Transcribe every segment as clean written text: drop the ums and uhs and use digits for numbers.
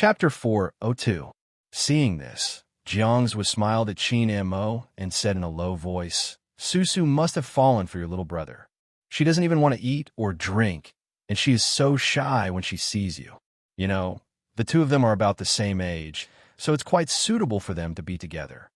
Chapter 402. Seeing this, Jiang's was smiled at Qin Mo and said in a low voice, Susu must have fallen for your little brother. She doesn't even want to eat or drink, and she is so shy when she sees you. You know, the two of them are about the same age, so it's quite suitable for them to be together.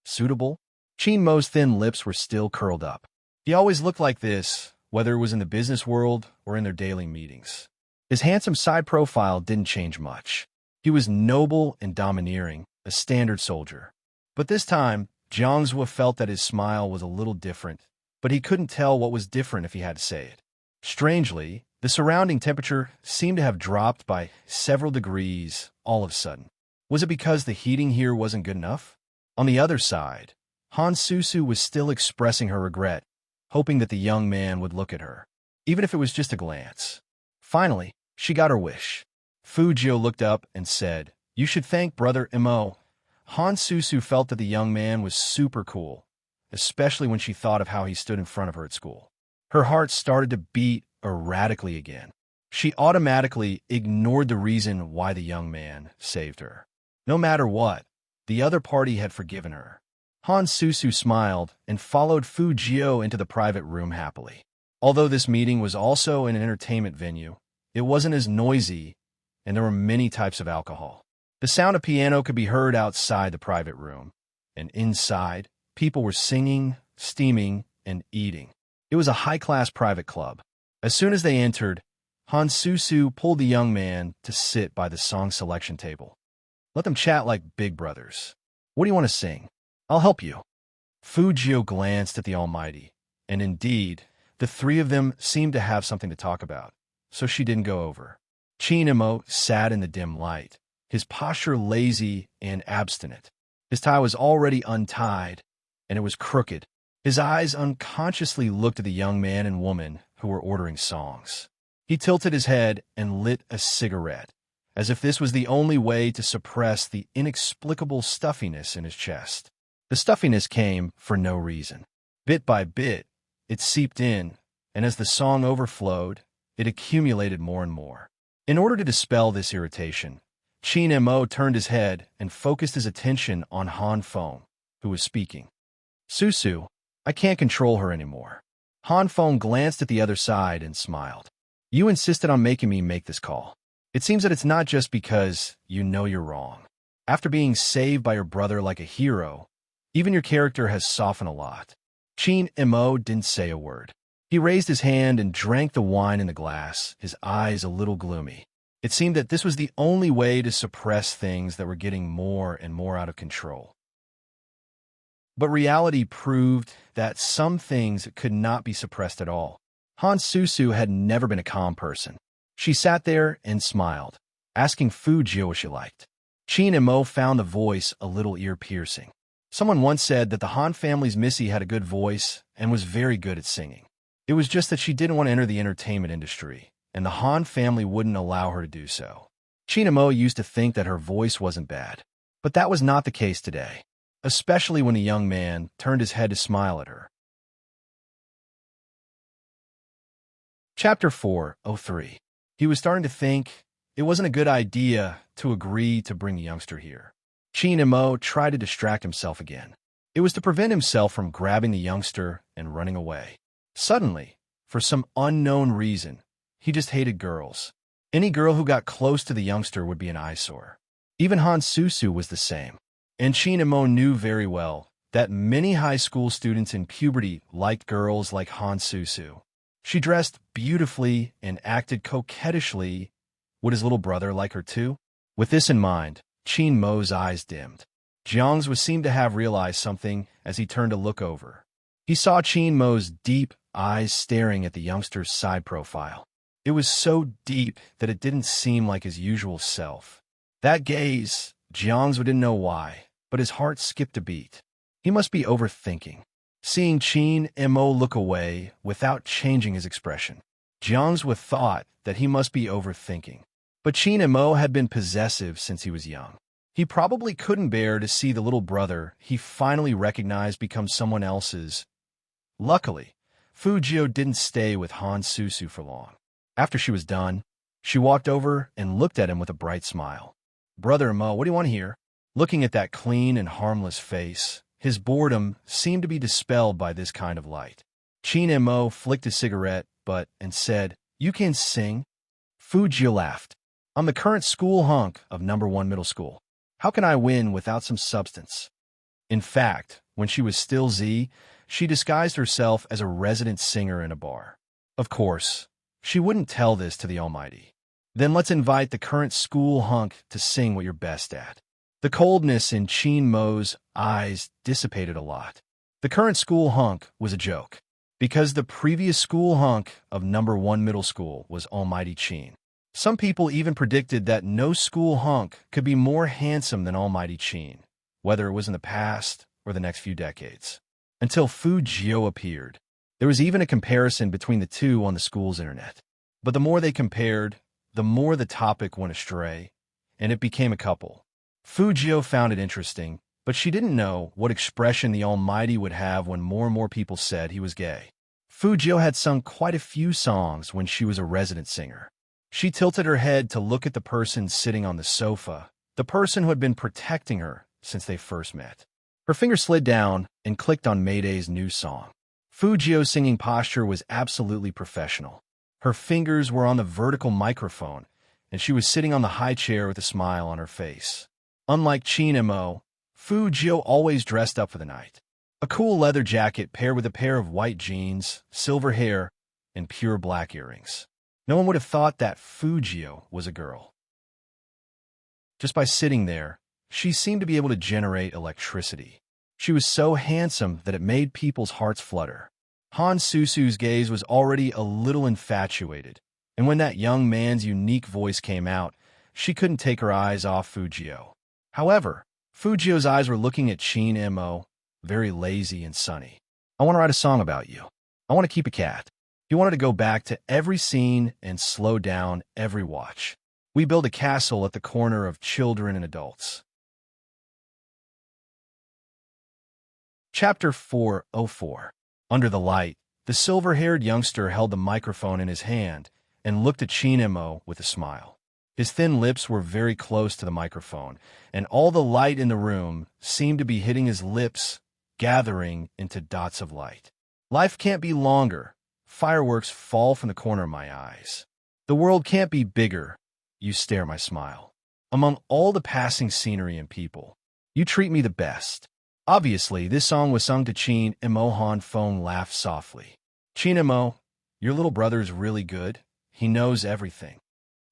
Suitable? Qin Mo's thin lips were still curled up. He always looked like this, whether it was in the business world or in their daily meetings. His handsome side profile didn't change much. He was noble and domineering, a standard soldier. But this time, Jiang Zhua felt that his smile was a little different, but he couldn't tell what was different if he had to say it. Strangely, the surrounding temperature seemed to have dropped by several degrees all of a sudden. Was it because the heating here wasn't good enough? On the other side, Han Susu was still expressing her regret, hoping that the young man would look at her, even if it was just a glance. Finally, she got her wish. Fu Jiu looked up and said, You should thank Brother Mo. Han Susu felt that the young man was super cool, especially when she thought of how he stood in front of her at school. Her heart started to beat erratically again. She automatically ignored the reason why the young man saved her. No matter what, the other party had forgiven her. Han Susu smiled and followed Fu Jiu into the private room happily. Although this meeting was also in an entertainment venue, it wasn't as noisy, and there were many types of alcohol. The sound of piano could be heard outside the private room, and inside, people were singing, steaming, and eating. It was a high-class private club. As soon as they entered, Han Susu pulled the young man to sit by the song selection table. Let them chat like big brothers. What do you want to sing? I'll help you. Fu Jiu glanced at the Almighty, and indeed, the three of them seemed to have something to talk about, so she didn't go over. Qin Mo sat in the dim light, his posture lazy and abstinent. His tie was already untied, and it was crooked. His eyes unconsciously looked at the young man and woman who were ordering songs. He tilted his head and lit a cigarette, as if this was the only way to suppress the inexplicable stuffiness in his chest. The stuffiness came for no reason. Bit by bit, it seeped in, and as the song overflowed, it accumulated more and more. In order to dispel this irritation, Qin Mo turned his head and focused his attention on Han Feng, who was speaking. Susu, I can't control her anymore. Han Feng glanced at the other side and smiled. You insisted on making me make this call. It seems that it's not just because you know you're wrong. After being saved by your brother like a hero, even your character has softened a lot. Qin Mo didn't say a word. He raised his hand and drank the wine in the glass, his eyes a little gloomy. It seemed that this was the only way to suppress things that were getting more and more out of control. But reality proved that some things could not be suppressed at all. Han Susu had never been a calm person. She sat there and smiled, asking Fu Jiu what she liked. Qin Mo found the voice a little ear-piercing. Someone once said that the Han family's Missy had a good voice and was very good at singing. It was just that she didn't want to enter the entertainment industry, and the Han family wouldn't allow her to do so. Qin Mo used to think that her voice wasn't bad, but that was not the case today, especially when the young man turned his head to smile at her. Chapter 403. He was starting to think it wasn't a good idea to agree to bring the youngster here. Qin Mo tried to distract himself again. It was to prevent himself from grabbing the youngster and running away. Suddenly, for some unknown reason, he just hated girls. Any girl who got close to the youngster would be an eyesore. Even Han Susu was the same. And Qin Mo knew very well that many high school students in puberty liked girls like Han Susu. She dressed beautifully and acted coquettishly. Would his little brother like her too? With this in mind, Qin Mo's eyes dimmed. Jiang Zhua seemed to have realized something as he turned to look over. He saw Qin Mo's deep eyes staring at the youngster's side profile. It was so deep that it didn't seem like his usual self. That gaze, Jiang Zhua didn't know why, but his heart skipped a beat. He must be overthinking. Seeing Qin Mo look away without changing his expression, Jiang Zhua thought that he must be overthinking. But Qin Mo had been possessive since he was young. He probably couldn't bear to see the little brother he finally recognized become someone else's. Luckily, Fu Jiu didn't stay with Han Susu for long. After she was done, she walked over and looked at him with a bright smile. Brother Mo, what do you want to hear? Looking at that clean and harmless face, his boredom seemed to be dispelled by this kind of light. Chin Mo flicked his cigarette and said, "You can sing?" Fujio laughed. "I'm the current school hunk of #1 middle school. How can I win without some substance?" In fact, when she was still Z, she disguised herself as a resident singer in a bar. Of course, she wouldn't tell this to the Almighty. "Then let's invite the current school hunk to sing what you're best at." The coldness in Chin Mo's eyes dissipated a lot. The current school hunk was a joke, because the previous school hunk of #1 middle school was Almighty Chin. Some people even predicted that no school hunk could be more handsome than Almighty Chin, whether it was in the past or the next few decades. Until Fujio appeared. There was even a comparison between the two on the school's internet. But the more they compared, the more the topic went astray, and it became a couple. Fujio found it interesting, but she didn't know what expression the Almighty would have when more and more people said he was gay. Fujio had sung quite a few songs when she was a resident singer. She tilted her head to look at the person sitting on the sofa, the person who had been protecting her since they first met. Her finger slid down and clicked on Mayday's new song. Fujio's singing posture was absolutely professional. Her fingers were on the vertical microphone, and she was sitting on the high chair with a smile on her face. Unlike Chin Mo, Fujio always dressed up for the night. A cool leather jacket paired with a pair of white jeans, silver hair, and pure black earrings. No one would have thought that Fujio was a girl. Just by sitting there, she seemed to be able to generate electricity. She was so handsome that it made people's hearts flutter. Han Susu's gaze was already a little infatuated, and when that young man's unique voice came out, she couldn't take her eyes off Fujio. However, Fujio's eyes were looking at Chin Mo, very lazy and sunny. "I want to write a song about you. I want to keep a cat." He wanted to go back to every scene and slow down every watch. "We build a castle at the corner of children and adults." Chapter 404. Under the light, the silver-haired youngster held the microphone in his hand and looked at Chin Mo with a smile. His thin lips were very close to the microphone, and all the light in the room seemed to be hitting his lips, gathering into dots of light. "Life can't be longer. Fireworks fall from the corner of my eyes. The world can't be bigger. You stare my smile. Among all the passing scenery and people, you treat me the best." Obviously, this song was sung to Chin Mo. Han phone laughed softly. "Chin Mo, your little brother's really good. He knows everything."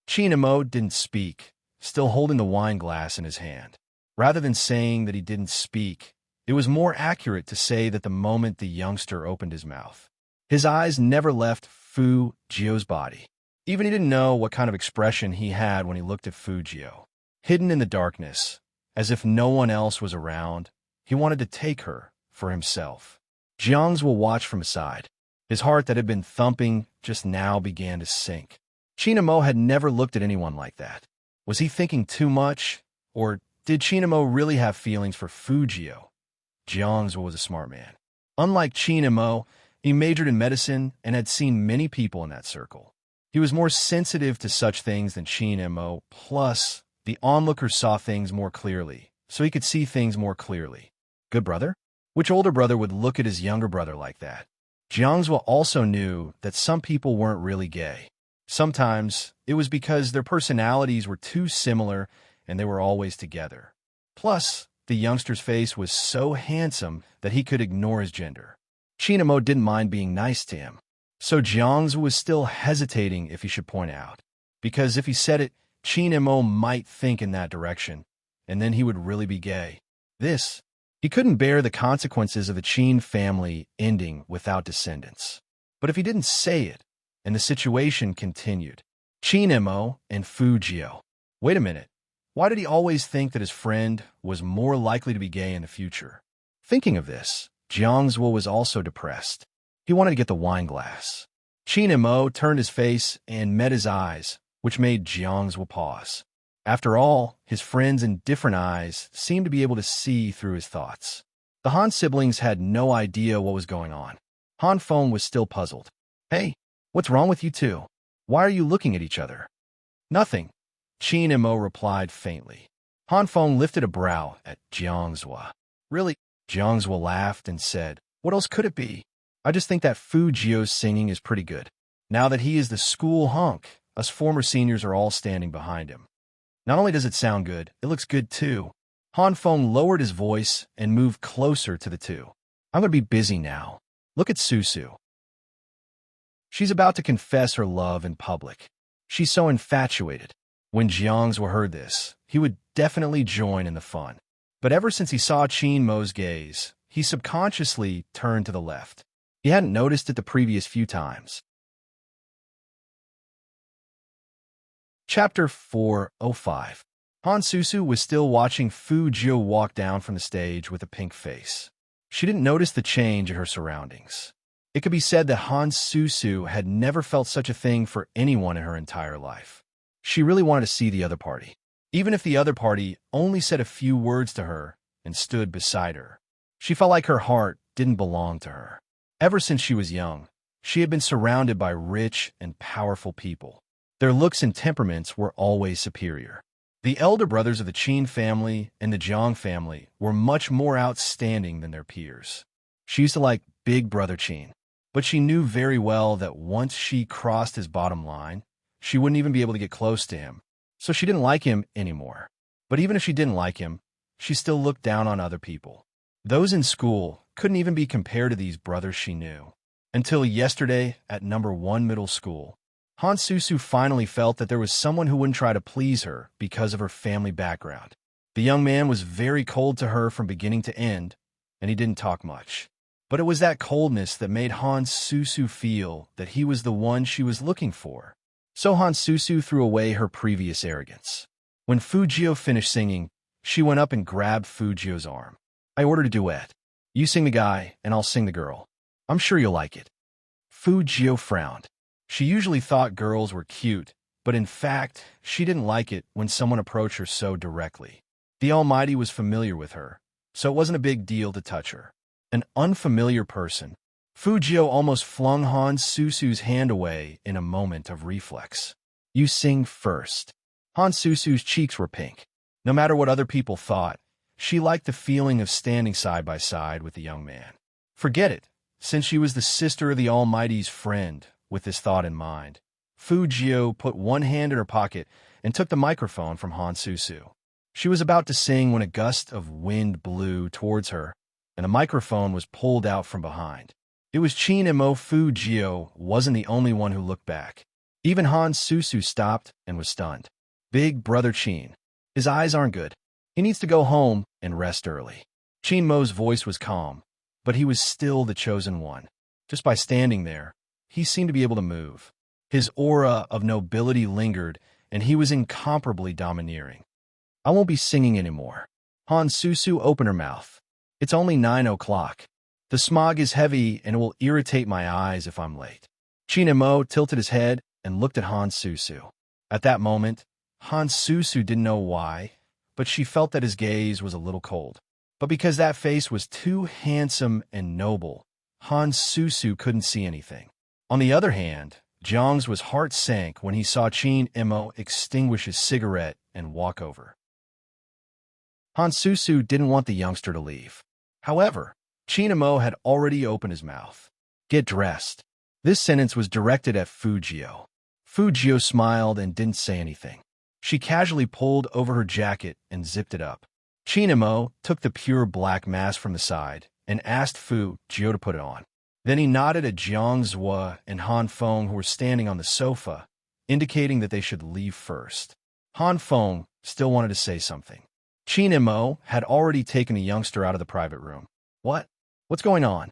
Chin Mo didn't speak, still holding the wine glass in his hand. Rather than saying that he didn't speak, it was more accurate to say that the moment the youngster opened his mouth, his eyes never left Fujio's body. Even he didn't know what kind of expression he had when he looked at Fujio. Hidden in the darkness, as if no one else was around, he wanted to take her for himself. Jiang's will watch from aside. His heart that had been thumping just now began to sink. Chin Mo had never looked at anyone like that. Was he thinking too much? Or did Chin Mo really have feelings for Fujio? Jiang's was a smart man. Unlike Chin Mo, he majored in medicine and had seen many people in that circle. He was more sensitive to such things than Chin Mo, plus the onlooker saw things more clearly, so he could see things more clearly. Good brother? Which older brother would look at his younger brother like that? Jiangzhou also knew that some people weren't really gay. Sometimes it was because their personalities were too similar and they were always together. Plus, the youngster's face was so handsome that he could ignore his gender. Chin Mo didn't mind being nice to him, so Jiangzhou was still hesitating if he should point out, because if he said it, Chin Mo might think in that direction, and then he would really be gay. He couldn't bear the consequences of the Chin family ending without descendants. But if he didn't say it, and the situation continued, Chin Mo and Fujio. Wait a minute. Why did he always think that his friend was more likely to be gay in the future? Thinking of this, Jiangzhou was also depressed. He wanted to get the wine glass. Chin Mo turned his face and met his eyes, which made Jiangzhou pause. After all, his friends in different eyes seemed to be able to see through his thoughts. The Han siblings had no idea what was going on. Han Feng was still puzzled. "Hey, what's wrong with you two? Why are you looking at each other?" "Nothing," Chin Mo replied faintly. Han Feng lifted a brow at Jiangzhua. Really? Jiangzhua laughed and said, what else could it be? I just think that Fu Jio's singing is pretty good. Now that he is the school hunk, us former seniors are all standing behind him. Not only does it sound good, it looks good too. Han Feng lowered his voice and moved closer to the two. I'm going to be busy now. Look at Susu. She's about to confess her love in public. She's so infatuated. When Jiangzhua heard this, he would definitely join in the fun. But ever since he saw Qin Mo's gaze, he subconsciously turned to the left. He hadn't noticed it the previous few times. Chapter 405. Han Susu was still watching Fu Jio walk down from the stage with a pink face. She didn't notice the change in her surroundings. It could be said that Han Susu had never felt such a thing for anyone in her entire life. She really wanted to see the other party, even if the other party only said a few words to her and stood beside her. She felt like her heart didn't belong to her. Ever since she was young, she had been surrounded by rich and powerful people. Their looks and temperaments were always superior. The elder brothers of the Qin family and the Jiang family were much more outstanding than their peers. She used to like Big Brother Qin, but she knew very well that once she crossed his bottom line, she wouldn't even be able to get close to him, so she didn't like him anymore. But even if she didn't like him, she still looked down on other people. Those in school couldn't even be compared to these brothers she knew. Until yesterday at number 1 middle school, Han Susu finally felt that there was someone who wouldn't try to please her because of her family background. The young man was very cold to her from beginning to end, and he didn't talk much. But it was that coldness that made Han Susu feel that he was the one she was looking for. So Han Susu threw away her previous arrogance. When Fu Jio finished singing, she went up and grabbed Fu Jio's arm. I ordered a duet. You sing the guy, and I'll sing the girl. I'm sure you'll like it. Fu Jio frowned. She usually thought girls were cute, but in fact, she didn't like it when someone approached her so directly. The Almighty was familiar with her, so it wasn't a big deal to touch her. An unfamiliar person. Fu Jio almost flung Han Susu's hand away in a moment of reflex. You sing first. Han Susu's cheeks were pink. No matter what other people thought, she liked the feeling of standing side by side with the young man. Forget it, since she was the sister of the Almighty's friend. With this thought in mind, Fu Jio put one hand in her pocket and took the microphone from Han Susu. She was about to sing when a gust of wind blew towards her, and the microphone was pulled out from behind. It was Qin Mo. Fu Jio wasn't the only one who looked back. Even Han Susu stopped and was stunned. Big Brother Qin. His eyes aren't good. He needs to go home and rest early. Qin Mo's voice was calm, but he was still the chosen one. Just by standing there, he seemed to be able to move. His aura of nobility lingered, and he was incomparably domineering. I won't be singing anymore. Han Susu opened her mouth. It's only 9 o'clock. The smog is heavy and it will irritate my eyes if I'm late. Qin Mo tilted his head and looked at Han Susu. At that moment, Han Susu didn't know why, but she felt that his gaze was a little cold. But because that face was too handsome and noble, Han Susu couldn't see anything. On the other hand, Jiang's heart sank when he saw Qin Mo extinguish his cigarette and walk over. Han Susu didn't want the youngster to leave. However, Qin Mo had already opened his mouth. Get dressed. This sentence was directed at Fu Jio. Fu Jio smiled and didn't say anything. She casually pulled over her jacket and zipped it up. Qin Mo took the pure black mask from the side and asked Fu Jio to put it on. Then he nodded at Jiangzhua and Han Feng, who were standing on the sofa, indicating that they should leave first. Han Feng still wanted to say something. Qin Mo had already taken the youngster out of the private room. What? What's going on?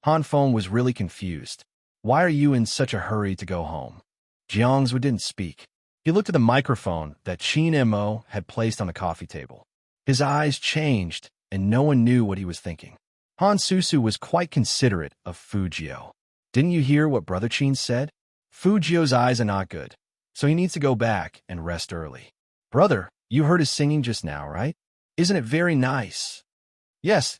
Han Feng was really confused. Why are you in such a hurry to go home? Jiangzhua didn't speak. He looked at the microphone that Qin Mo had placed on the coffee table. His eyes changed, and no one knew what he was thinking. Han Susu was quite considerate of Fu Jio. Didn't you hear what Brother Qin said? Fu Jio's eyes are not good, so he needs to go back and rest early. Brother, you heard his singing just now, right? Isn't it very nice? Yes,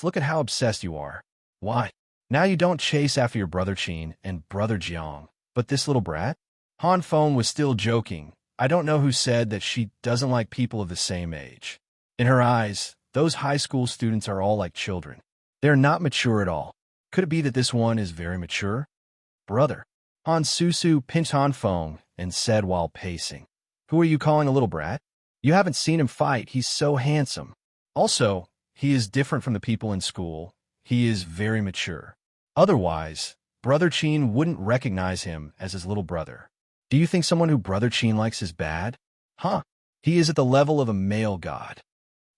look at how obsessed you are. Why? Now you don't chase after your Brother Qin and Brother Jiang, but this little brat? Han Feng was still joking. I don't know who said that she doesn't like people of the same age. In her eyes, those high school students are all like children. They're not mature at all. Could it be that this one is very mature? Brother. Han Susu pinched Han Feng and said while pacing, "Who are you calling a little brat? You haven't seen him fight. He's so handsome. Also, he is different from the people in school. He is very mature. Otherwise, Brother Qin wouldn't recognize him as his little brother. Do you think someone who Brother Qin likes is bad? Huh? He is at the level of a male god.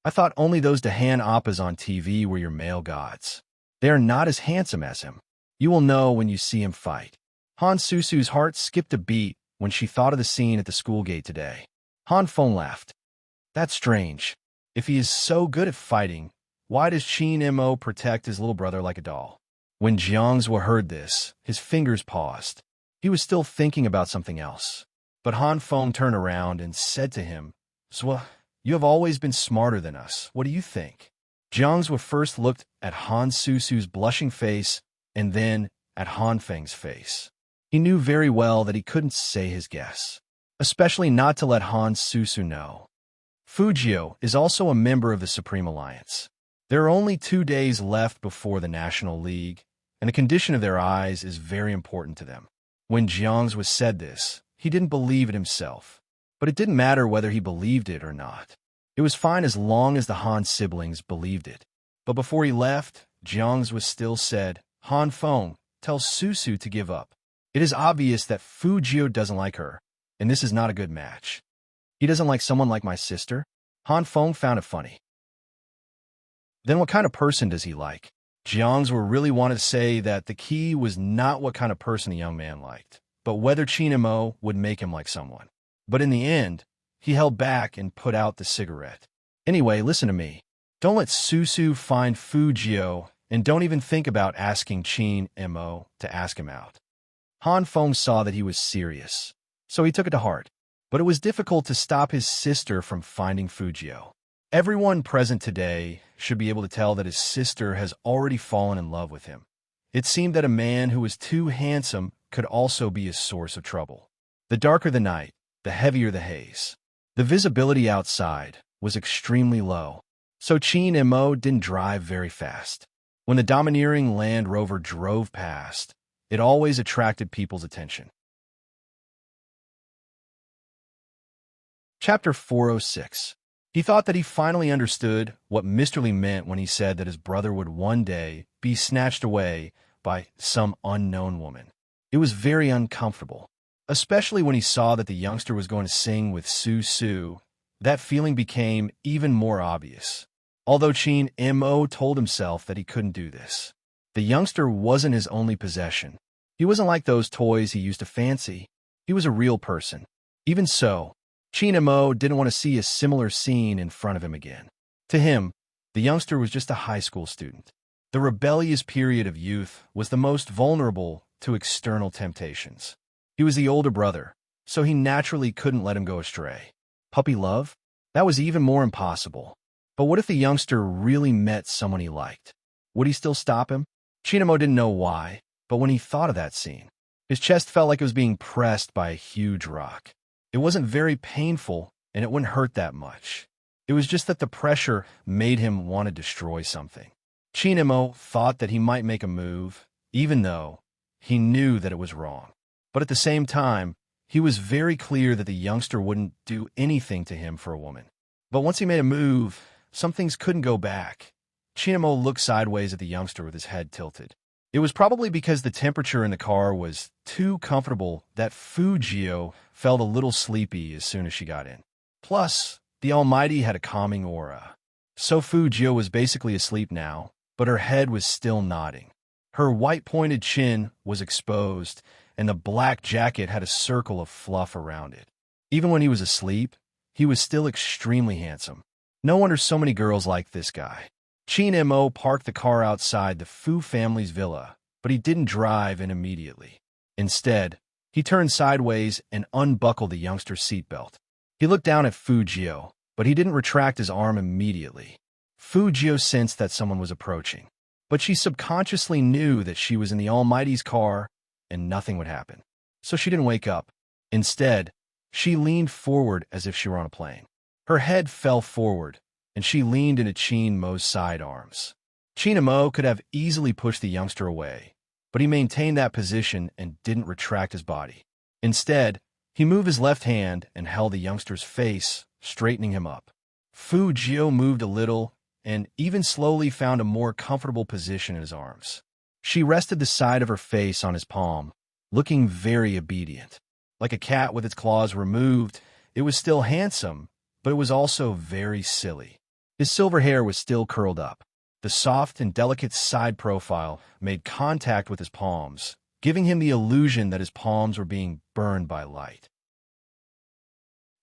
I thought only those Dahan Appas on TV were your male gods. They are not as handsome as him. You will know when you see him fight." Han Susu's heart skipped a beat when she thought of the scene at the school gate today. Han Feng laughed. "That's strange. If he is so good at fighting, why does Qin Mo protect his little brother like a doll?" When Jiangzhou heard this, his fingers paused. He was still thinking about something else. But Han Feng turned around and said to him, "Swa, you have always been smarter than us. What do you think?" Jiangzhou first looked at Han Susu's blushing face and then at Han Feng's face. He knew very well that he couldn't say his guess, especially not to let Han Susu know. Fujio is also a member of the Supreme Alliance. There are only 2 days left before the National League, and the condition of their eyes is very important to them. When Jiangzhou said this, he didn't believe it himself, but it didn't matter whether he believed it or not. It was fine as long as the Han siblings believed it. But before he left, Jiangzhou still said, "Han Feng, tell Susu to give up. It is obvious that Fujio doesn't like her, and this is not a good match. He doesn't like someone like my sister." Han Feng found it funny. Then what kind of person does he like? Jiangzhou really wanted to say that the key was not what kind of person the young man liked, but whether Qin Mo would make him like someone. But in the end, he held back and put out the cigarette. "Anyway, listen to me. Don't let Susu find Fujio, and don't even think about asking Qin Mo to ask him out." Han Feng saw that he was serious, so he took it to heart. But it was difficult to stop his sister from finding Fujio. Everyone present today should be able to tell that his sister has already fallen in love with him. It seemed that a man who was too handsome could also be a source of trouble. The darker the night, the heavier the haze. The visibility outside was extremely low, so Qin Mo didn't drive very fast. When the domineering Land Rover drove past, it always attracted people's attention. Chapter 406. He thought that he finally understood what Mr. Lee meant when he said that his brother would one day be snatched away by some unknown woman. It was very uncomfortable, especially when he saw that the youngster was going to sing with Su. That feeling became even more obvious. Although Qin Mo told himself that he couldn't do this. The youngster wasn't his only possession. He wasn't like those toys he used to fancy. He was a real person. Even so, Qin Mo didn't want to see a similar scene in front of him again. To him, the youngster was just a high school student. The rebellious period of youth was the most vulnerable to external temptations. He was the older brother, so he naturally couldn't let him go astray. Puppy love? That was even more impossible. But what if the youngster really met someone he liked? Would he still stop him? Qin Mo didn't know why, but when he thought of that scene, his chest felt like it was being pressed by a huge rock. It wasn't very painful, and it wouldn't hurt that much. It was just that the pressure made him want to destroy something. Qin Mo thought that he might make a move, even though he knew that it was wrong. But at the same time, he was very clear that the youngster wouldn't do anything to him for a woman. But once he made a move, some things couldn't go back. Qin Mo looked sideways at the youngster with his head tilted. It was probably because the temperature in the car was too comfortable that Fujio felt a little sleepy as soon as she got in. Plus, the Almighty had a calming aura. So Fujio was basically asleep now, but her head was still nodding. Her white-pointed chin was exposed, and the black jacket had a circle of fluff around it. Even when he was asleep, he was still extremely handsome. No wonder so many girls liked this guy. Qin Mo parked the car outside the Fu family's villa, but he didn't drive in immediately. Instead, he turned sideways and unbuckled the youngster's seatbelt. He looked down at Fujio, but he didn't retract his arm immediately. Fujio sensed that someone was approaching, but she subconsciously knew that she was in the Almighty's car and nothing would happen. So she didn't wake up. Instead, She leaned forward as if she were on a plane. Her head fell forward, and she leaned into Qin Mo's side arms. Qin Mo could have easily pushed the youngster away, but he maintained that position and didn't retract his body. Instead, he moved his left hand and held the youngster's face, straightening him up. Fu Jio moved a little and even slowly found a more comfortable position in his arms. She rested the side of her face on his palm, looking very obedient. Like a cat with its claws removed, it was still handsome, but it was also very silly. His silver hair was still curled up. The soft and delicate side profile made contact with his palms, giving him the illusion that his palms were being burned by light.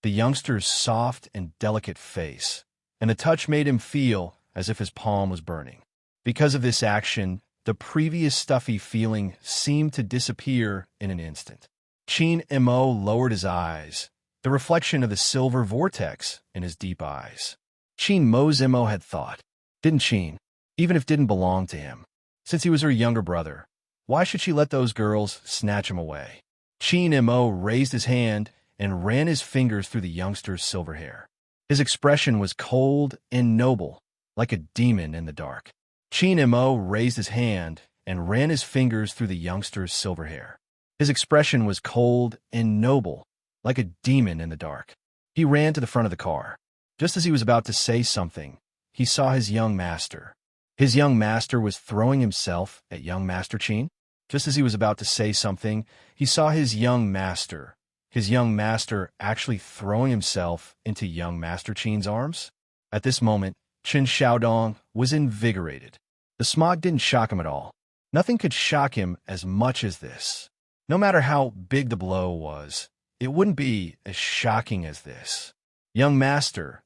The youngster's soft and delicate face, and the touch made him feel as if his palm was burning. Because of this action, the previous stuffy feeling seemed to disappear in an instant. Qin Mo lowered his eyes, the reflection of the silver vortex in his deep eyes. Qin Mo's Mo had thought, didn't Qin, even if it didn't belong to him. Since he was her younger brother, why should she let those girls snatch him away? Qin Mo raised his hand and ran his fingers through the youngster's silver hair. His expression was cold and noble, like a demon in the dark. Qin Mo raised his hand and ran his fingers through the youngster's silver hair. His expression was cold and noble, like a demon in the dark. He ran to the front of the car. Just as he was about to say something, he saw his young master. His young master was throwing himself at young Master Qin. Just as he was about to say something, he saw his young master actually throwing himself into young Master Qin's arms. At this moment, Qin Xiaodong was invigorated. The smog didn't shock him at all. Nothing could shock him as much as this. No matter how big the blow was, it wouldn't be as shocking as this. Young master,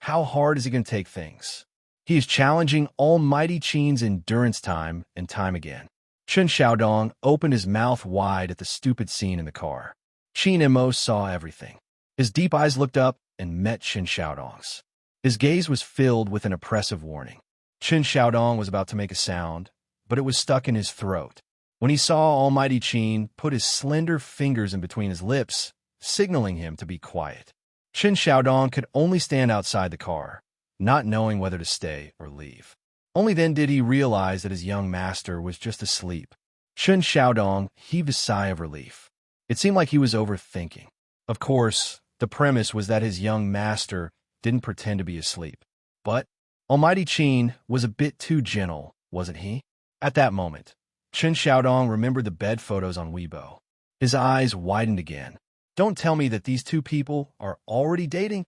how hard is he going to take things? He is challenging Almighty Qin's endurance time and time again. Qin Xiaodong opened his mouth wide at the stupid scene in the car. Qin Mo saw everything. His deep eyes looked up and met Qin Xiaodong's. His gaze was filled with an oppressive warning. Qin Xiaodong was about to make a sound, but it was stuck in his throat. When he saw Almighty Qin put his slender fingers in between his lips, signaling him to be quiet. Qin Xiaodong could only stand outside the car, not knowing whether to stay or leave. Only then did he realize that his young master was just asleep. Qin Xiaodong heaved a sigh of relief. It seemed like he was overthinking. Of course, the premise was that his young master didn't pretend to be asleep. But Almighty Qin was a bit too gentle, wasn't he? At that moment, Qin Xiaodong remembered the bed photos on Weibo. His eyes widened again. Don't tell me that these two people are already dating?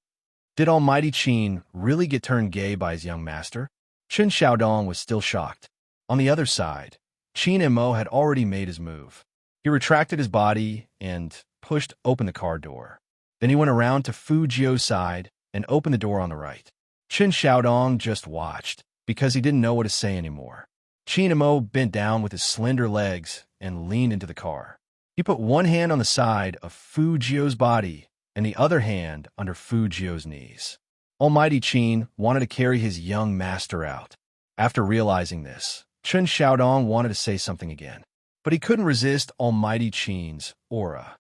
Did Almighty Qin really get turned gay by his young master? Qin Xiaodong was still shocked. On the other side, Qin Mo had already made his move. He retracted his body and pushed open the car door. Then he went around to Fu Jio's side and opened the door on the right. Qin Xiaodong just watched, because he didn't know what to say anymore. Qin Mo bent down with his slender legs and leaned into the car. He put one hand on the side of Fu Jio's body and the other hand under Fu Jio's knees. Almighty Qin wanted to carry his young master out. After realizing this, Qin Xiaodong wanted to say something again, but he couldn't resist Almighty Qin's aura.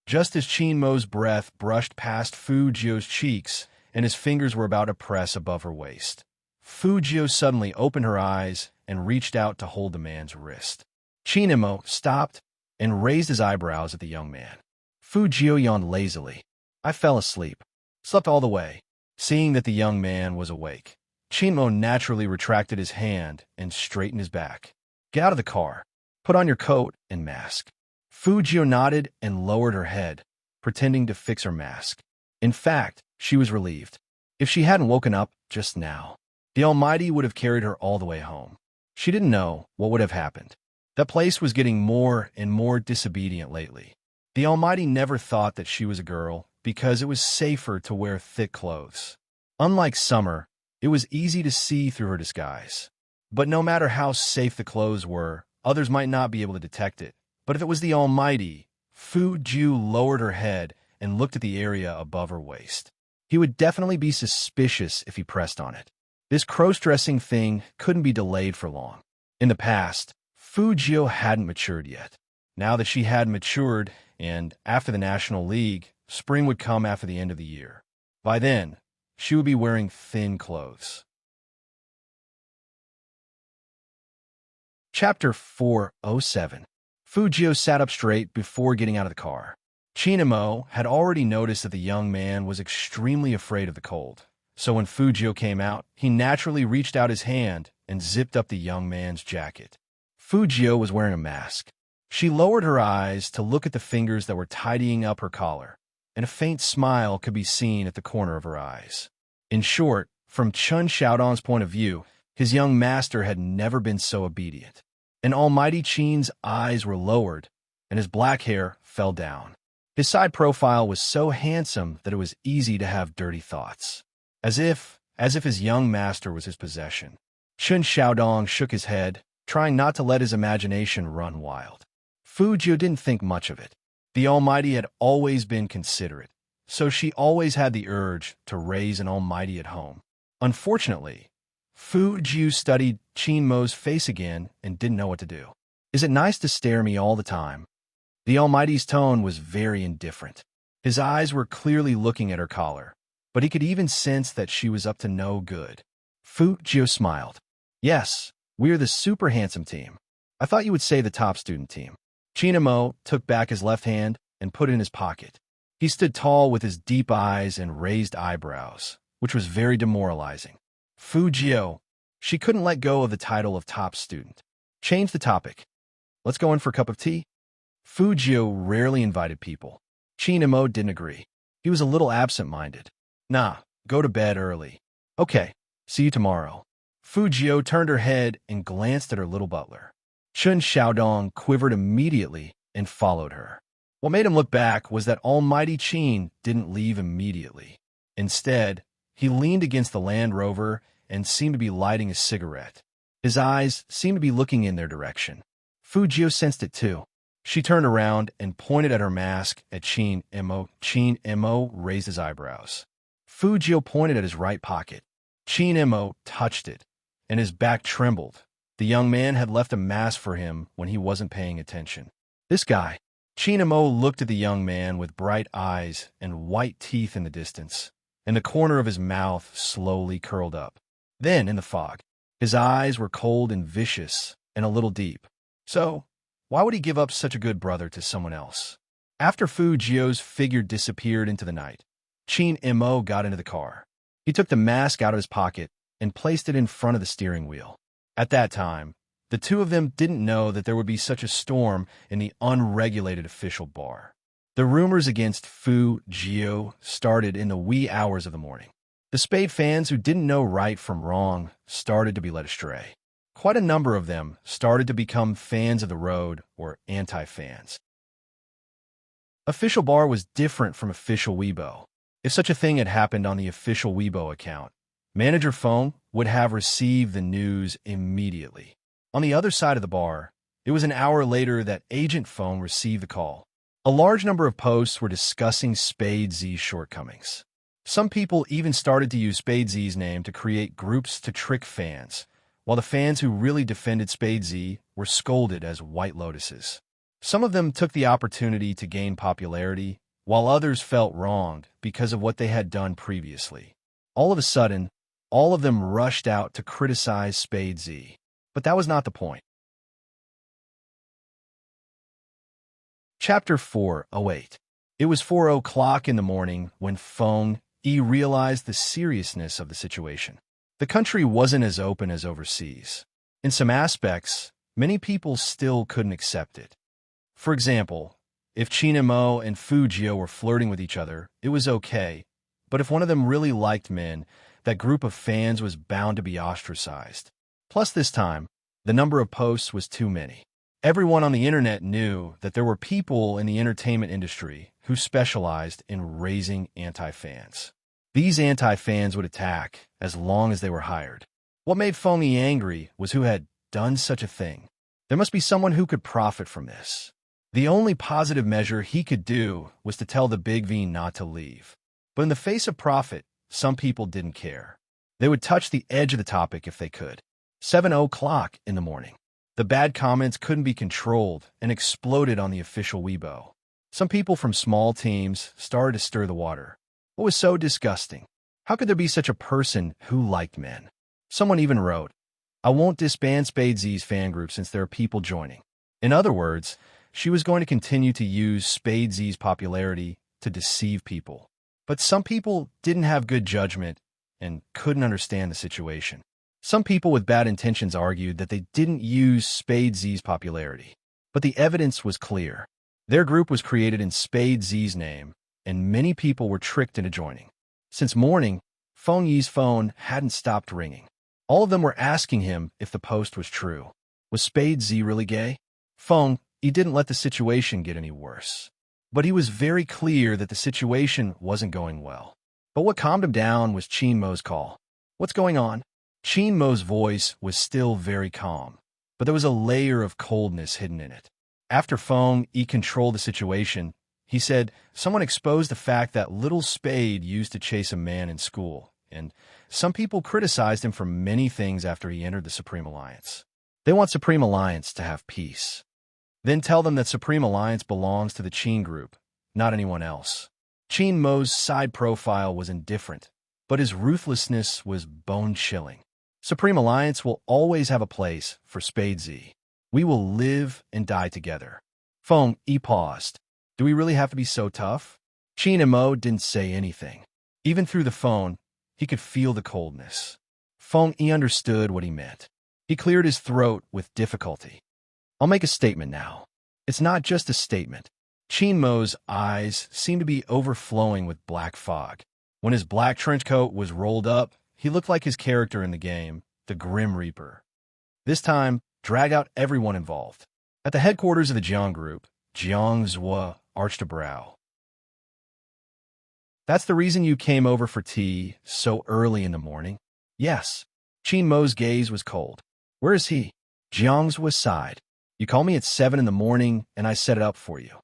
Just as Qin Mo's breath brushed past Fu Jio's cheeks and his fingers were about to press above her waist, Fu Jio suddenly opened her eyes and reached out to hold the man's wrist. Qin Mo stopped and raised his eyebrows at the young man. Fu Jio yawned lazily. I fell asleep. Slept all the way. Seeing that the young man was awake, Qin Mo naturally retracted his hand and straightened his back. Get out of the car. Put on your coat and mask. Fu Jio nodded and lowered her head, pretending to fix her mask. In fact, she was relieved. If she hadn't woken up just now, the Almighty would have carried her all the way home. She didn't know what would have happened. That place was getting more and more disobedient lately. The Almighty never thought that she was a girl because it was safer to wear thick clothes. Unlike Summer, it was easy to see through her disguise. But no matter how safe the clothes were, others might not be able to detect it. But if it was the Almighty, Fu Jiu lowered her head and looked at the area above her waist. He would definitely be suspicious if he pressed on it. This cross-dressing thing couldn't be delayed for long. In the past, Fu Jiu hadn't matured yet. now that she had matured, and after the National League, spring would come after the end of the year. By then, she would be wearing thin clothes. Chapter 407. Fujio sat up straight before getting out of the car. Chinamo had already noticed that the young man was extremely afraid of the cold, so when Fujio came out, he naturally reached out his hand and zipped up the young man's jacket. Fujio was wearing a mask. She lowered her eyes to look at the fingers that were tidying up her collar, and a faint smile could be seen at the corner of her eyes. In short, from Chun Xiaodong's point of view, his young master had never been so obedient. And Almighty Qin's eyes were lowered, and his black hair fell down. His side profile was so handsome that it was easy to have dirty thoughts, as if his young master was his possession. Chun Xiaodong shook his head, trying not to let his imagination run wild. Fujio didn't think much of it. The Almighty had always been considerate, so she always had the urge to raise an Almighty at home. Unfortunately, Fujio studied Qinmo's face again and didn't know what to do. Is it nice to stare at me all the time? The Almighty's tone was very indifferent. His eyes were clearly looking at her collar, but he could even sense that she was up to no good. Fujio smiled. Yes, we're the super handsome team. I thought you would say the top student team. Chinamo took back his left hand and put it in his pocket. He stood tall with his deep eyes and raised eyebrows, which was very demoralizing. Fujio, she couldn't let go of the title of top student. Change the topic. Let's go in for a cup of tea. Fujio rarely invited people. Chinamo didn't agree. He was a little absent-minded. Nah, go to bed early. Okay, see you tomorrow. Fujio turned her head and glanced at her little butler. Chun Xiaodong quivered immediately and followed her. What made him look back was that Almighty Qin didn't leave immediately. Instead, he leaned against the Land Rover and seemed to be lighting a cigarette. His eyes seemed to be looking in their direction. Fujio sensed it too. She turned around and pointed at her mask at Chinamo. Chinamo raised his eyebrows. Fujio pointed at his right pocket. Chinamo touched it, and his back trembled. The young man had left a mask for him when he wasn't paying attention. This guy. Chinamo looked at the young man with bright eyes and white teeth in the distance, and the corner of his mouth slowly curled up. Then, in the fog, his eyes were cold and vicious and a little deep. So, why would he give up such a good brother to someone else? After Fujio's figure disappeared into the night, Chinamo got into the car. He took the mask out of his pocket and placed it in front of the steering wheel. At that time, the two of them didn't know that there would be such a storm in the unregulated official bar. The rumors against Fujio started in the wee hours of the morning. The Spade fans who didn't know right from wrong started to be led astray. Quite a number of them started to become fans of the road or anti-fans. Official bar was different from official Weibo. If such a thing had happened on the official Weibo account, Manager Feng would have received the news immediately. On the other side of the bar, it was an hour later that Agent Feng received the call. A large number of posts were discussing Spade Z's shortcomings. Some people even started to use Spade Z's name to create groups to trick fans, while the fans who really defended Spade Z were scolded as white lotuses. Some of them took the opportunity to gain popularity, while others felt wronged because of what they had done previously. All of a sudden, all of them rushed out to criticize Spade Z. But that was not the point. Chapter 408. It was 4 o'clock in the morning when Feng Yi realized the seriousness of the situation. The country wasn't as open as overseas. In some aspects, many people still couldn't accept it. For example, if Chinamo and Fujio were flirting with each other, it was okay. But if one of them really liked men, that group of fans was bound to be ostracized. Plus, this time, the number of posts was too many. Everyone on the internet knew that there were people in the entertainment industry who specialized in raising anti-fans. These anti-fans would attack as long as they were hired. What made Feng Yi angry was who had done such a thing. There must be someone who could profit from this. The only positive measure he could do was to tell the Big V not to leave. But in the face of profit, some people didn't care. They would touch the edge of the topic if they could. 7 o'clock in the morning. The bad comments couldn't be controlled and exploded on the official Weibo. Some people from small teams started to stir the water. What was so disgusting? How could there be such a person who liked men? Someone even wrote, "I won't disband Spade Z's fan group since there are people joining." In other words, she was going to continue to use Spade Z's popularity to deceive people. But some people didn't have good judgment and couldn't understand the situation. Some people with bad intentions argued that they didn't use Spade Z's popularity. But the evidence was clear. Their group was created in Spade Z's name, and many people were tricked into joining. Since morning, Feng Yi's phone hadn't stopped ringing. All of them were asking him if the post was true. Was Spade Z really gay? Feng Yi didn't let the situation get any worse. But he was very clear that the situation wasn't going well. But what calmed him down was Qin Mo's call. "What's going on?" Qin Mo's voice was still very calm, but there was a layer of coldness hidden in it. After Feng Yi controlled the situation, he said, "Someone exposed the fact that little Spade used to chase a man in school, and some people criticized him for many things after he entered the Supreme Alliance. They want Supreme Alliance to have peace. Then tell them that Supreme Alliance belongs to the Qin group, not anyone else." Qin Mo's side profile was indifferent, but his ruthlessness was bone-chilling. "Supreme Alliance will always have a place for Spade Z. We will live and die together." Feng Yi paused. "Do we really have to be so tough?" Qin Mo didn't say anything. Even through the phone, he could feel the coldness. Feng Yi understood what he meant. He cleared his throat with difficulty. "I'll make a statement now. It's not just a statement." Qin Mo's eyes seemed to be overflowing with black fog. When his black trench coat was rolled up, he looked like his character in the game, the Grim Reaper. This time, drag out everyone involved. At the headquarters of the Jiang Group, Jiang Zhuo arched a brow. "That's the reason you came over for tea so early in the morning?" "Yes." Qin Mo's gaze was cold. "Where is he?" Jiang Zhuo sighed. "You call me at 7 in the morning, and I set it up for you."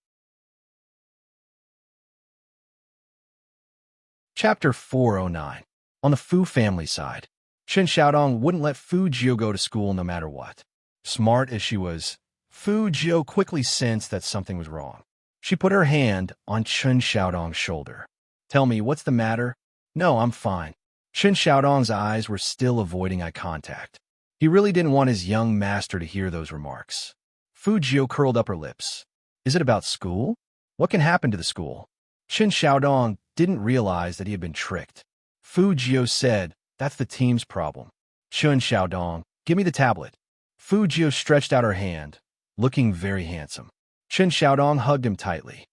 Chapter 409. On the Fu family side, Chen Xiaodong wouldn't let Fu Jiu go to school no matter what. Smart as she was, Fu Jiu quickly sensed that something was wrong. She put her hand on Chen Xiaodong's shoulder. "Tell me, what's the matter?" "No, I'm fine." Chen Xiaodong's eyes were still avoiding eye contact. He really didn't want his young master to hear those remarks. Fu Jiu curled up her lips. "Is it about school? What can happen to the school?" Chen Xiaodong didn't realize that he had been tricked. Fu Jiu said, "That's the team's problem." "Chen Xiaodong, give me the tablet." Fu Jiu stretched out her hand, looking very handsome. Chen Xiaodong hugged him tightly.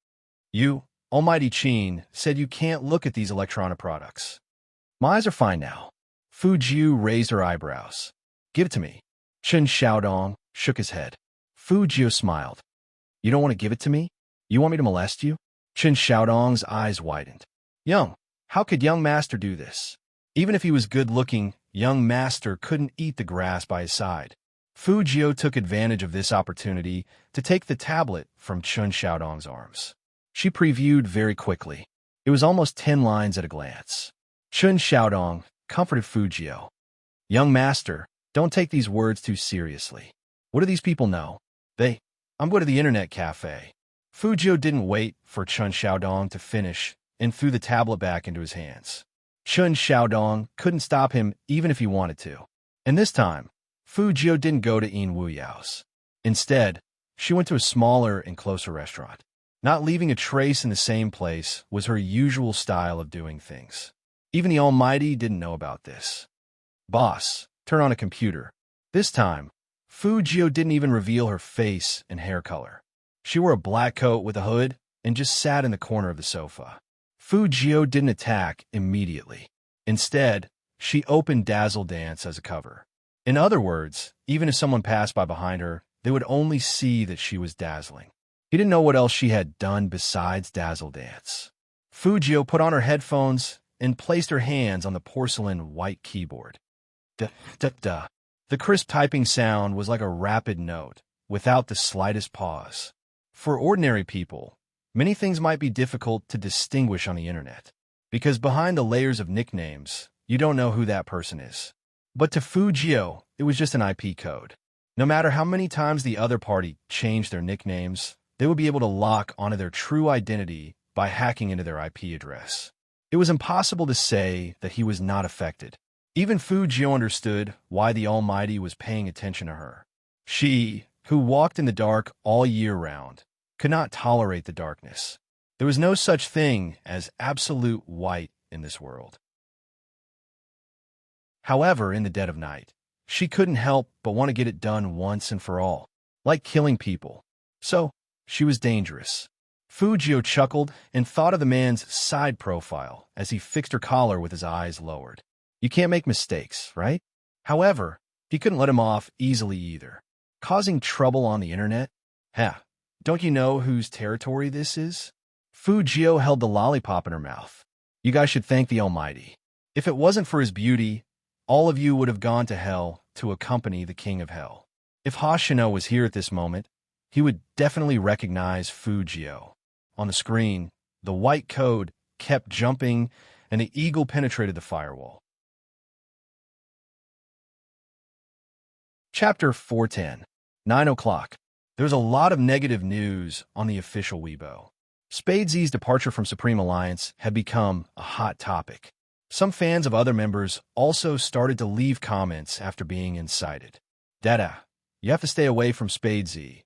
"You, Almighty Qin, said you can't look at these electronic products." "My eyes are fine now." Fu Jiu raised her eyebrows. "Give it to me." Chen Xiaodong shook his head. Fu Jiu smiled. "You don't want to give it to me? You want me to molest you?" Chen Xiaodong's eyes widened. How could young master do this? Even if he was good-looking, young master couldn't eat the grass by his side. Fu Jiu took advantage of this opportunity to take the tablet from Chen Xiaodong's arms. She previewed very quickly. It was almost 10 lines at a glance. Chen Xiaodong comforted Fu Jiu. "Young master, don't take these words too seriously. What do these people know? I'm going to the internet cafe." Fu Jiu didn't wait for Chen Xiaodong to finish and threw the tablet back into his hands. Chen Xiaodong couldn't stop him even if he wanted to. And this time, Fu Jiu didn't go to Yin Wuyao's. Instead, she went to a smaller and closer restaurant. Not leaving a trace in the same place was her usual style of doing things. Even the Almighty didn't know about this. "Boss, turn on a computer." This time, Fu Jiu didn't even reveal her face and hair color. She wore a black coat with a hood and just sat in the corner of the sofa. Fu Jiu didn't attack immediately. Instead, she opened Dazzle Dance as a cover. In other words, even if someone passed by behind her, they would only see that she was dazzling. He didn't know what else she had done besides Dazzle Dance. Fu Jiu put on her headphones and placed her hands on the porcelain white keyboard. Da-da-da. The crisp typing sound was like a rapid note, without the slightest pause. For ordinary people, many things might be difficult to distinguish on the internet, because behind the layers of nicknames, you don't know who that person is. But to Fu Jiu, it was just an IP code. No matter how many times the other party changed their nicknames, they would be able to lock onto their true identity by hacking into their IP address. It was impossible to say that he was not affected. Even Fu Jiu understood why the Almighty was paying attention to her. She, who walked in the dark all year round, could not tolerate the darkness. There was no such thing as absolute white in this world. However, in the dead of night, she couldn't help but want to get it done once and for all, like killing people. So, she was dangerous. Fu Jiu chuckled and thought of the man's side profile as he fixed her collar with his eyes lowered. You can't make mistakes, right? However, he couldn't let him off easily either. Causing trouble on the internet? Don't you know whose territory this is? Fu Jiu held the lollipop in her mouth. You guys should thank the Almighty. If it wasn't for his beauty, all of you would have gone to hell to accompany the King of Hell. If Hoshino was here at this moment, he would definitely recognize Fu Jiu. On the screen, the white code kept jumping, and the eagle penetrated the firewall. Chapter 410. 9 o'clock. There's a lot of negative news on the official Weibo. Spadesy's departure from Supreme Alliance had become a hot topic. Some fans of other members also started to leave comments after being incited. Dada, you have to stay away from Spadesy,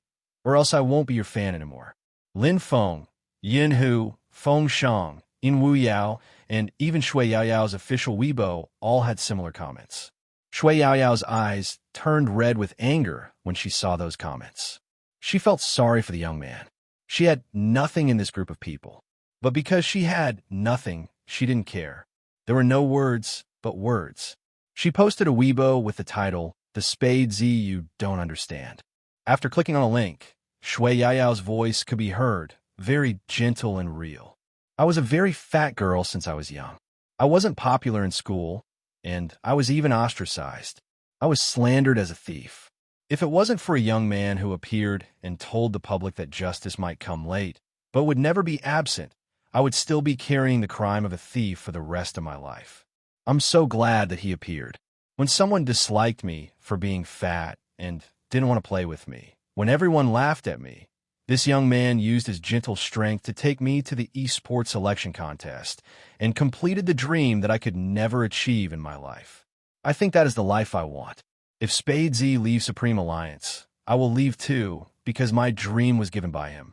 or else I won't be your fan anymore. Lin Feng, Yin Hu, Feng Shang, In Wu Yao, and even Shui Yaoyao's official Weibo all had similar comments. Shui Yaoyao's eyes turned red with anger when she saw those comments. She felt sorry for the young man. She had nothing in this group of people. But because she had nothing, she didn't care. There were no words but words. She posted a Weibo with the title, The Spadesy You Don't Understand. After clicking on a link, Shui Yaoyao's voice could be heard, very gentle and real. I was a very fat girl since I was young. I wasn't popular in school, and I was even ostracized. I was slandered as a thief. If it wasn't for a young man who appeared and told the public that justice might come late, but would never be absent, I would still be carrying the crime of a thief for the rest of my life. I'm so glad that he appeared. When someone disliked me for being fat and didn't want to play with me, when everyone laughed at me, this young man used his gentle strength to take me to the esports selection contest and completed the dream that I could never achieve in my life. I think that is the life I want. If Spadesy leaves Supreme Alliance, I will leave too, because my dream was given by him.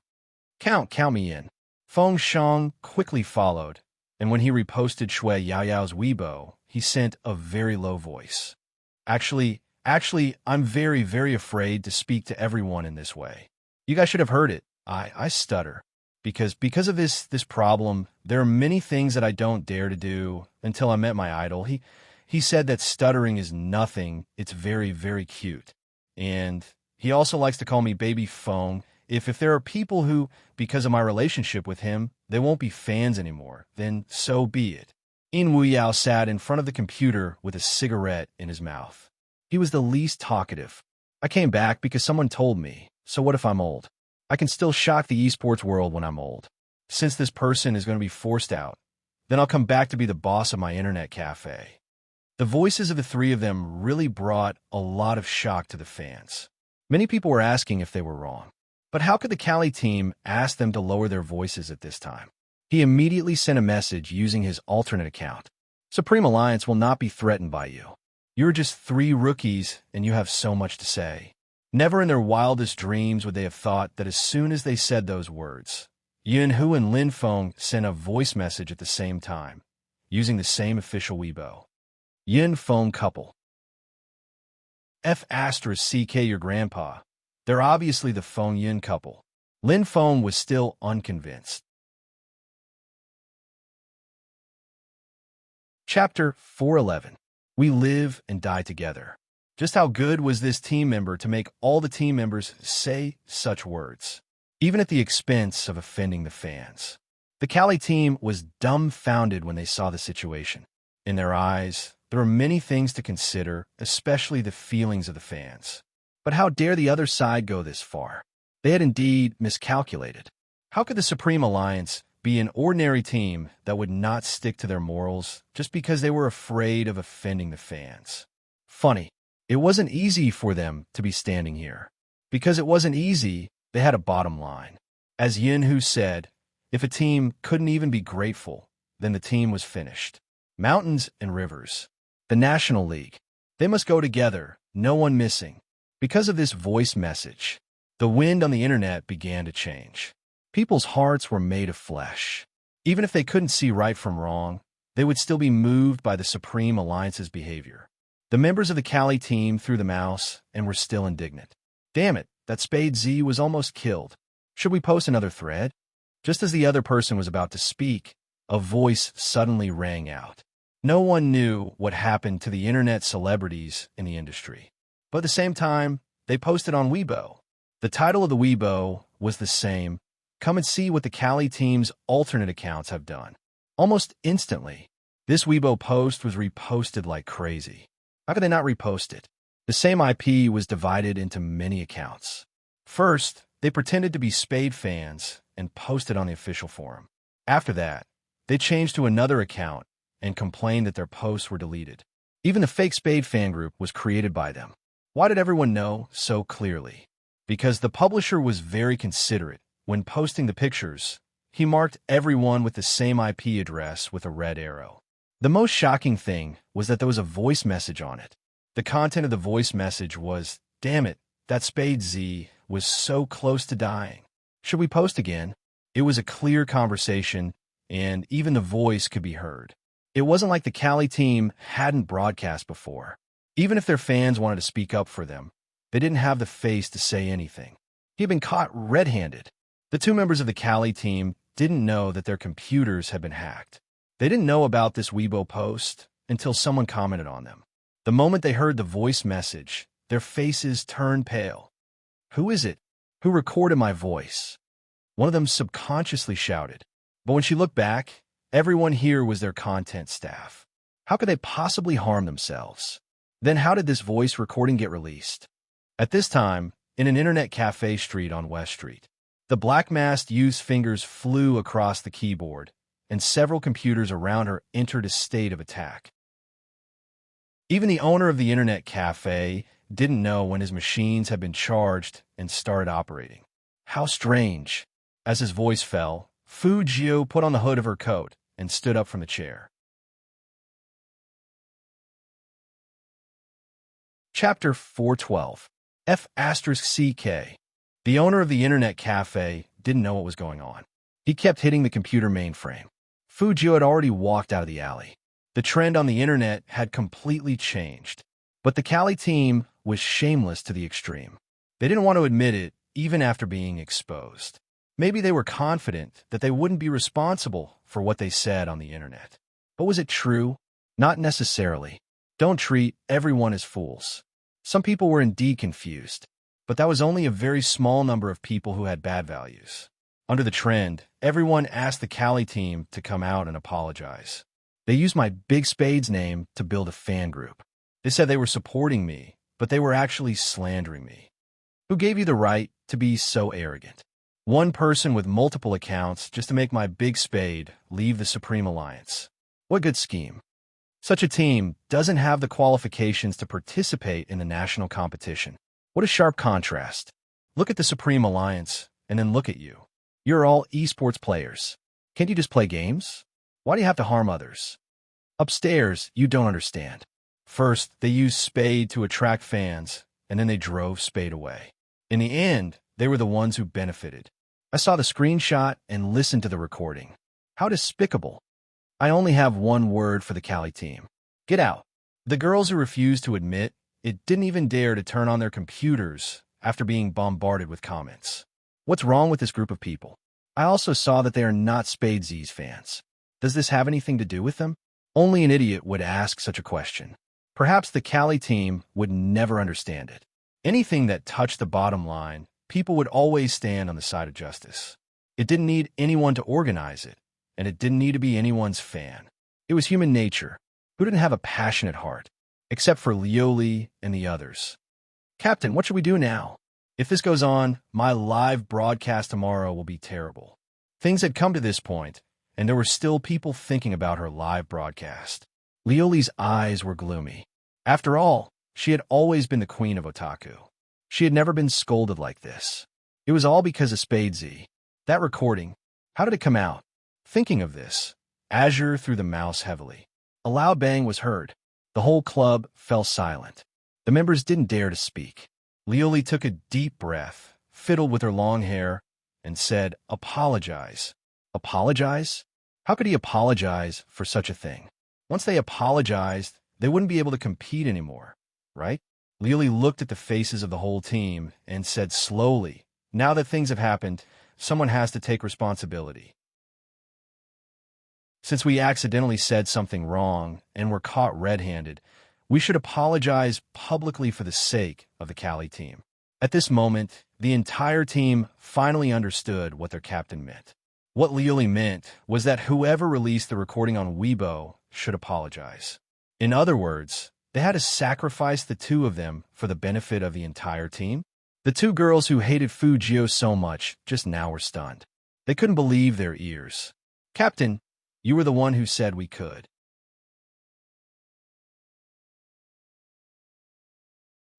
Count me in. Feng Shang quickly followed, and when he reposted Shui Yaoyao's Weibo, he sent a very low voice. Actually, I'm very, very afraid to speak to everyone in this way. You guys should have heard it. I stutter. Because of this problem, there are many things that I don't dare to do until I met my idol. He said that stuttering is nothing. It's very, very cute. And he also likes to call me Baby Feng. If there are people who, because of my relationship with him, they won't be fans anymore, then so be it. In Wu Yao sat in front of the computer with a cigarette in his mouth. He was the least talkative. I came back because someone told me, so what if I'm old? I can still shock the esports world when I'm old. Since this person is going to be forced out, then I'll come back to be the boss of my internet cafe. The voices of the three of them really brought a lot of shock to the fans. Many people were asking if they were wrong. But how could the Cali team ask them to lower their voices at this time? He immediately sent a message using his alternate account. Supreme Alliance will not be threatened by you. You're just 3 rookies, and you have so much to say. Never in their wildest dreams would they have thought that as soon as they said those words, Yin Hu and Lin Feng sent a voice message at the same time, using the same official Weibo. Yin Feng couple. F***CK your grandpa. They're obviously the Feng Yin couple. Lin Feng was still unconvinced. Chapter 411. We live and die together. Just how good was this team member to make all the team members say such words, even at the expense of offending the fans? The Cali team was dumbfounded when they saw the situation. In their eyes, there were many things to consider, especially the feelings of the fans. But how dare the other side go this far? They had indeed miscalculated. How could the Supreme Alliance be an ordinary team that would not stick to their morals just because they were afraid of offending the fans? Funny. It wasn't easy for them to be standing here. Because it wasn't easy, they had a bottom line. As Yin Hu said, if a team couldn't even be grateful, then the team was finished. Mountains and rivers. The National League. They must go together, no one missing. Because of this voice message, the wind on the internet began to change. People's hearts were made of flesh. Even if they couldn't see right from wrong, they would still be moved by the Supreme Alliance's behavior. The members of the Cali team threw the mouse and were still indignant. Damn it, that Spade Z was almost killed. Should we post another thread? Just as the other person was about to speak, a voice suddenly rang out. No one knew what happened to the internet celebrities in the industry. But at the same time, they posted on Weibo. The title of the Weibo was the same. Come and see what the Cali team's alternate accounts have done. Almost instantly, this Weibo post was reposted like crazy. How could they not repost it? The same IP was divided into many accounts. First, they pretended to be Spade fans and posted on the official forum. After that, they changed to another account and complained that their posts were deleted. Even the fake Spade fan group was created by them. Why did everyone know so clearly? Because the publisher was very considerate. When posting the pictures, he marked everyone with the same IP address with a red arrow. The most shocking thing was that there was a voice message on it. The content of the voice message was, "Damn it, that Spade Z was so close to dying. Should we post again?" It was a clear conversation, and even the voice could be heard. It wasn't like the Cali team hadn't broadcast before. Even if their fans wanted to speak up for them, they didn't have the face to say anything. He had been caught red-handed. The two members of the Cali team didn't know that their computers had been hacked. They didn't know about this Weibo post until someone commented on them. The moment they heard the voice message, their faces turned pale. "Who is it? Who recorded my voice?" One of them subconsciously shouted. But when she looked back, everyone here was their content staff. How could they possibly harm themselves? Then how did this voice recording get released? At this time, in an internet cafe street on West Street, the black-masked youth's fingers flew across the keyboard, and several computers around her entered a state of attack. Even the owner of the internet cafe didn't know when his machines had been charged and started operating. How strange. As his voice fell, Fu Jiu put on the hood of her coat and stood up from the chair. Chapter 412. F***CK. The owner of the internet cafe didn't know what was going on. He kept hitting the computer mainframe. Fu Jiu had already walked out of the alley. The trend on the internet had completely changed. But the Cali team was shameless to the extreme. They didn't want to admit it, even after being exposed. Maybe they were confident that they wouldn't be responsible for what they said on the internet. But was it true? Not necessarily. Don't treat everyone as fools. Some people were indeed confused, but that was only a very small number of people who had bad values. Under the trend, everyone asked the Cali team to come out and apologize. They used my Big Spades name to build a fan group. They said they were supporting me, but they were actually slandering me. Who gave you the right to be so arrogant? One person with multiple accounts just to make my Big Spade leave the Supreme Alliance. What good scheme. Such a team doesn't have the qualifications to participate in the national competition. What a sharp contrast. Look at the Supreme Alliance, and then look at you. You're all esports players. Can't you just play games? Why do you have to harm others? Upstairs, you don't understand. First, they used Spade to attract fans, and then they drove Spade away. In the end, they were the ones who benefited. I saw the screenshot and listened to the recording. How despicable. I only have one word for the Cali team. Get out. The girls who refused to admit it didn't even dare to turn on their computers after being bombarded with comments. What's wrong with this group of people? I also saw that they are not Spade Z's fans. Does this have anything to do with them? Only an idiot would ask such a question. Perhaps the Cali team would never understand it. Anything that touched the bottom line, people would always stand on the side of justice. It didn't need anyone to organize it, and it didn't need to be anyone's fan. It was human nature. Who didn't have a passionate heart? Except for Lioli and the others. Captain, what should we do now? If this goes on, my live broadcast tomorrow will be terrible. Things had come to this point, and there were still people thinking about her live broadcast. Lioli's eyes were gloomy. After all, She had always been the queen of otaku. She had never been scolded like this. It was all because of Spade Z. That recording, how did it come out? Thinking of this, Azure threw the mouse heavily. A loud bang was heard. The whole club fell silent. The members didn't dare to speak. Leoli took a deep breath, fiddled with her long hair, and said, "Apologize." Apologize? How could he apologize for such a thing? Once they apologized, they wouldn't be able to compete anymore, right? Leoli looked at the faces of the whole team and said slowly, "Now that things have happened, someone has to take responsibility. Since we accidentally said something wrong and were caught red-handed, we should apologize publicly for the sake of the Cali team." At this moment, the entire team finally understood what their captain meant. What Leoli meant was that whoever released the recording on Weibo should apologize. In other words, they had to sacrifice the two of them for the benefit of the entire team. The two girls who hated Fujio so much just now were stunned. They couldn't believe their ears. "Captain, you were the one who said we could."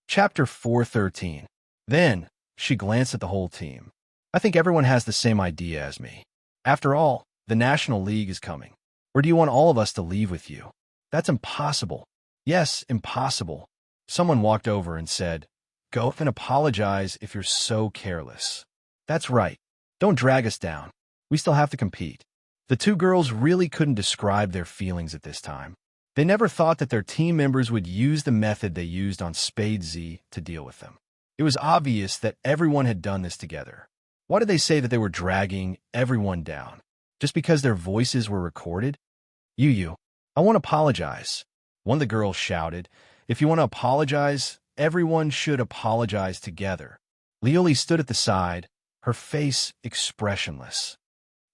Chapter 413. Then, she glanced at the whole team. "I think everyone has the same idea as me. After all, the National League is coming. Or do you want all of us to leave with you? That's impossible." "Yes, impossible." Someone walked over and said, "Go and apologize if you're so careless." "That's right. Don't drag us down. We still have to compete." The two girls really couldn't describe their feelings at this time. They never thought that their team members would use the method they used on Spade Z to deal with them. It was obvious that everyone had done this together. Why did they say that they were dragging everyone down? Just because their voices were recorded? "You, I want to apologize." One of the girls shouted, "If you want to apologize, everyone should apologize together." Leoli stood at the side, her face expressionless.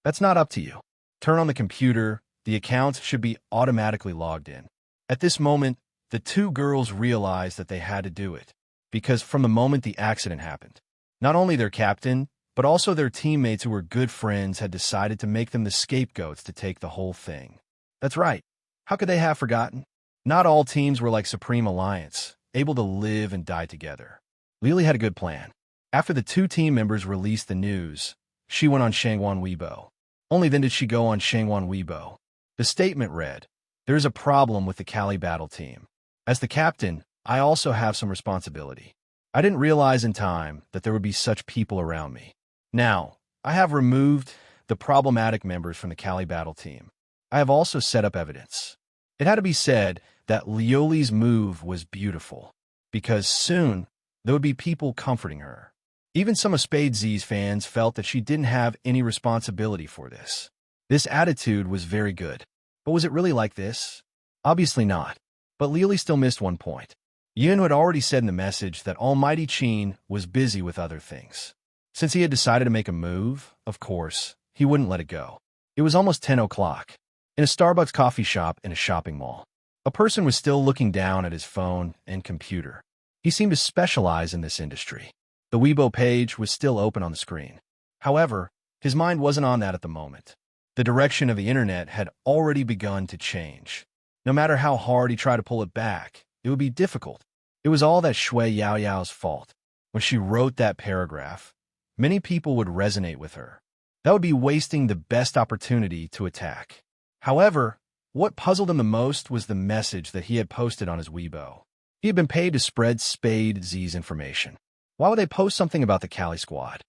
"That's not up to you. Turn on the computer. The account should be automatically logged in." At this moment, the two girls realized that they had to do it, because from the moment the accident happened, not only their captain, but also their teammates who were good friends had decided to make them the scapegoats to take the whole thing. That's right. How could they have forgotten? Not all teams were like Supreme Alliance, able to live and die together. Leoli had a good plan. After the two team members released the news, she went on Shangwon Weibo. Only then did she go on Shangwon Weibo. The statement read, "There is a problem with the Cali battle team. As the captain, I also have some responsibility. I didn't realize in time that there would be such people around me. Now, I have removed the problematic members from the Cali battle team. I have also set up evidence." It had to be said that Leoli's move was beautiful, because soon there would be people comforting her. Even some of Spade Z's fans felt that she didn't have any responsibility for this. This attitude was very good. But was it really like this? Obviously not. But Leoli still missed one point. Yun had already said in the message that Almighty Qin was busy with other things. Since he had decided to make a move, of course, he wouldn't let it go. It was almost 10 o'clock. In a Starbucks coffee shop in a shopping mall, a person was still looking down at his phone and computer. He seemed to specialize in this industry. The Weibo page was still open on the screen. However, his mind wasn't on that at the moment. The direction of the internet had already begun to change. No matter how hard he tried to pull it back, it would be difficult. It was all that Shui Yaoyao's fault. When she wrote that paragraph, many people would resonate with her. That would be wasting the best opportunity to attack. However, what puzzled him the most was the message that he had posted on his Weibo. He had been paid to spread Spade Z's information. Why would they post something about the Cali squad?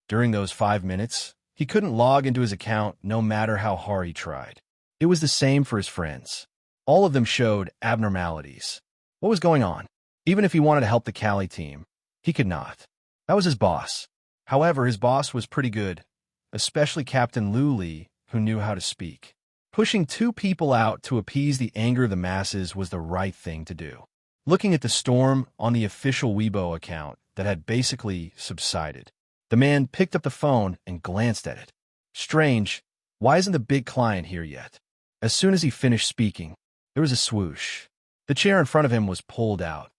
During those 5 minutes, he couldn't log into his account no matter how hard he tried. It was the same for his friends. All of them showed abnormalities. What was going on? Even if he wanted to help the Cali team, he could not. That was his boss. However, his boss was pretty good, especially Captain Lu Li, who knew how to speak. Pushing two people out to appease the anger of the masses was the right thing to do. Looking at the storm on the official Weibo account that had basically subsided, the man picked up the phone and glanced at it. Strange, why isn't the big client here yet? As soon as he finished speaking, there was a swoosh. The chair in front of him was pulled out.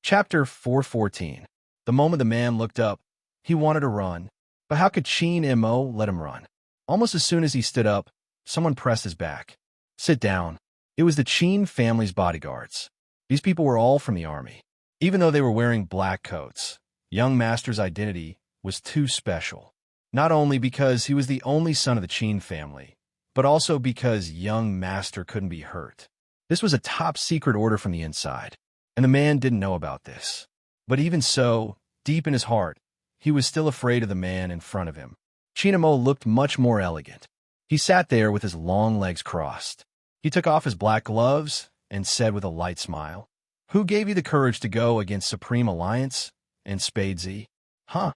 Chapter 414. The moment the man looked up, he wanted to run. But how could Qin Mo let him run? Almost as soon as he stood up, someone pressed his back. "Sit down." It was the Qin family's bodyguards. These people were all from the army. Even though they were wearing black coats, young master's identity was too special. Not only because he was the only son of the Qin family, but also because young master couldn't be hurt. This was a top-secret order from the inside, and the man didn't know about this. But even so, deep in his heart, he was still afraid of the man in front of him. Qin looked much more elegant. He sat there with his long legs crossed. He took off his black gloves and said with a light smile, "Who gave you the courage to go against Supreme Alliance and Spadesy?" "Huh?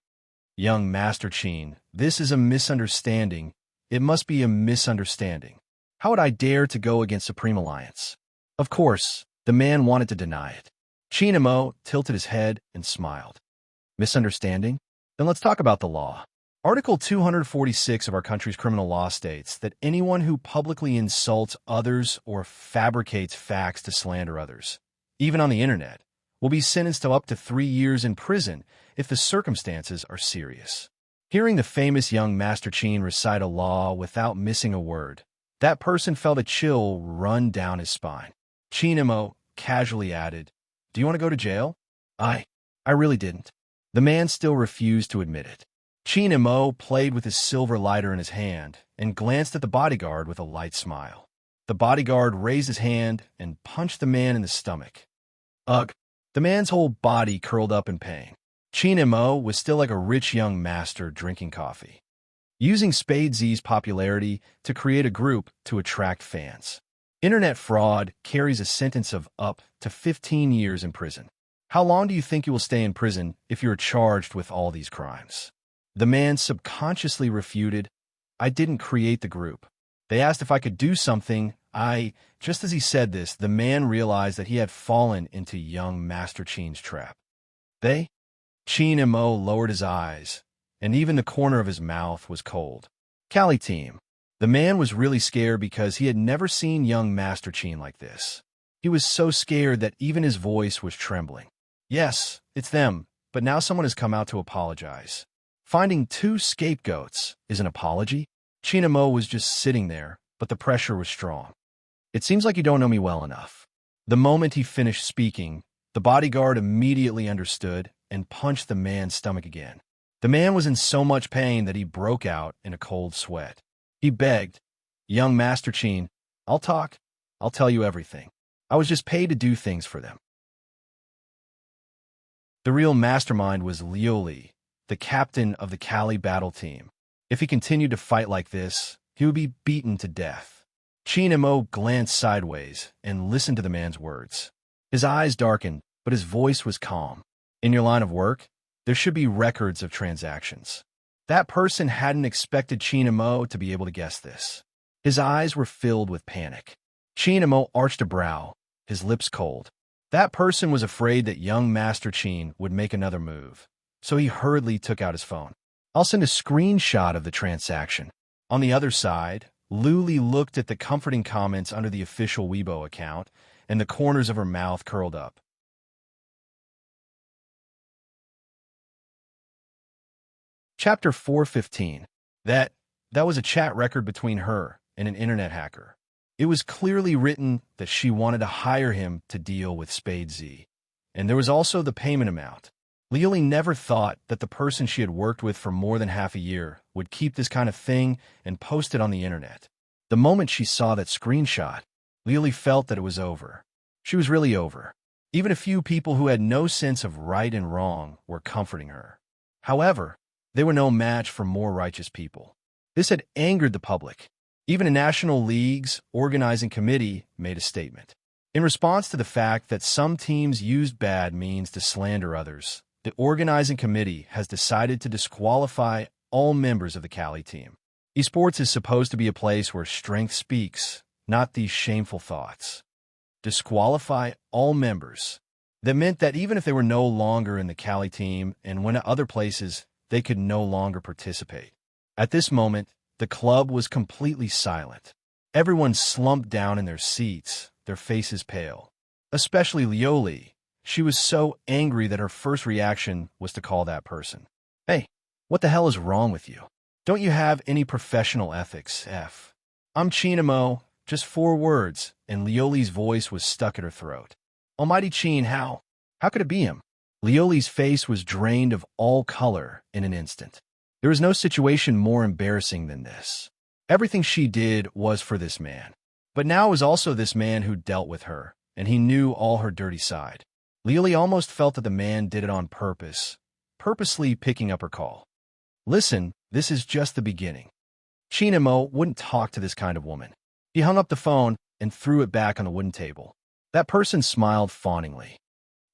Young Master Qin, this is a misunderstanding. It must be a misunderstanding. How would I dare to go against Supreme Alliance?" Of course, the man wanted to deny it. Qin tilted his head and smiled. "Misunderstanding? Then let's talk about the law. Article 246 of our country's criminal law states that anyone who publicly insults others or fabricates facts to slander others, even on the internet, will be sentenced to up to 3 years in prison if the circumstances are serious." Hearing the famous young Master Qin recite a law without missing a word, that person felt a chill run down his spine. Qin casually added, "Do you want to go to jail?" I really didn't." The man still refused to admit it. Qin played with his silver lighter in his hand and glanced at the bodyguard with a light smile. The bodyguard raised his hand and punched the man in the stomach. Ugh! The man's whole body curled up in pain. Qin was still like a rich young master drinking coffee, using Spadesy's popularity to create a group to attract fans. Internet fraud carries a sentence of up to 15 years in prison. How long do you think you will stay in prison if you're charged with all these crimes? The man subconsciously refuted, "I didn't create the group. They asked if I could do something. Just as he said this, the man realized that he had fallen into young Master Qin's trap. They? Qin lowered his eyes, and even the corner of his mouth was cold. Cali team. The man was really scared because he had never seen young Master Qin like this. He was so scared that even his voice was trembling. Yes, it's them, but now someone has come out to apologize. Finding 2 scapegoats is an apology? Qin was just sitting there, but the pressure was strong. "It seems like you don't know me well enough." The moment he finished speaking, the bodyguard immediately understood and punched the man's stomach again. The man was in so much pain that he broke out in a cold sweat. He begged, "Young Master Qin, I'll talk. I'll tell you everything. I was just paid to do things for them." The real mastermind was Liu, the captain of the Cali battle team. If he continued to fight like this, he would be beaten to death. Qin glanced sideways and listened to the man's words. His eyes darkened, but his voice was calm. "In your line of work, there should be records of transactions." That person hadn't expected Qin to be able to guess this. His eyes were filled with panic. Qin arched a brow, his lips cold. That person was afraid that young Master Qin would make another move, so he hurriedly took out his phone. "I'll send a screenshot of the transaction." On the other side, Luli looked at the comforting comments under the official Weibo account, and the corners of her mouth curled up. Chapter 415. That was a chat record between her and an internet hacker. It was clearly written that she wanted to hire him to deal with Spadesy. And there was also the payment amount. Liu never thought that the person she had worked with for more than half a year would keep this kind of thing and post it on the internet. The moment she saw that screenshot, Liu felt that it was over. She was really over. Even a few people who had no sense of right and wrong were comforting her. However, they were no match for more righteous people. This had angered the public. Even a National League's organizing committee made a statement. In response to the fact that some teams used bad means to slander others, the organizing committee has decided to disqualify all members of the Cali team. Esports is supposed to be a place where strength speaks, not these shameful thoughts. Disqualify all members. That meant that even if they were no longer in the Cali team and went to other places, they could no longer participate. At this moment, the club was completely silent. Everyone slumped down in their seats, their faces pale. Especially Liu. She was so angry that her first reaction was to call that person. "Hey, what the hell is wrong with you? Don't you have any professional ethics, F?" I'm Chinamo, just 4 words, and Lioli's voice was stuck at her throat. Almighty Chin, how? How could it be him? Lioli's face was drained of all color in an instant. There was no situation more embarrassing than this. Everything she did was for this man. But now it was also this man who dealt with her, and he knew all her dirty side. Lioli almost felt that the man did it on purpose, purposely picking up her call. Listen, this is just the beginning. Chinamo wouldn't talk to this kind of woman. He hung up the phone and threw it back on the wooden table. That person smiled fawningly.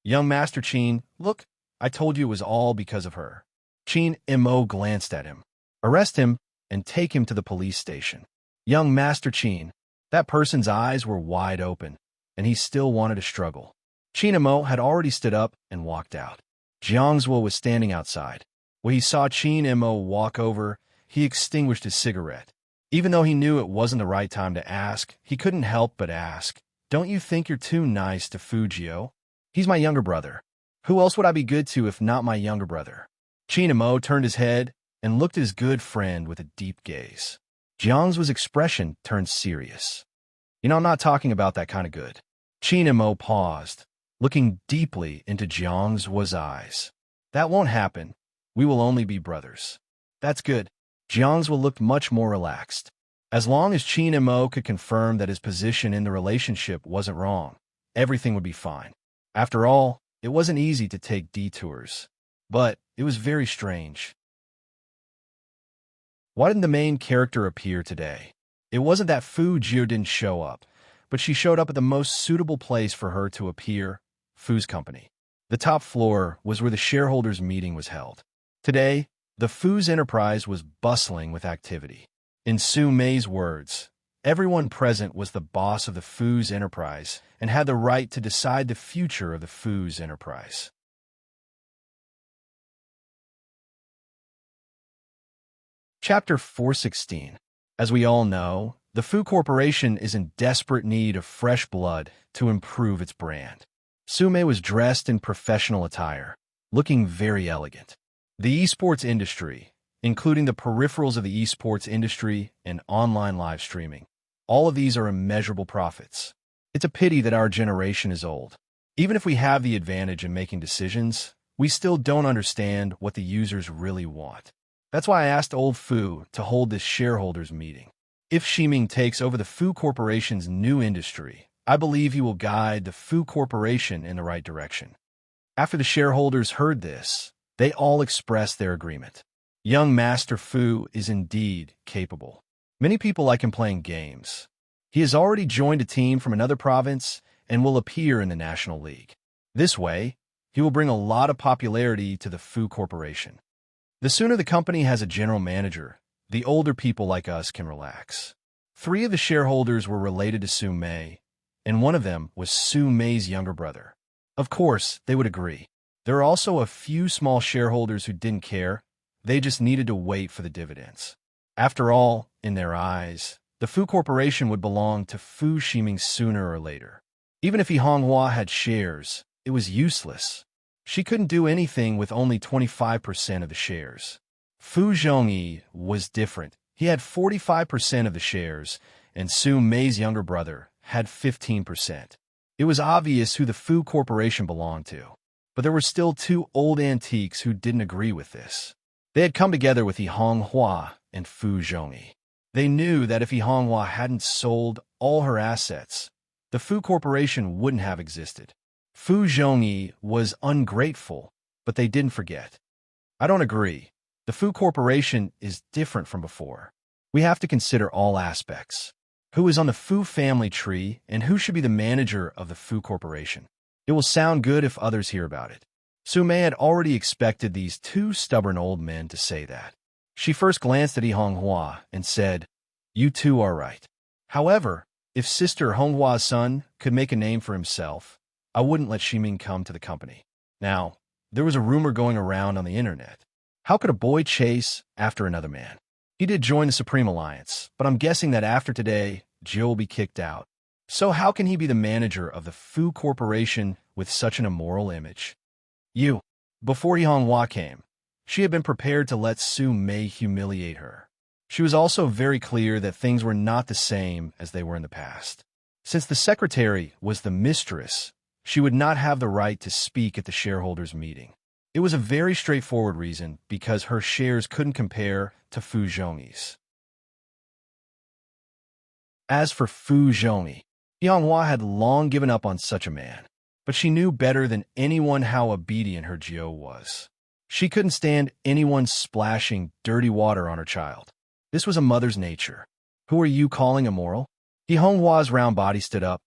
Young Master Chin, look, I told you it was all because of her. Chinamo glanced at him. Arrest him and take him to the police station. Young Master Chin, that person's eyes were wide open, and he still wanted to struggle. Chinamo had already stood up and walked out. Jiangzhuo was standing outside. When he saw Chinamo walk over, he extinguished his cigarette. Even though he knew it wasn't the right time to ask, he couldn't help but ask, "Don't you think you're too nice to Fujio? He's my younger brother. Who else would I be good to if not my younger brother?" Chinamo turned his head and looked at his good friend with a deep gaze. Jiang's expression turned serious. I'm not talking about that kind of good. Chinamo paused, looking deeply into Jiang's eyes. That won't happen. We will only be brothers. That's good. Jiang's looked much more relaxed. As long as Chinamo could confirm that his position in the relationship wasn't wrong, everything would be fine. After all, it wasn't easy to take detours. But it was very strange. Why didn't the main character appear today? It wasn't that Fujio didn't show up, but she showed up at the most suitable place for her to appear, Fu's company. The top floor was where the shareholders' meeting was held. Today, the Fu's enterprise was bustling with activity. In Su Mei's words, everyone present was the boss of the Fu's enterprise and had the right to decide the future of the Fu's enterprise. Chapter 416. As we all know, the Fu Corporation is in desperate need of fresh blood to improve its brand. Su Mei was dressed in professional attire, looking very elegant. The esports industry, including the peripherals of the esports industry and online live streaming, all of these are immeasurable profits. It's a pity that our generation is old. Even if we have the advantage in making decisions, we still don't understand what the users really want. That's why I asked old Fu to hold this shareholders meeting. If Ximing takes over the Fu Corporation's new industry, I believe he will guide the Fu Corporation in the right direction. After the shareholders heard this, they all expressed their agreement. Young Master Fu is indeed capable. Many people like him playing games. He has already joined a team from another province and will appear in the National League. This way, he will bring a lot of popularity to the Fu Corporation. The sooner the company has a general manager, the older people like us can relax. 3 of the shareholders were related to Su Mei, and one of them was Su Mei's younger brother. Of course, they would agree. There are also a few small shareholders who didn't care. They just needed to wait for the dividends. After all, in their eyes, the Fu Corporation would belong to Fu Ximing sooner or later. Even if He Honghua had shares, it was useless. She couldn't do anything with only 25% of the shares. Fu Zhongyi was different. He had 45% of the shares, and Su Mei's younger brother had 15%. It was obvious who the Fu Corporation belonged to. But there were still 2 old antiques who didn't agree with this. They had come together with He Honghua and Fu Zhongyi. They knew that if He Honghua hadn't sold all her assets, the Fu Corporation wouldn't have existed. Fu Zhongyi was ungrateful, but they didn't forget. I don't agree. The Fu Corporation is different from before. We have to consider all aspects. Who is on the Fu family tree and who should be the manager of the Fu Corporation? It will sound good if others hear about it. Su Mei had already expected these 2 stubborn old men to say that. She first glanced at He Honghua and said, "You 2 are right. However, if Sister Honghua's son could make a name for himself, I wouldn't let Ximing come to the company." Now, there was a rumor going around on the internet. How could a boy chase after another man? He did join the Supreme Alliance, but I'm guessing that after today, Jill will be kicked out. So how can he be the manager of the Fu Corporation with such an immoral image? Before He Honghua came, she had been prepared to let Su Mei humiliate her. She was also very clear that things were not the same as they were in the past. Since the secretary was the mistress, she would not have the right to speak at the shareholders' meeting. It was a very straightforward reason, because her shares couldn't compare to Fu Zhongyi's. As for Fu Zhongyi, Yanghua had long given up on such a man, but she knew better than anyone how obedient her Jiao was. She couldn't stand anyone splashing dirty water on her child. This was a mother's nature. Who are you calling immoral? Yihonghua's round body stood up,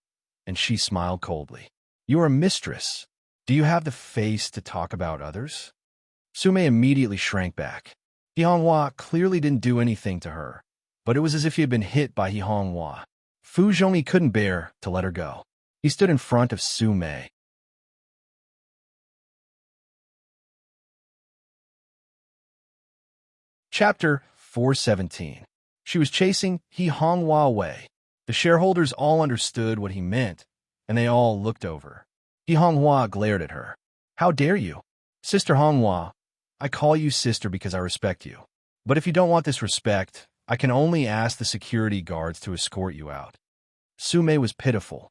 and she smiled coldly. You are a mistress. Do you have the face to talk about others? Sume immediately shrank back. Yihonghua clearly didn't do anything to her, but it was as if he had been hit by Yihonghua. Fu Zhongyi couldn't bear to let her go. He stood in front of Sume. Chapter 417. She was chasing Yihonghua away. The shareholders all understood what he meant, and they all looked over. Yihonghua glared at her. How dare you? Sister Honghua, I call you sister because I respect you. But if you don't want this respect, I can only ask the security guards to escort you out. Sume was pitiful.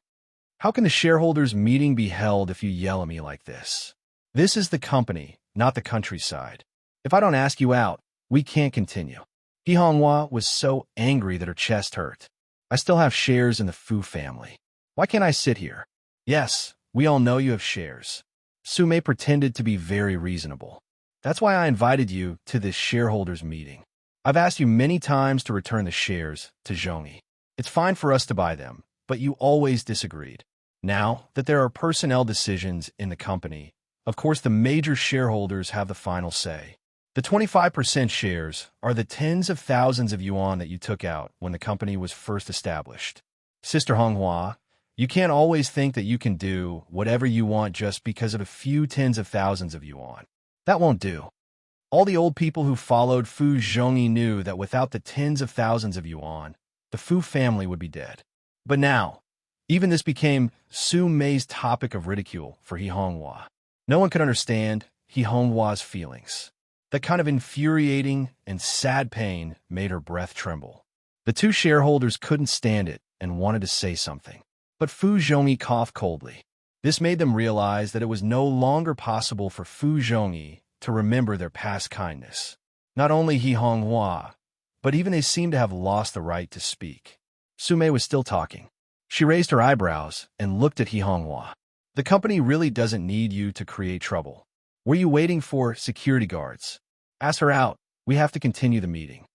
How can the shareholders' meeting be held if you yell at me like this? This is the company, not the countryside. If I don't ask you out, we can't continue. Yihonghua was so angry that her chest hurt. I still have shares in the Fu family. Why can't I sit here? Yes, we all know you have shares. Sume pretended to be very reasonable. That's why I invited you to this shareholders' meeting. I've asked you many times to return the shares to Zhongyi. It's fine for us to buy them, but you always disagreed. Now that there are personnel decisions in the company, of course the major shareholders have the final say. The 25% shares are the tens of thousands of yuan that you took out when the company was first established. Sister Honghua, you can't always think that you can do whatever you want just because of a few tens of thousands of yuan. That won't do. All the old people who followed Fu Zhongyi knew that without the tens of thousands of yuan, the Fu family would be dead. But now, even this became Su Mei's topic of ridicule for Yihonghua. No one could understand Yihonghua's feelings. That kind of infuriating and sad pain made her breath tremble. The two shareholders couldn't stand it and wanted to say something. But Fu Zhongyi coughed coldly. This made them realize that it was no longer possible for Fu Zhongyi to remember their past kindness. Not only Yihonghua, but even they seemed to have lost the right to speak. Sume was still talking. She raised her eyebrows and looked at Yihonghua. The company really doesn't need you to create trouble. Were you waiting for security guards? Ask her out. We have to continue the meeting.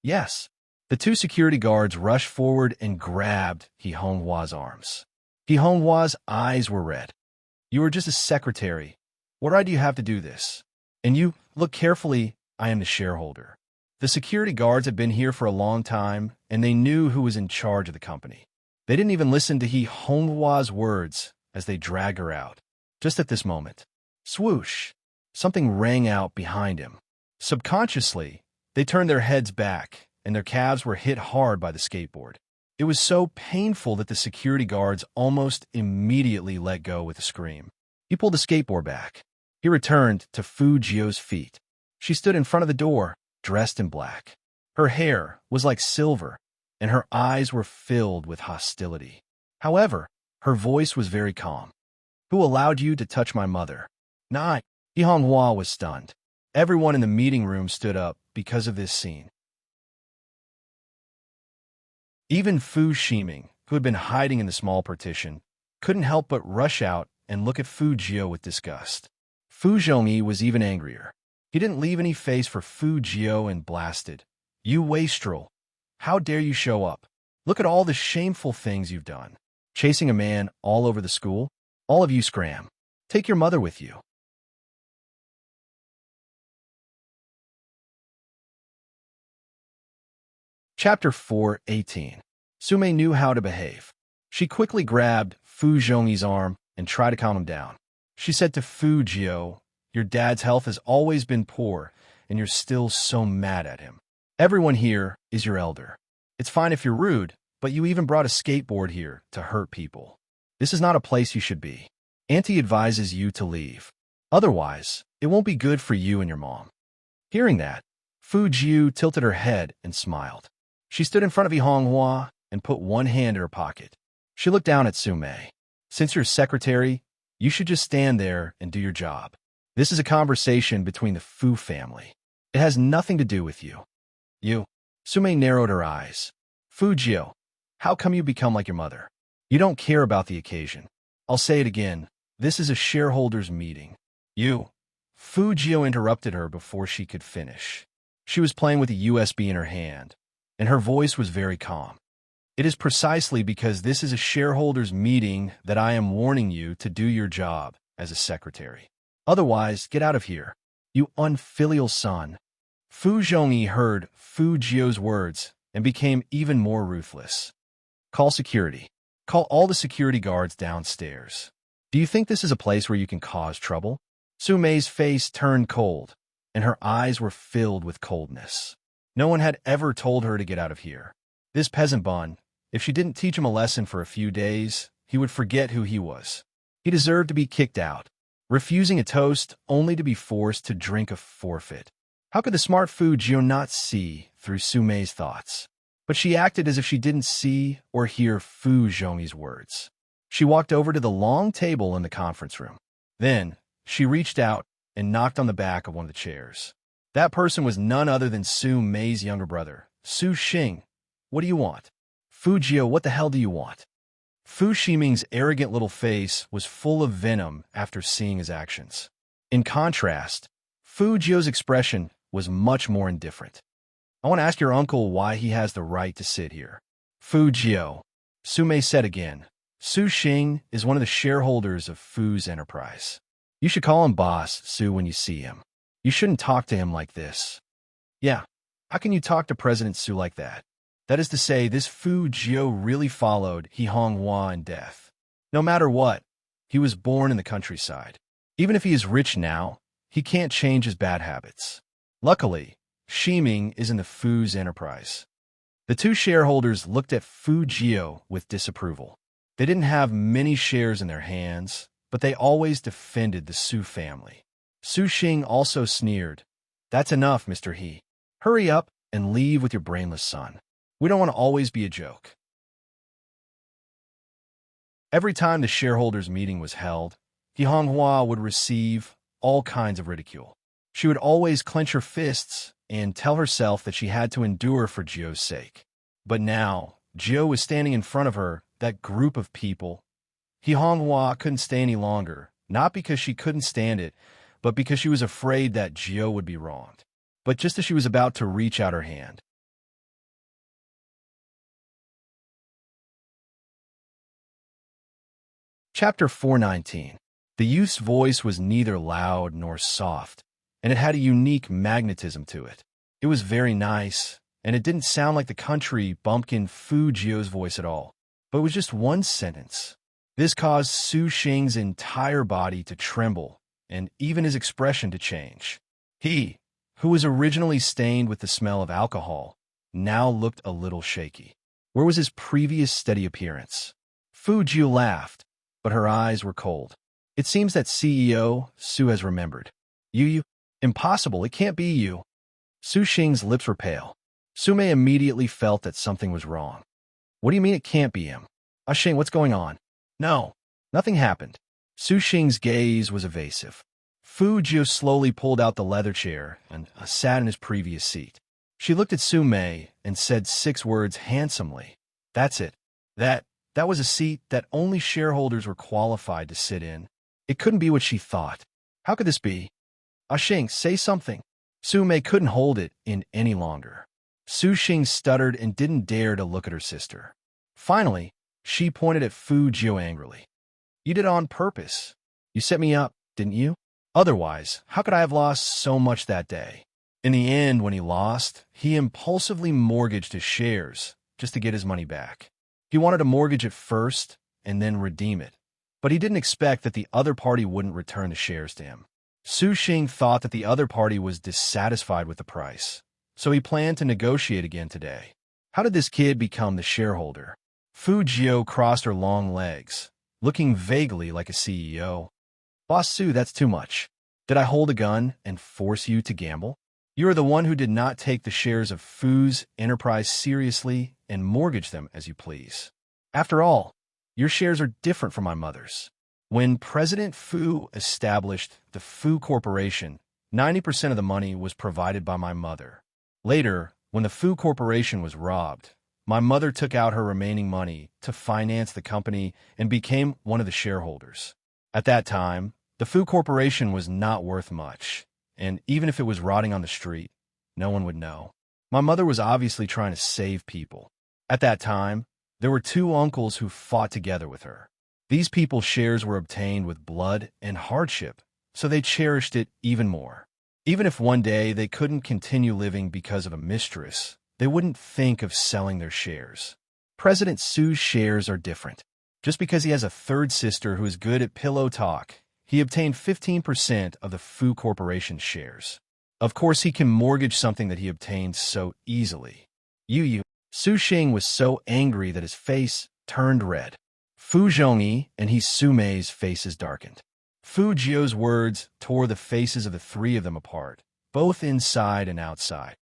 Yes. The two security guards rushed forward and grabbed Yihonghua's arms. Yihonghua's eyes were red. You are just a secretary. What right do you have to do this? And you, look carefully, I am the shareholder. The security guards had been here for a long time, and they knew who was in charge of the company. They didn't even listen to Yihonghua's words as they dragged her out. Just at this moment, swoosh, something rang out behind him. Subconsciously, they turned their heads back, and their calves were hit hard by the skateboard. It was so painful that the security guards almost immediately let go with a scream. He pulled the skateboard back. He returned to Fu Jiao's feet. She stood in front of the door, dressed in black. Her hair was like silver, and her eyes were filled with hostility. However, her voice was very calm. Who allowed you to touch my mother? Nah. Yihonghua was stunned. Everyone in the meeting room stood up because of this scene. Even Fu Shiming, who had been hiding in the small partition, couldn't help but rush out and look at Fu Jiao with disgust. Fu Zhongyi was even angrier. He didn't leave any face for Fu Jiao and blasted. You wastrel! How dare you show up? Look at all the shameful things you've done. Chasing a man all over the school? All of you scram. Take your mother with you. Chapter 418. Sume knew how to behave. She quickly grabbed Fu Zhongyi's arm and tried to calm him down. She said to Fu Jiao, your dad's health has always been poor, and you're still so mad at him. Everyone here is your elder. It's fine if you're rude, but you even brought a skateboard here to hurt people. This is not a place you should be. Auntie advises you to leave. Otherwise, it won't be good for you and your mom. Hearing that, Fu Jiu tilted her head and smiled. She stood in front of Yi Honghua and put one hand in her pocket. She looked down at Su Mei. Since you're secretary, you should just stand there and do your job. This is a conversation between the Fu family. It has nothing to do with you. You. Su Mei narrowed her eyes. Fu Jiu, how come you become like your mother? You don't care about the occasion. I'll say it again. This is a shareholders' meeting. You. Fu Jiu interrupted her before she could finish. She was playing with a USB in her hand, and her voice was very calm. It is precisely because this is a shareholders' meeting that I am warning you to do your job as a secretary. Otherwise, get out of here, you unfilial son. Fu Zhongyi heard Fu Jiu's words and became even more ruthless. Call security. Call all the security guards downstairs. Do you think this is a place where you can cause trouble? Su Mei's face turned cold, and her eyes were filled with coldness. No one had ever told her to get out of here. This peasant bun, if she didn't teach him a lesson for a few days, he would forget who he was. He deserved to be kicked out, refusing a toast only to be forced to drink a forfeit. How could the smart Fu Jiu not see through Su Mei's thoughts? But she acted as if she didn't see or hear Fu Zhongyi's words. She walked over to the long table in the conference room. Then, she reached out and knocked on the back of one of the chairs. That person was none other than Su Mei's younger brother, Su Xing. What do you want? Fu Jiu, what the hell do you want? Fu Ximing's arrogant little face was full of venom after seeing his actions. In contrast, Fu Jiu's expression was much more indifferent. I want to ask your uncle why he has the right to sit here. Fu Jiu, Su Mei said again. Su Xing is one of the shareholders of Fu's enterprise. You should call him boss, Su, when you see him. You shouldn't talk to him like this. Yeah, how can you talk to President Su like that? That is to say, this Fu Jiu really followed Yi Honghua in death. No matter what, he was born in the countryside. Even if he is rich now, he can't change his bad habits. Luckily, Ximing is in the Fu's enterprise. The two shareholders looked at Fu Jiu with disapproval. They didn't have many shares in their hands, but they always defended the Su family. Su Xing also sneered. That's enough, Mr. He. Hurry up and leave with your brainless son. We don't want to always be a joke. Every time the shareholders' meeting was held, Yi Honghua would receive all kinds of ridicule. She would always clench her fists and tell herself that she had to endure for Jiu's sake. But now, Jiu was standing in front of her, that group of people. Yi Honghua couldn't stay any longer, not because she couldn't stand it, but because she was afraid that Jiu would be wronged. But just as she was about to reach out her hand, Chapter 419. The youth's voice was neither loud nor soft, and it had a unique magnetism to it. It was very nice, and it didn't sound like the country bumpkin Fu Jiu's voice at all, but it was just one sentence. This caused Su Xing's entire body to tremble, and even his expression to change. He, who was originally stained with the smell of alcohol, now looked a little shaky. Where was his previous steady appearance? Fu Jiu laughed, but her eyes were cold. It seems that CEO Su has remembered. You, impossible, it can't be you. Su Xing's lips were pale. Su Mei immediately felt that something was wrong. What do you mean it can't be him? Xing, what's going on? No, nothing happened. Su Xing's gaze was evasive. Fu Jiu slowly pulled out the leather chair and sat in his previous seat. She looked at Su Mei and said 6 words handsomely. That's it. That was a seat that only shareholders were qualified to sit in. It couldn't be what she thought. How could this be? Xing, say something. Su Mei couldn't hold it in any longer. Su Xing stuttered and didn't dare to look at her sister. Finally, she pointed at Fu Jiu angrily. You did it on purpose. You set me up, didn't you? Otherwise, how could I have lost so much that day? In the end, when he lost, he impulsively mortgaged his shares just to get his money back. He wanted to mortgage it first and then redeem it, but he didn't expect that the other party wouldn't return the shares to him. Su Xing thought that the other party was dissatisfied with the price, so he planned to negotiate again today. How did this kid become the shareholder? Fu Jiu crossed her long legs, looking vaguely like a CEO. Boss Su, that's too much. Did I hold a gun and force you to gamble? You are the one who did not take the shares of Fu's enterprise seriously and mortgage them as you please. After all, your shares are different from my mother's. When President Fu established the Fu Corporation, 90% of the money was provided by my mother. Later, when the Fu Corporation was robbed, my mother took out her remaining money to finance the company and became one of the shareholders. At that time, the Fu Corporation was not worth much, and even if it was rotting on the street, no one would know. My mother was obviously trying to save people. At that time, there were two uncles who fought together with her. These people's shares were obtained with blood and hardship, so they cherished it even more. Even if one day they couldn't continue living because of a mistress, they wouldn't think of selling their shares. President Su's shares are different. Just because he has a third sister who is good at pillow talk, he obtained 15% of the Fu Corporation's shares. Of course, he can mortgage something that he obtained so easily. Su Xing was so angry that his face turned red. Fu Zhongyi and Su Mei's faces darkened. Fu Jiu's words tore the faces of the three of them apart, both inside and outside.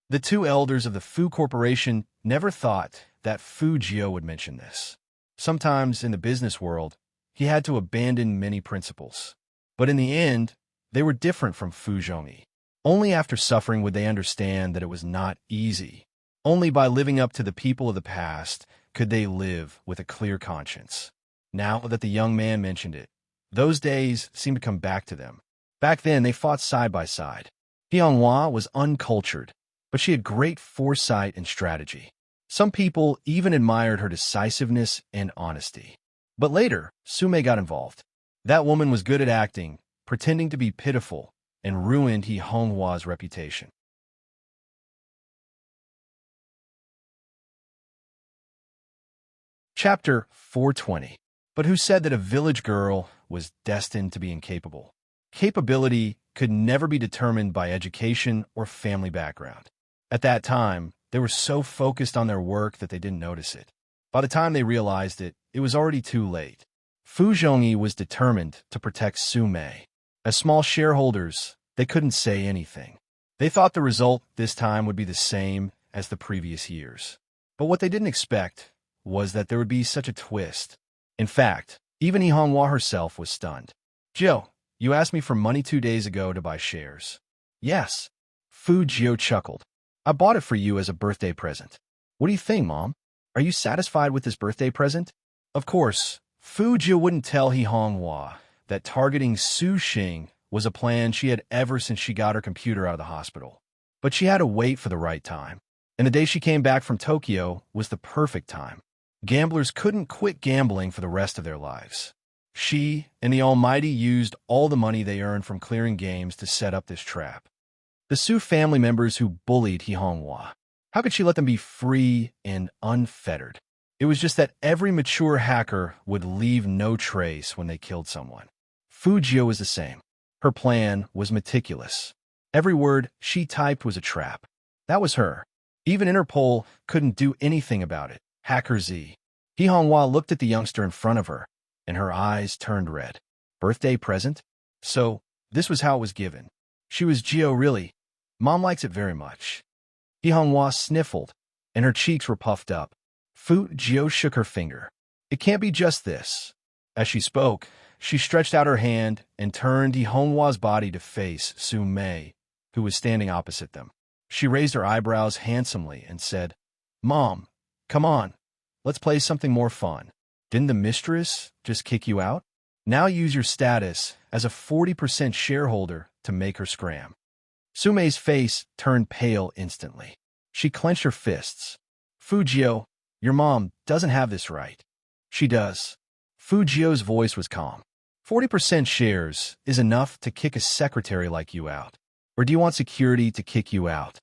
The two elders of the Fu Corporation never thought that Fu Jiu would mention this. Sometimes in the business world, he had to abandon many principles. But in the end, they were different from Fu Zhongyi. Only after suffering would they understand that it was not easy. Only by living up to the people of the past could they live with a clear conscience. Now that the young man mentioned it, those days seemed to come back to them. Back then, they fought side by side. Tianhua was uncultured, but she had great foresight and strategy. Some people even admired her decisiveness and honesty. But later, Su Mei got involved. That woman was good at acting, pretending to be pitiful, and ruined He Honghua's reputation. Chapter 420. But who said that a village girl was destined to be incapable? Capability could never be determined by education or family background. At that time, they were so focused on their work that they didn't notice it. By the time they realized it, it was already too late. Fu Zhongyi was determined to protect Su Mei. As small shareholders, they couldn't say anything. They thought the result this time would be the same as the previous years. But what they didn't expect was that there would be such a twist. In fact, even He Honghua herself was stunned. "Jiu, you asked me for money 2 days ago to buy shares." "Yes." Fu Jiu chuckled. "I bought it for you as a birthday present. What do you think, Mom? Are you satisfied with this birthday present?" Of course, Fu Jiu wouldn't tell He Honghua that targeting Su Xing was a plan she had ever since she got her computer out of the hospital. But she had to wait for the right time. And the day she came back from Tokyo was the perfect time. Gamblers couldn't quit gambling for the rest of their lives. She and the Almighty used all the money they earned from clearing games to set up this trap. The Su family members who bullied He Honghua. How could she let them be free and unfettered? It was just that every mature hacker would leave no trace when they killed someone. Fu Jiu was the same. Her plan was meticulous. Every word she typed was a trap. That was her. Even Interpol couldn't do anything about it. Hacker Z. He Honghua looked at the youngster in front of her, and her eyes turned red. Birthday present? So, this was how it was given. She was Geo, really. Mom likes it very much. He Honghua sniffled, and her cheeks were puffed up. Fu Jiu shook her finger. It can't be just this. As she spoke, she stretched out her hand and turned He Honghua's body to face Su Mei, who was standing opposite them. She raised her eyebrows handsomely and said, "Mom, come on, let's play something more fun. Didn't the mistress just kick you out? Now use your status as a 40% shareholder to make her scram." Su Mei's face turned pale instantly. She clenched her fists. "Fu Jiu, your mom doesn't have this right." "She does." Fu Jiu's voice was calm. 40% shares is enough to kick a secretary like you out. Or do you want security to kick you out?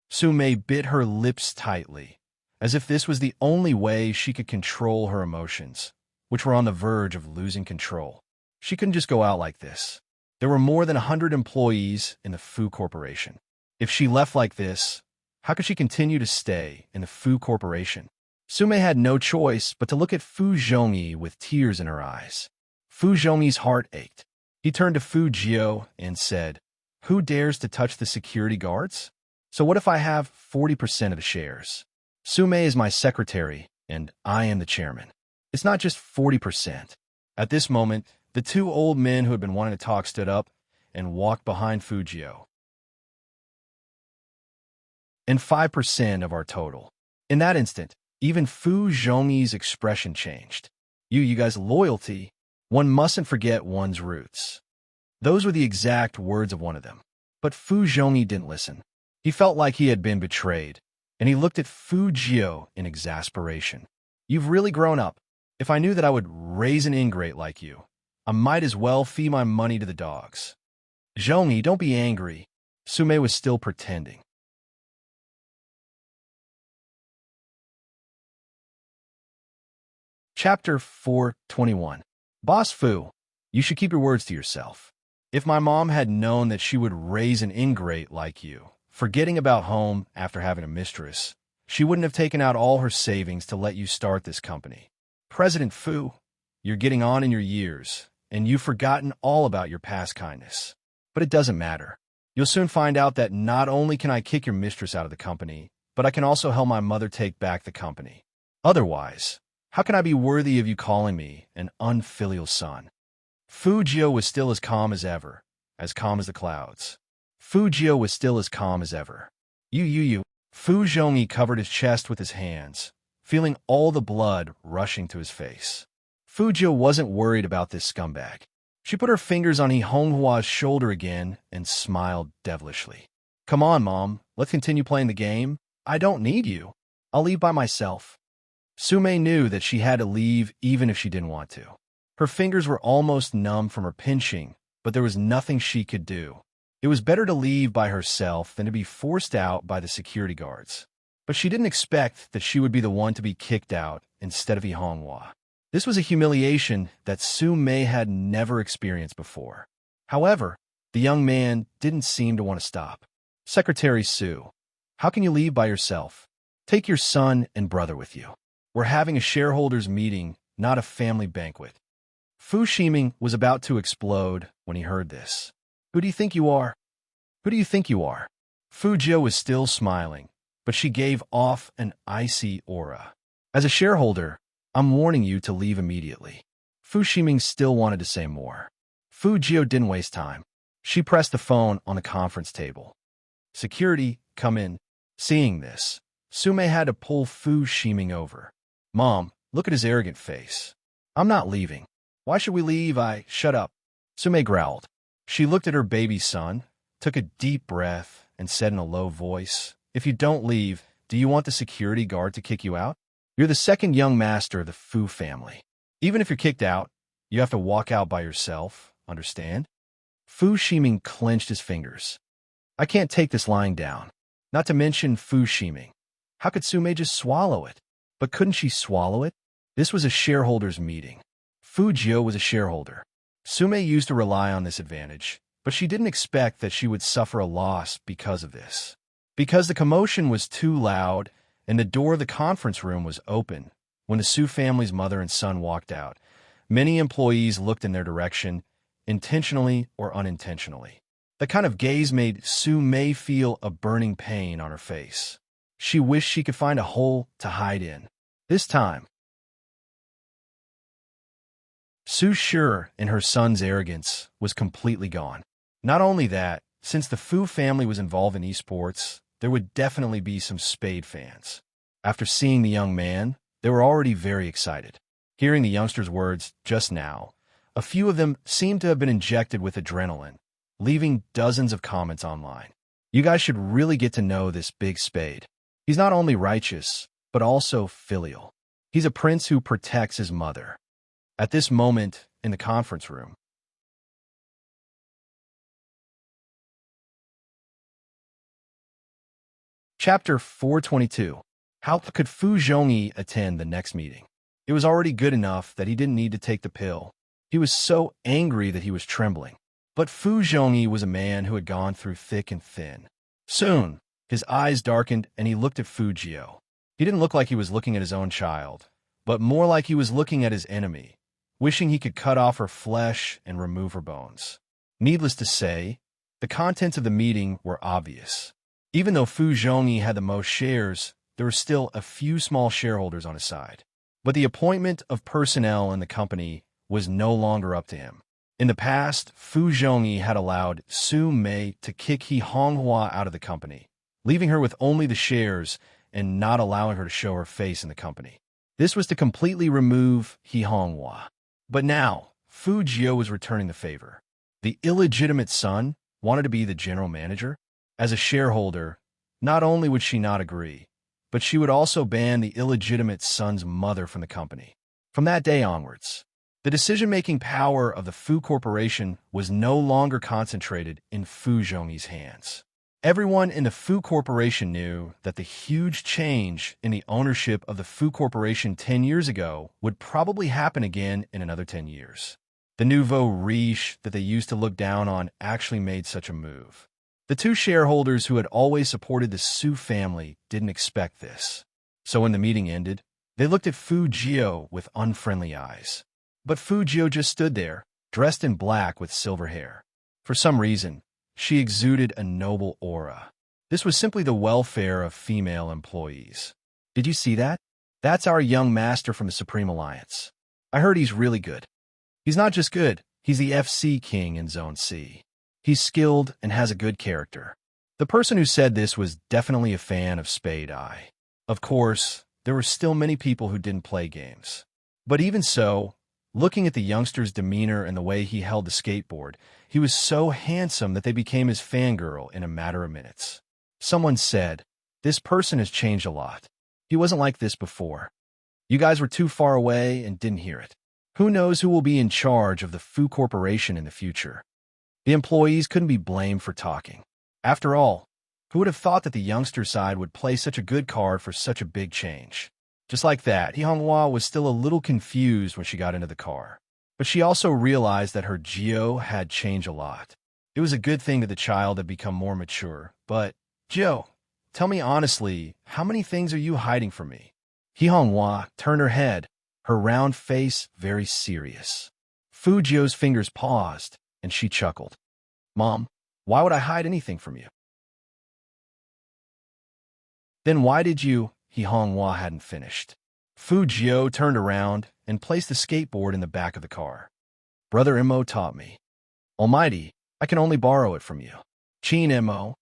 Su Mei bit her lips tightly, as if this was the only way she could control her emotions, which were on the verge of losing control. She couldn't just go out like this. There were more than 100 employees in the Fu Corporation. If she left like this, how could she continue to stay in the Fu Corporation? Su Mei had no choice but to look at Fu Zhongyi with tears in her eyes. Fu Zhongyi's heart ached. He turned to Fu Jiu and said, Who dares to touch the security guards? So what if I have 40% of the shares? Sume is my secretary, and I am the chairman. It's not just 40%. At this moment, the two old men who had been wanting to talk stood up and walked behind Fujio. And 5% of our total. In that instant, even Fu Zhongyi's expression changed. You guys' loyalty, one mustn't forget one's roots. Those were the exact words of one of them. But Fu Zhongyi didn't listen. He felt like he had been betrayed, and he looked at Fujio in exasperation. You've really grown up. If I knew that I would raise an ingrate like you, I might as well feed my money to the dogs. Zhongyi, don't be angry. Sume was still pretending. Chapter 421. Boss Fu, you should keep your words to yourself. If my mom had known that she would raise an ingrate like you, forgetting about home after having a mistress, she wouldn't have taken out all her savings to let you start this company. President Fu, you're getting on in your years, and you've forgotten all about your past kindness. But it doesn't matter. You'll soon find out that not only can I kick your mistress out of the company, but I can also help my mother take back the company. Otherwise, how can I be worthy of you calling me an unfilial son? Fujio was still as calm as calm as the clouds. Fujio was still as calm as ever. You. Fu Zhongyi covered his chest with his hands, feeling all the blood rushing to his face. Fujio wasn't worried about this scumbag. She put her fingers on He Honghua's shoulder again and smiled devilishly. Come on, Mom, let's continue playing the game. I don't need you. I'll leave by myself. Sume knew that she had to leave even if she didn't want to. Her fingers were almost numb from her pinching, but there was nothing she could do. It was better to leave by herself than to be forced out by the security guards. But she didn't expect that she would be the one to be kicked out instead of He Honghua. This was a humiliation that Sume had never experienced before. However, the young man didn't seem to want to stop. Secretary Su, how can you leave by yourself? Take your son and brother with you. We're having a shareholders' meeting, not a family banquet. Fu Ximing was about to explode when he heard this. Who do you think you are? Who do you think you are? Fujio was still smiling, but she gave off an icy aura. As a shareholder, I'm warning you to leave immediately. Fu Ximing still wanted to say more. Fujio didn't waste time. She pressed the phone on the conference table. Security, come in. Seeing this, Sume had to pull Fu Ximing over. Mom, look at his arrogant face. I'm not leaving. Why should we leave? Shut up. Sume growled. She looked at her baby son, took a deep breath, and said in a low voice, If you don't leave, do you want the security guard to kick you out? You're the second young master of the Fu family. Even if you're kicked out, you have to walk out by yourself, understand? Fu Ximing clenched his fingers. I can't take this lying down. Not to mention Fu Ximing. How could Sume just swallow it? But couldn't she swallow it? This was a shareholders' meeting. Fujio was a shareholder. Sume used to rely on this advantage, but she didn't expect that she would suffer a loss because of this. Because the commotion was too loud and the door of the conference room was open when the Su family's mother and son walked out, many employees looked in their direction, intentionally or unintentionally. The kind of gaze made Sume feel a burning pain on her face. She wished she could find a hole to hide in. This time, Su Sure, in her son's arrogance, was completely gone. Not only that, since the Fu family was involved in esports, there would definitely be some Spade fans. After seeing the young man, they were already very excited. Hearing the youngster's words just now, a few of them seemed to have been injected with adrenaline, leaving dozens of comments online. You guys should really get to know this big Spade. He's not only righteous, but also filial. He's a prince who protects his mother. At this moment in the conference room, Chapter 422. How could Fu Zhongyi attend the next meeting? It was already good enough that he didn't need to take the pill. He was so angry that he was trembling. But Fu Zhongyi was a man who had gone through thick and thin. Soon, his eyes darkened and he looked at Fujio. He didn't look like he was looking at his own child, but more like he was looking at his enemy, wishing he could cut off her flesh and remove her bones. Needless to say, The contents of the meeting were obvious. Even though Fu Zhongyi had the most shares, there were still a few small shareholders on his side. But the appointment of personnel in the company was no longer up to him. In the past, Fu Zhongyi had allowed Su Mei to kick He Honghua out of the company, leaving her with only the shares and not allowing her to show her face in the company. This was to completely remove He Honghua. But now, Fu Jio was returning the favor. The illegitimate son wanted to be the general manager. As a shareholder, not only would she not agree, but she would also ban the illegitimate son's mother from the company. From that day onwards, the decision-making power of the Fu Corporation was no longer concentrated in Fu Zhongyi's hands. Everyone in the Fu Corporation knew that the huge change in the ownership of the Fu Corporation 10 years ago would probably happen again in another 10 years. The nouveau riche that they used to look down on actually made such a move. The two shareholders who had always supported the Su family didn't expect this. So when the meeting ended, they looked at Fu Jio with unfriendly eyes. But Fu Jio just stood there, dressed in black with silver hair. For some reason, she exuded a noble aura. This was simply the welfare of female employees. Did you see that? That's our young master from the Supreme Alliance. I heard he's really good. He's not just good, he's the FC king in Zone C. He's skilled and has a good character. The person who said this was definitely a fan of Spade Eye. Of course, there were still many people who didn't play games. But even so, looking at the youngster's demeanor and the way he held the skateboard, he was so handsome that they became his fangirl in a matter of minutes. Someone said, "This person has changed a lot. He wasn't like this before. You guys were too far away and didn't hear it. Who knows who will be in charge of the Fu Corporation in the future?" The employees couldn't be blamed for talking. After all, who would have thought that the youngster side would play such a good card for such a big change? Just like that, He Honghua was still a little confused when she got into the car. But she also realized that her Jio had changed a lot. It was a good thing that the child had become more mature. But, Jio, tell me honestly, how many things are you hiding from me? He Honghua turned her head, her round face very serious. Fu Jio's fingers paused, and she chuckled. "Mom, why would I hide anything from you?" "Then why did you?" He Honghua hadn't finished. Fu Jio turned around and placed the skateboard in the back of the car. "Brother Mo taught me. Almighty, I can only borrow it from you." "Chin Mo."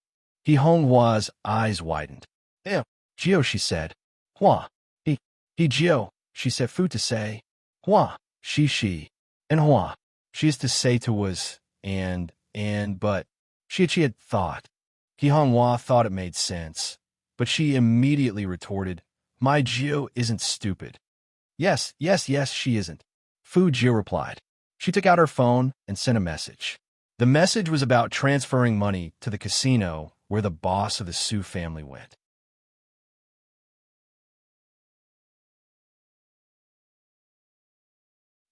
He Honghua's eyes widened. Jio," she said. "Hua." He Jio," she said. "Fu to say. Hua, she, and Hua. She is to say to was, but she had thought. He Honghua thought it made sense, but she immediately retorted, "My Jio isn't stupid." Yes, she isn't," Fu Jio replied. She took out her phone and sent a message. The message was about transferring money to the casino where the boss of the Su family went.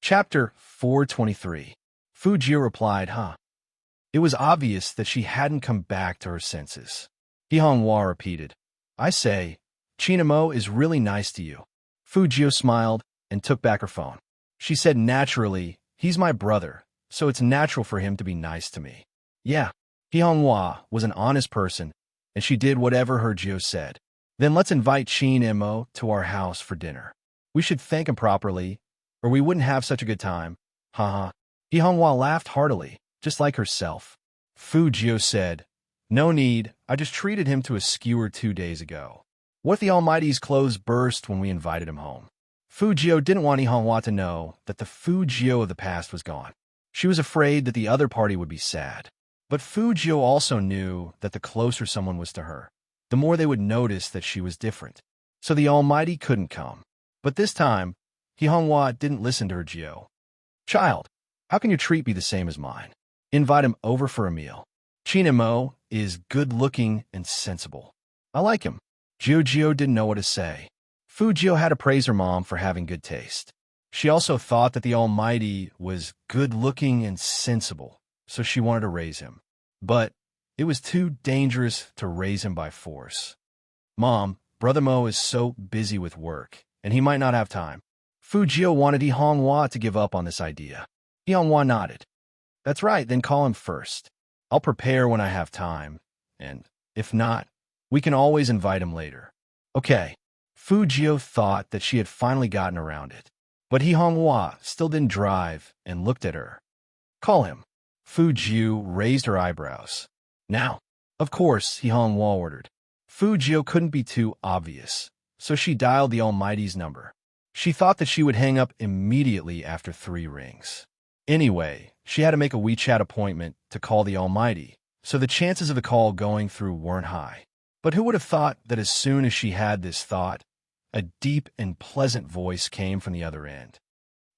Chapter 423. Fu Jio replied, "Huh." It was obvious that she hadn't come back to her senses. He Honghua repeated, "I say, Chinamo is really nice to you." Fu Jio smiled and took back her phone. She said naturally, "He's my brother, so it's natural for him to be nice to me." Yeah, He Honghua was an honest person, and she did whatever her Jio said. "Then let's invite Chin Mo to our house for dinner. We should thank him properly, or we wouldn't have such a good time. Haha." He Honghua laughed heartily, just like herself. Fu Jio said, "No need, I just treated him to a skewer 2 days ago. What if the Almighty's clothes burst when we invited him home?" Fu Jio didn't want He Honghua to know that the Fu Jio of the past was gone. She was afraid that the other party would be sad. But Fu Jio also knew that the closer someone was to her, the more they would notice that she was different. So the Almighty couldn't come. But this time, He Honghua didn't listen to her Jio. "Child, how can your treat be the same as mine? Invite him over for a meal. Chinamo is good-looking and sensible. I like him." Jio didn't know what to say. Fu Jio had to praise her mom for having good taste. She also thought that the Almighty was good-looking and sensible, so she wanted to raise him. But it was too dangerous to raise him by force. "Mom, Brother Mo is so busy with work, and he might not have time." Fu Jio wanted He Honghua to give up on this idea. He Honghua nodded. "That's right, then call him first." I'll prepare when I have time, and if not, we can always invite him later. Okay. Fujio thought that she had finally gotten around it. But He Honghua still didn't drive and looked at her. Call him. Fujio raised her eyebrows. Now. Of course, He Honghua ordered. Fujio couldn't be too obvious, so she dialed the Almighty's number. She thought that she would hang up immediately after 3 rings. Anyway, she had to make a WeChat appointment to call the Almighty, so the chances of the call going through weren't high. But who would have thought that as soon as she had this thought, a deep and pleasant voice came from the other end.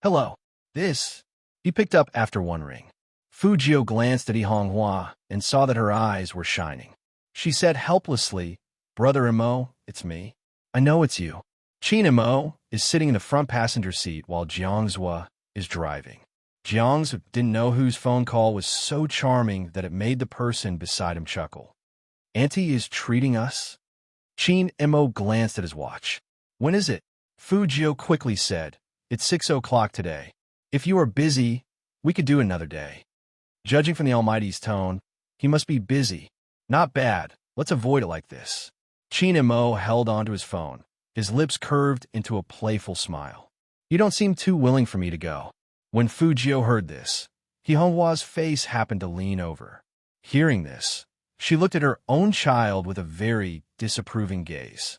Hello. This. He picked up after 1 ring. Fujio glanced at He Honghua and saw that her eyes were shining. She said helplessly, Brother Imo, it's me. I know it's you. Qin Imo is sitting in the front passenger seat while Jiangzhua is driving. Jiangzhua didn't know whose phone call was so charming that it made the person beside him chuckle. Auntie is treating us? Qin Imo glanced at his watch. When is it? Fujio quickly said, It's 6 o'clock today. If you are busy, we could do another day. Judging from the Almighty's tone, he must be busy. Not bad. Let's avoid it like this. Qin Imo held onto his phone. His lips curved into a playful smile. You don't seem too willing for me to go. When Fujio heard this, He Honghua's face happened to lean over. Hearing this, she looked at her own child with a very disapproving gaze.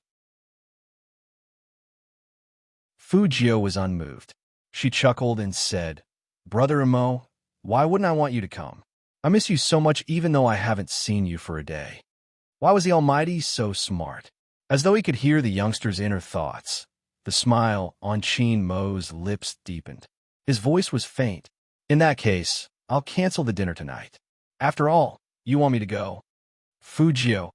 Fujio was unmoved. She chuckled and said, Brother Imo, why wouldn't I want you to come? I miss you so much even though I haven't seen you for a day. Why was the Almighty so smart? As though he could hear the youngster's inner thoughts, the smile on Qin Mo's lips deepened. His voice was faint. In that case, I'll cancel the dinner tonight. After all, you want me to go. Fujio.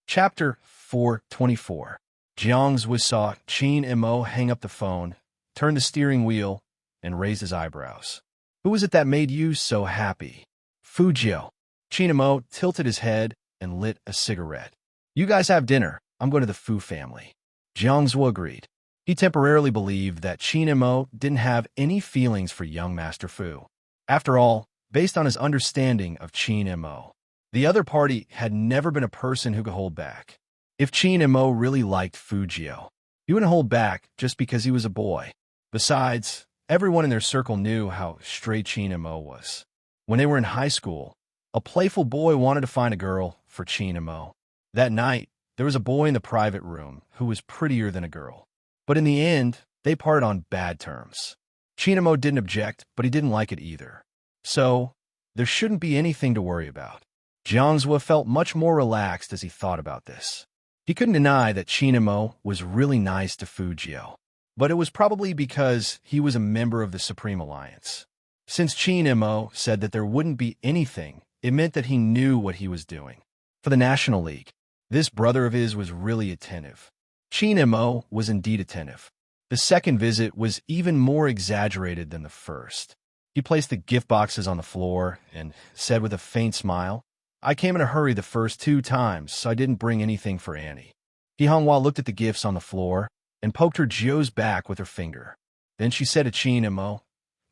Chapter 424. Jiangzhua saw Qin Imo hang up the phone, turn the steering wheel, and raise his eyebrows. Who was it that made you so happy? Fujio. Qin Imo tilted his head and lit a cigarette. You guys have dinner. I'm going to the Fu family. Jiangzhua agreed. He temporarily believed that Qin Imo didn't have any feelings for young Master Fu. After all, based on his understanding of Qin Imo, the other party had never been a person who could hold back. If Qin Imo really liked Fujio, he wouldn't hold back just because he was a boy. Besides, everyone in their circle knew how straight Qin Imo was. When they were in high school, a playful boy wanted to find a girl for Qin Imo. That night, there was a boy in the private room who was prettier than a girl. But in the end, they parted on bad terms. Qin Imo didn't object, but he didn't like it either. So, there shouldn't be anything to worry about. Jiangzhua felt much more relaxed as he thought about this. He couldn't deny that Qin Imo was really nice to Fujio, but it was probably because he was a member of the Supreme Alliance. Since Qin Imo said that there wouldn't be anything, it meant that he knew what he was doing. For the National League, this brother of his was really attentive. Qin Imo was indeed attentive. The second visit was even more exaggerated than the first. He placed the gift boxes on the floor and said with a faint smile, I came in a hurry the first 2 times, so I didn't bring anything for Annie. He Honghua looked at the gifts on the floor and poked her Jio's back with her finger. Then she said to Qin Imo,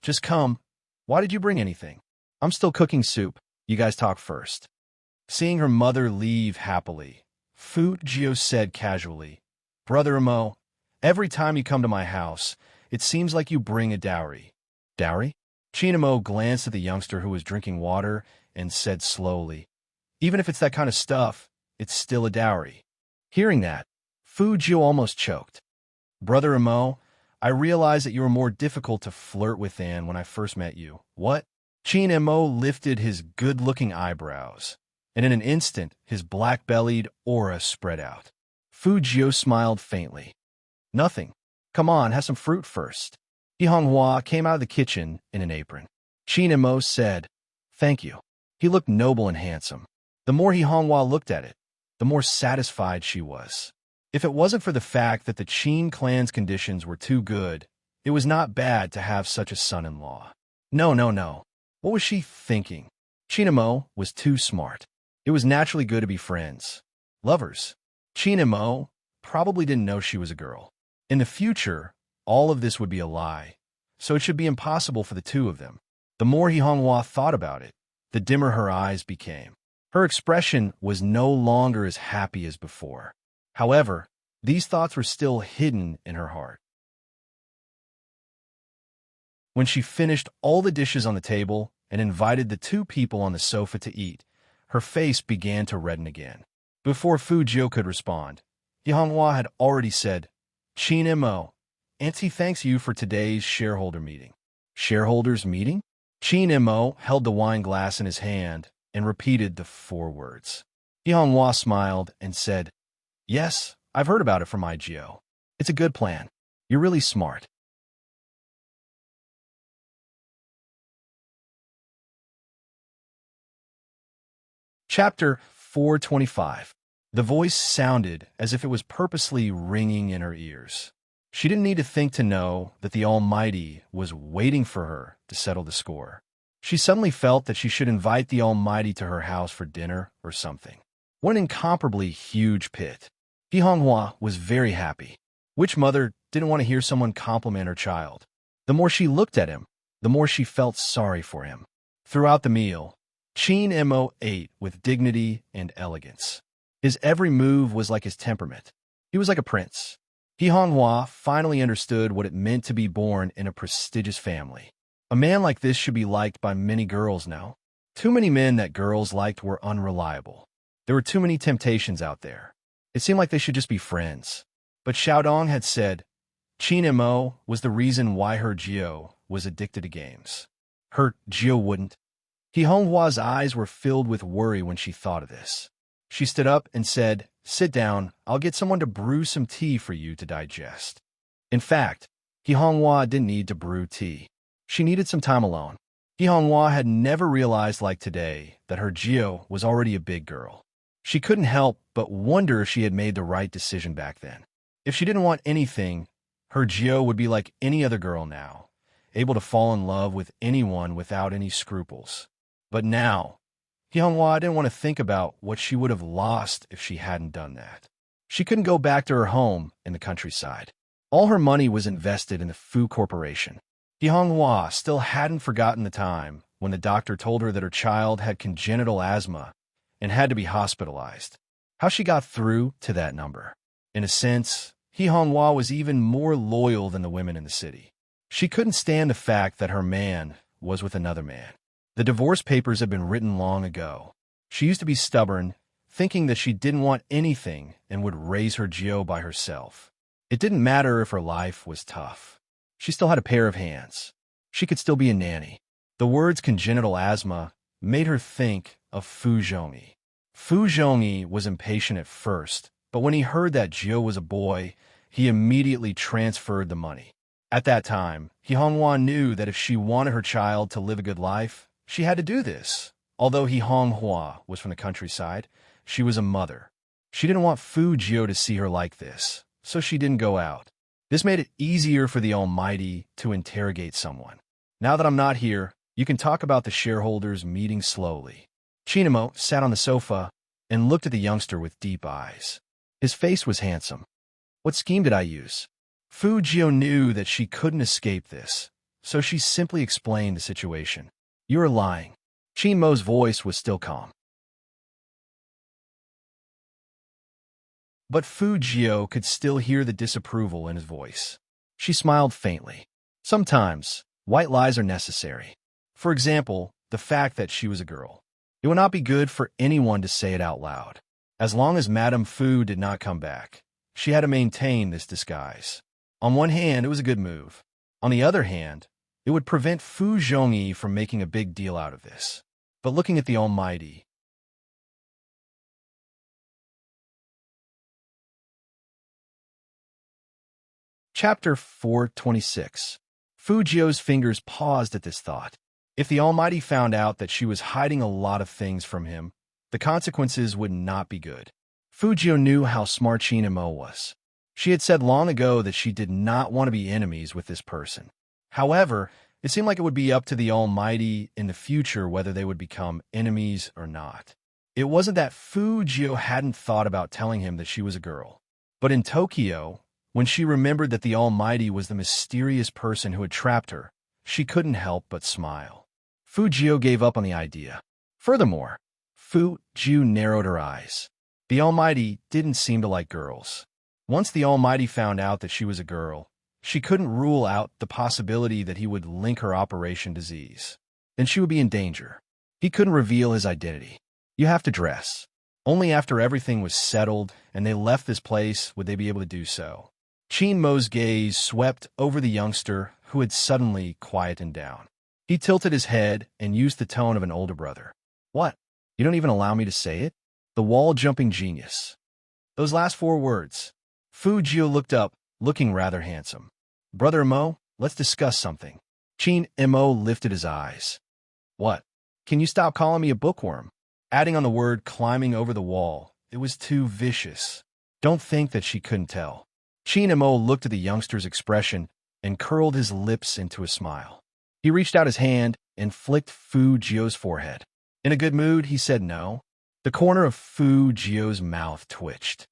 Just come. Why did you bring anything? I'm still cooking soup. You guys talk first. Seeing her mother leave happily, Fujio said casually, Brother Imo, every time you come to my house, it seems like you bring a dowry. Dowry? Qin Imo glanced at the youngster who was drinking water and said slowly, Even if it's that kind of stuff, it's still a dowry. Hearing that, Fujio almost choked. Brother Imo, I realized that you were more difficult to flirt with than when I first met you. What? Qin Imo lifted his good-looking eyebrows, and in an instant, his black-bellied aura spread out. Fujio smiled faintly. Nothing. Come on, have some fruit first. He Honghua came out of the kitchen in an apron. Qin Imo said, Thank you. He looked noble and handsome. The more He Honghua looked at it, the more satisfied she was. If it wasn't for the fact that the Qin clan's conditions were too good, it was not bad to have such a son-in-law. No. What was she thinking? Qin Imo was too smart. It was naturally good to be friends. Lovers. Qin Imo probably didn't know she was a girl. In the future, all of this would be a lie, so it should be impossible for the two of them. The more Hihonghua thought about it, the dimmer her eyes became. Her expression was no longer as happy as before. However, these thoughts were still hidden in her heart. When she finished all the dishes on the table and invited the two people on the sofa to eat, her face began to redden again. Before Fu Jiu could respond, Hihonghua had already said, "Qin Mo, Auntie thanks you for today's shareholder meeting." Shareholders meeting? Qin Mo held the wine glass in his hand and repeated the 4 words. Hihonghua smiled and said, "Yes, I've heard about it from my Geo. It's a good plan. You're really smart." Chapter 425. The voice sounded as if it was purposely ringing in her ears. She didn't need to think to know that the Almighty was waiting for her to settle the score. She suddenly felt that she should invite the Almighty to her house for dinner or something. What an incomparably huge pit. Hihonghua was very happy. Which mother didn't want to hear someone compliment her child? The more she looked at him, the more she felt sorry for him. Throughout the meal, Qin Mo ate with dignity and elegance. His every move was like his temperament. He was like a prince. Hihonghua finally understood what it meant to be born in a prestigious family. A man like this should be liked by many girls now. Too many men that girls liked were unreliable. There were too many temptations out there. It seemed like they should just be friends. But Xiaodong had said, Qin Mo was the reason why her Geo was addicted to games. Her Geo wouldn't. Hihonghua's eyes were filled with worry when she thought of this. She stood up and said, "Sit down, I'll get someone to brew some tea for you to digest." In fact, Hihonghua didn't need to brew tea. She needed some time alone. Hihonghua had never realized like today that her Geo was already a big girl. She couldn't help but wonder if she had made the right decision back then. If she didn't want anything, her Geo would be like any other girl now, able to fall in love with anyone without any scruples. But now, Hihonghua didn't want to think about what she would have lost if she hadn't done that. She couldn't go back to her home in the countryside. All her money was invested in the Fu Corporation. Hihonghua still hadn't forgotten the time when the doctor told her that her child had congenital asthma and had to be hospitalized. How she got through to that number. In a sense, Hihonghua was even more loyal than the women in the city. She couldn't stand the fact that her man was with another man. The divorce papers had been written long ago. She used to be stubborn, thinking that she didn't want anything and would raise her Geo by herself. It didn't matter if her life was tough. She still had a pair of hands. She could still be a nanny. The words congenital asthma made her think of Fu Zhongyi. Fu Zhongyi was impatient at first, but when he heard that Geo was a boy, he immediately transferred the money. At that time, Hihonghua knew that if she wanted her child to live a good life, she had to do this. Although Hihonghua was from the countryside, she was a mother. She didn't want Fu Jiu to see her like this, so she didn't go out. This made it easier for the Almighty to interrogate someone. Now that I'm not here, you can talk about the shareholders meeting slowly. Chinamo sat on the sofa and looked at the youngster with deep eyes. His face was handsome. What scheme did I use? Fu Jiu knew that she couldn't escape this, so she simply explained the situation. You are lying. Qin Mo's voice was still calm. But Fu Jiu could still hear the disapproval in his voice. She smiled faintly. Sometimes, white lies are necessary. For example, the fact that she was a girl. It would not be good for anyone to say it out loud. As long as Madame Fu did not come back, she had to maintain this disguise. On one hand, it was a good move. On the other hand, it would prevent Fu Zhongyi from making a big deal out of this. But looking at the Almighty, Chapter 426. Fu Jiu's fingers paused at this thought. If the Almighty found out that she was hiding a lot of things from him, the consequences would not be good. Fu Jiu knew how smart Qin Mo was. She had said long ago that she did not want to be enemies with this person. However, it seemed like it would be up to the Almighty in the future whether they would become enemies or not. It wasn't that Fu Jiu hadn't thought about telling him that she was a girl. But in Tokyo, When she remembered that the Almighty was the mysterious person who had trapped her, she couldn't help but smile. Fu Jiu gave up on the idea. Furthermore, Fu Jiu narrowed her eyes. The Almighty didn't seem to like girls. Once the Almighty found out that she was a girl, she couldn't rule out the possibility that he would link her operation disease. Then she would be in danger. He couldn't reveal his identity. You have to dress. Only after everything was settled and they left this place would they be able to do so. Qin Mo's gaze swept over the youngster who had suddenly quietened down. He tilted his head and used the tone of an older brother. What? You don't even allow me to say it? The wall-jumping genius. Those last 4 words. Fu Jiu looked up, looking rather handsome. Brother Mo, let's discuss something. Qin Mo lifted his eyes. What? Can you stop calling me a bookworm? Adding on the word climbing over the wall, it was too vicious. Don't think that she couldn't tell. Qin Mo looked at the youngster's expression and curled his lips into a smile. He reached out his hand and flicked Fu Jiu's forehead. In a good mood, he said no. The corner of Fu Jiu's mouth twitched.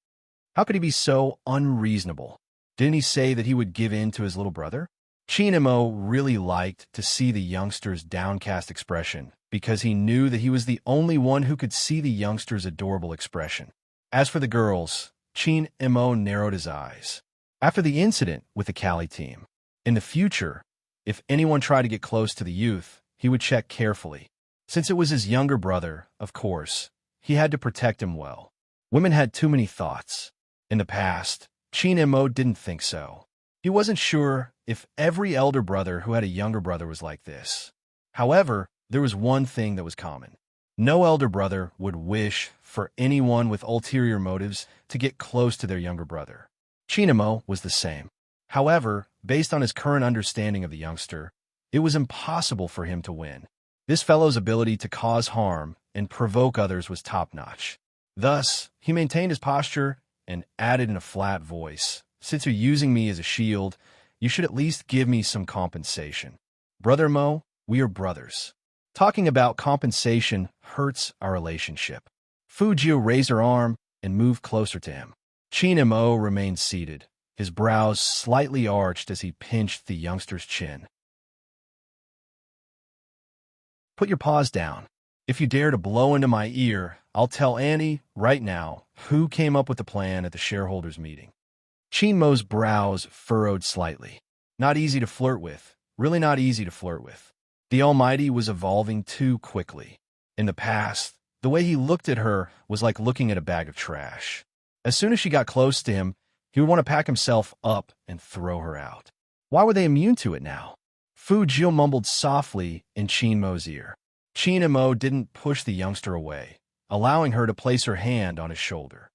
How could he be so unreasonable? Didn't he say that he would give in to his little brother? Qin Mo really liked to see the youngster's downcast expression because he knew that he was the only one who could see the youngster's adorable expression. As for the girls, Qin Mo narrowed his eyes. After the incident with the Cali team, in the future, if anyone tried to get close to the youth, he would check carefully. Since it was his younger brother, of course, he had to protect him well. Women had too many thoughts. In the past, Qin Mo didn't think so. He wasn't sure if every elder brother who had a younger brother was like this. However, there was one thing that was common. No elder brother would wish for anyone with ulterior motives to get close to their younger brother. Qin Mo was the same. However, based on his current understanding of the youngster, it was impossible for him to win. This fellow's ability to cause harm and provoke others was top-notch. Thus, he maintained his posture and added in a flat voice, "Since you're using me as a shield, you should at least give me some compensation. Brother Mo, we are brothers. Talking about compensation hurts our relationship." Fu Jiu raised her arm and moved closer to him. Qin Mo remained seated, his brows slightly arched as he pinched the youngster's chin. Put your paws down. If you dare to blow into my ear, I'll tell Annie right now who came up with the plan at the shareholders' meeting. Qin Mo's brows furrowed slightly. Not easy to flirt with. Really not easy to flirt with. The Almighty was evolving too quickly. In the past, the way he looked at her was like looking at a bag of trash. As soon as she got close to him, he would want to pack himself up and throw her out. Why were they immune to it now? Fu Jiu mumbled softly in Qin Mo's ear. Qin Mo didn't push the youngster away, allowing her to place her hand on his shoulder.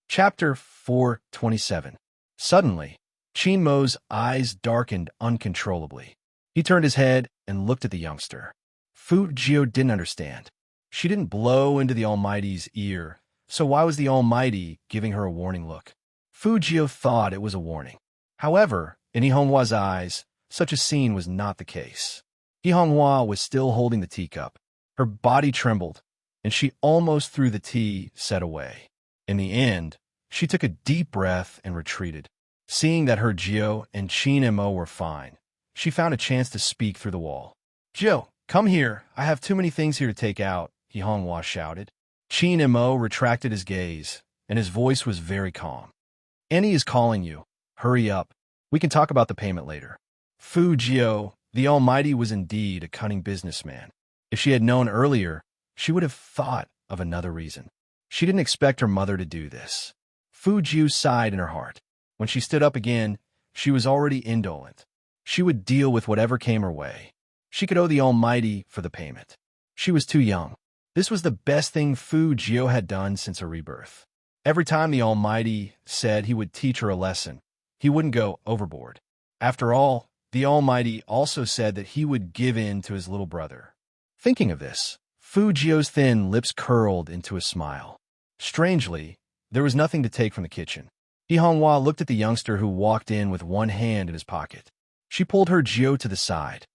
Chapter 427. Suddenly, Qin Mo's eyes darkened uncontrollably. He turned his head and looked at the youngster. Fu Jiu didn't understand. She didn't blow into the Almighty's ear, so why was the Almighty giving her a warning look? Fu Jiu thought it was a warning. However, in Yihonghua's eyes, such a scene was not the case. Yihonghua was still holding the teacup. Her body trembled, and she almost threw the tea set away. In the end, she took a deep breath and retreated. Seeing that her Jiu and Qin Mo were fine, she found a chance to speak through the wall. "Jiu, come here. I have too many things here to take out," Yihonghua shouted. Qin Mo retracted his gaze, and his voice was very calm. "Annie is calling you. Hurry up. We can talk about the payment later." Fu Jiu, the Almighty, was indeed a cunning businessman. If she had known earlier, she would have thought of another reason. She didn't expect her mother to do this. Fu Jiu sighed in her heart. When she stood up again, she was already indolent. She would deal with whatever came her way. She could owe the Almighty for the payment. She was too young. This was the best thing Fu Jiu had done since her rebirth. Every time the Almighty said he would teach her a lesson, he wouldn't go overboard. After all, the Almighty also said that he would give in to his little brother. Thinking of this, Fu Jiu's thin lips curled into a smile. Strangely, there was nothing to take from the kitchen. Yihonghua looked at the youngster who walked in with one hand in his pocket. She pulled her Jiu to the side.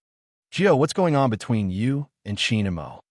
"Jiu, what's going on between you and Qin Mo?"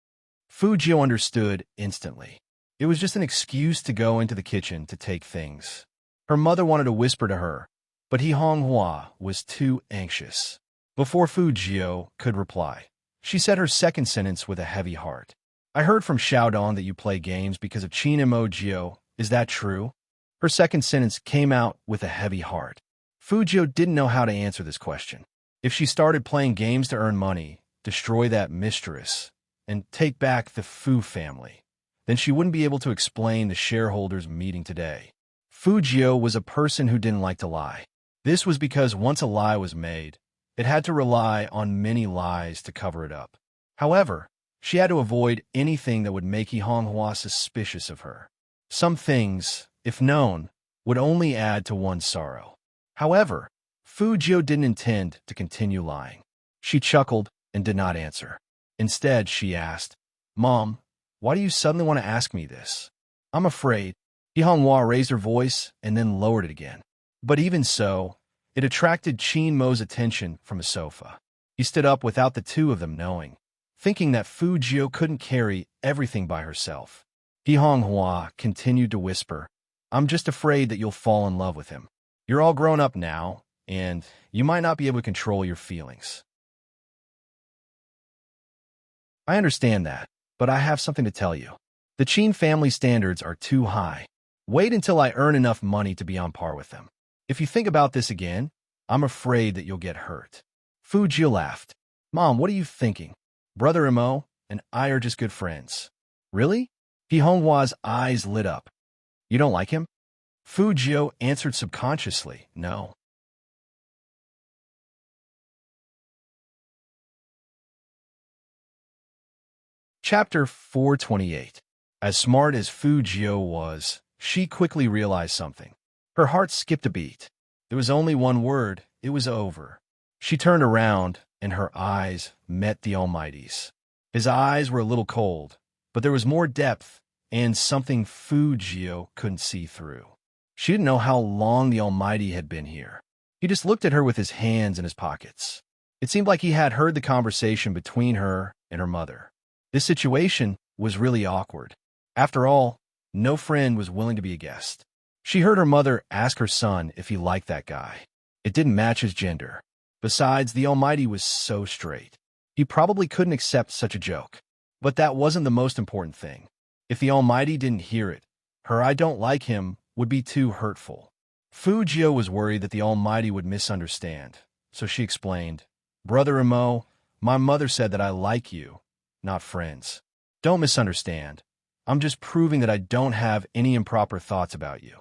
Fujio understood instantly. It was just an excuse to go into the kitchen to take things. Her mother wanted to whisper to her, but He Honghua was too anxious. Before Fujio could reply, she said her second sentence with a heavy heart. I heard from Xiaodong that you play games because of Qin Emojio. Is that true? Her second sentence came out with a heavy heart. Fujio didn't know how to answer this question. If she started playing games to earn money, destroy that mistress, and take back the Fu family, then she wouldn't be able to explain the shareholders' meeting today. Fujio was a person who didn't like to lie. This was because once a lie was made, it had to rely on many lies to cover it up. However, she had to avoid anything that would make He Honghua suspicious of her. Some things, if known, would only add to one's sorrow. However, Fujio didn't intend to continue lying. She chuckled and did not answer. Instead, she asked, Mom, why do you suddenly want to ask me this? I'm afraid. He Honghua raised her voice and then lowered it again. But even so, it attracted Qin Mo's attention from a sofa. He stood up without the two of them knowing, thinking that Fujio couldn't carry everything by herself. He Honghua continued to whisper, I'm just afraid that you'll fall in love with him. You're all grown up now, and you might not be able to control your feelings. I understand that, but I have something to tell you. The Qin family standards are too high. Wait until I earn enough money to be on par with them. If you think about this again, I'm afraid that you'll get hurt. Fujio laughed. Mom, what are you thinking? Brother Imo and I are just good friends. Really? He Honghua's eyes lit up. You don't like him? Fujio answered subconsciously, no. Chapter 428. As smart as Fujio was, she quickly realized something. Her heart skipped a beat. There was only one word. It was over. She turned around, and her eyes met the Almighty's. His eyes were a little cold, but there was more depth and something Fujio couldn't see through. She didn't know how long the Almighty had been here. He just looked at her with his hands in his pockets. It seemed like he had heard the conversation between her and her mother. This situation was really awkward. After all, no friend was willing to be a guest. She heard her mother ask her son if he liked that guy. It didn't match his gender. Besides, the Almighty was so straight. He probably couldn't accept such a joke. But that wasn't the most important thing. If the Almighty didn't hear it, her I don't like him would be too hurtful. Fujio was worried that the Almighty would misunderstand, so she explained, Brother Imo, my mother said that I like you, not friends. Don't misunderstand. I'm just proving that I don't have any improper thoughts about you.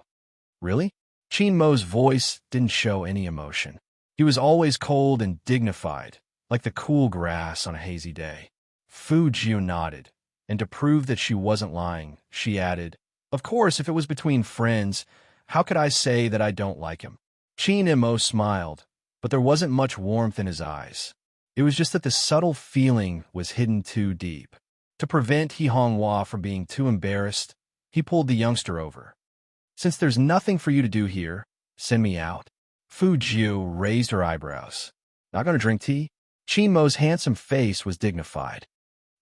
Really? Qin Mo's voice didn't show any emotion. He was always cold and dignified, like the cool grass on a hazy day. Fujio nodded, and to prove that she wasn't lying, she added, Of course, if it was between friends, how could I say that I don't like him? Qin Mo smiled, but there wasn't much warmth in his eyes. It was just that the subtle feeling was hidden too deep. To prevent He Honghua from being too embarrassed, he pulled the youngster over. Since there's nothing for you to do here, send me out. Fujio raised her eyebrows. Not going to drink tea? Qin Mo's handsome face was dignified.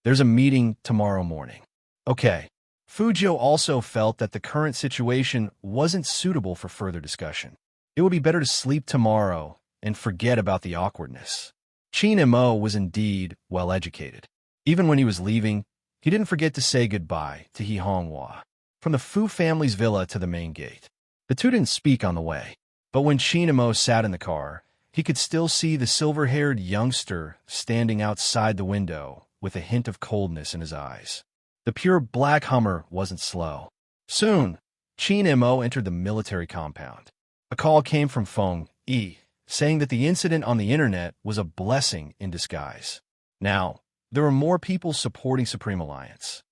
There's a meeting tomorrow morning. Okay. Fujio also felt that the current situation wasn't suitable for further discussion. It would be better to sleep tomorrow and forget about the awkwardness. Qin Mo was indeed well-educated. Even when he was leaving, he didn't forget to say goodbye to He Honghua. From the Fu family's villa to the main gate, the two didn't speak on the way. But when Qin Mo sat in the car, he could still see the silver-haired youngster standing outside the window with a hint of coldness in his eyes. The pure black Hummer wasn't slow. Soon, Qin Mo entered the military compound. A call came from Feng Yi, saying that the incident on the internet was a blessing in disguise. Now, there were more people supporting Supreme Alliance.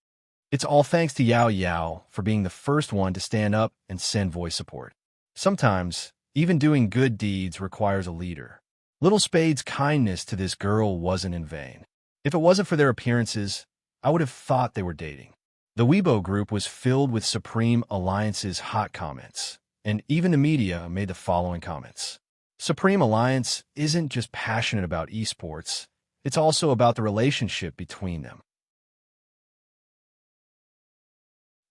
It's all thanks to Yao Yao for being the first one to stand up and send voice support. Sometimes, even doing good deeds requires a leader. Little Spade's kindness to this girl wasn't in vain. If it wasn't for their appearances, I would have thought they were dating. The Weibo group was filled with Supreme Alliance's hot comments, and even the media made the following comments. Supreme Alliance isn't just passionate about esports, it's also about the relationship between them.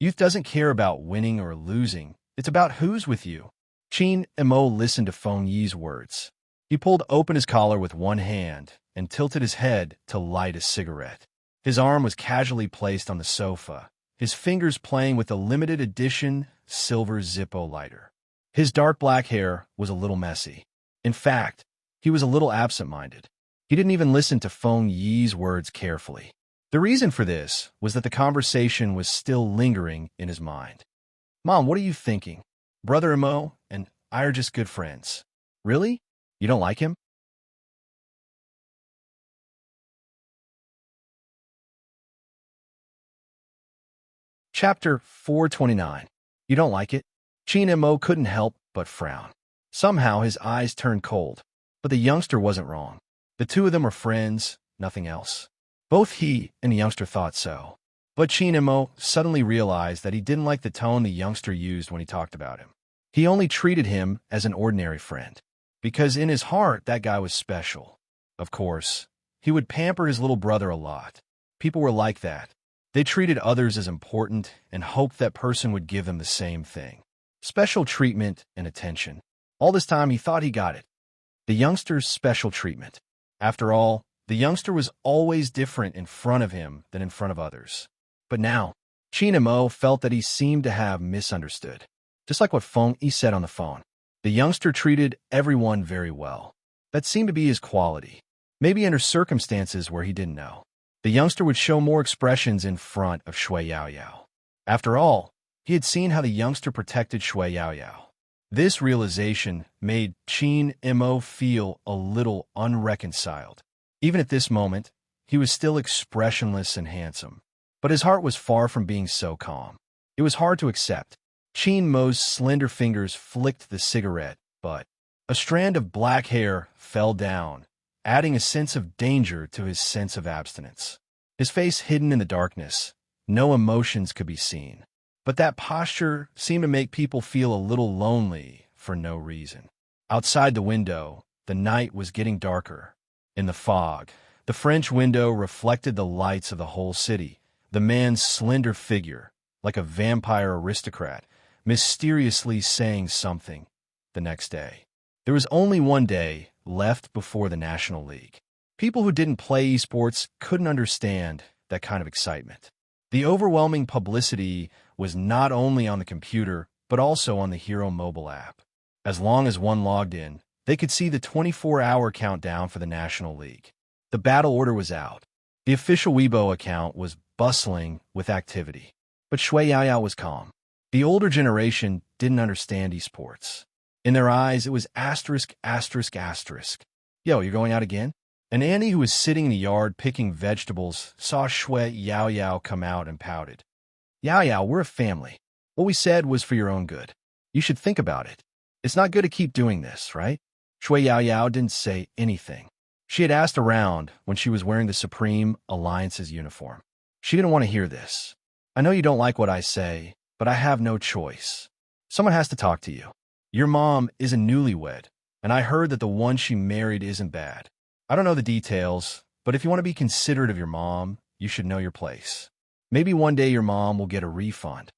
Youth doesn't care about winning or losing. It's about who's with you. Qin Mo listened to Feng Yi's words. He pulled open his collar with one hand and tilted his head to light a cigarette. His arm was casually placed on the sofa, his fingers playing with a limited edition silver Zippo lighter. His dark black hair was a little messy. In fact, he was a little absent-minded. He didn't even listen to Feng Yi's words carefully. The reason for this was that the conversation was still lingering in his mind. "Mom, what are you thinking? Brother Mo and I are just good friends." "Really? You don't like him?" Chapter 429. You don't like it? Qin Mo couldn't help but frown. Somehow his eyes turned cold. But the youngster wasn't wrong. The two of them were friends, nothing else. Both he and the youngster thought so. But Qin Mo suddenly realized that he didn't like the tone the youngster used when he talked about him. He only treated him as an ordinary friend. Because in his heart, that guy was special. Of course, he would pamper his little brother a lot. People were like that. They treated others as important and hoped that person would give them the same thing. Special treatment and attention. All this time he thought he got it. The youngster's special treatment. After all, the youngster was always different in front of him than in front of others. But now, Qin Mo felt that he seemed to have misunderstood. Just like what Feng Yi said on the phone. The youngster treated everyone very well. That seemed to be his quality. Maybe under circumstances where he didn't know. The youngster would show more expressions in front of Shui Yaoyao. After all, he had seen how the youngster protected Shui Yaoyao. This realization made Qin Mo feel a little unreconciled. Even at this moment, he was still expressionless and handsome. But his heart was far from being so calm. It was hard to accept. Qin Mo's slender fingers flicked the cigarette, but a strand of black hair fell down, adding a sense of danger to his sense of abstinence. His face hidden in the darkness, no emotions could be seen. But that posture seemed to make people feel a little lonely for no reason. Outside the window, the night was getting darker. In the fog, the French window reflected the lights of the whole city. The man's slender figure, like a vampire aristocrat, mysteriously saying something the next day. There was only one day left before the National League. People who didn't play esports couldn't understand that kind of excitement. The overwhelming publicity was not only on the computer, but also on the Hero mobile app. As long as one logged in, they could see the 24-hour countdown for the National League. The battle order was out. The official Weibo account was bustling with activity. But Shui Yaoyao was calm. The older generation didn't understand esports. In their eyes, it was asterisk, asterisk, asterisk. "Yo, you're going out again?" And Annie, who was sitting in the yard picking vegetables, saw Shui Yaoyao come out and pouted. "Yaoyao, we're a family. What we said was for your own good. You should think about it. It's not good to keep doing this, right?" Shui Yaoyao didn't say anything. She had asked around when she was wearing the Supreme Alliance's uniform. She didn't want to hear this. "I know you don't like what I say, but I have no choice. Someone has to talk to you. Your mom is a newlywed, and I heard that the one she married isn't bad. I don't know the details, but if you want to be considerate of your mom, you should know your place. Maybe one day your mom will get a refund.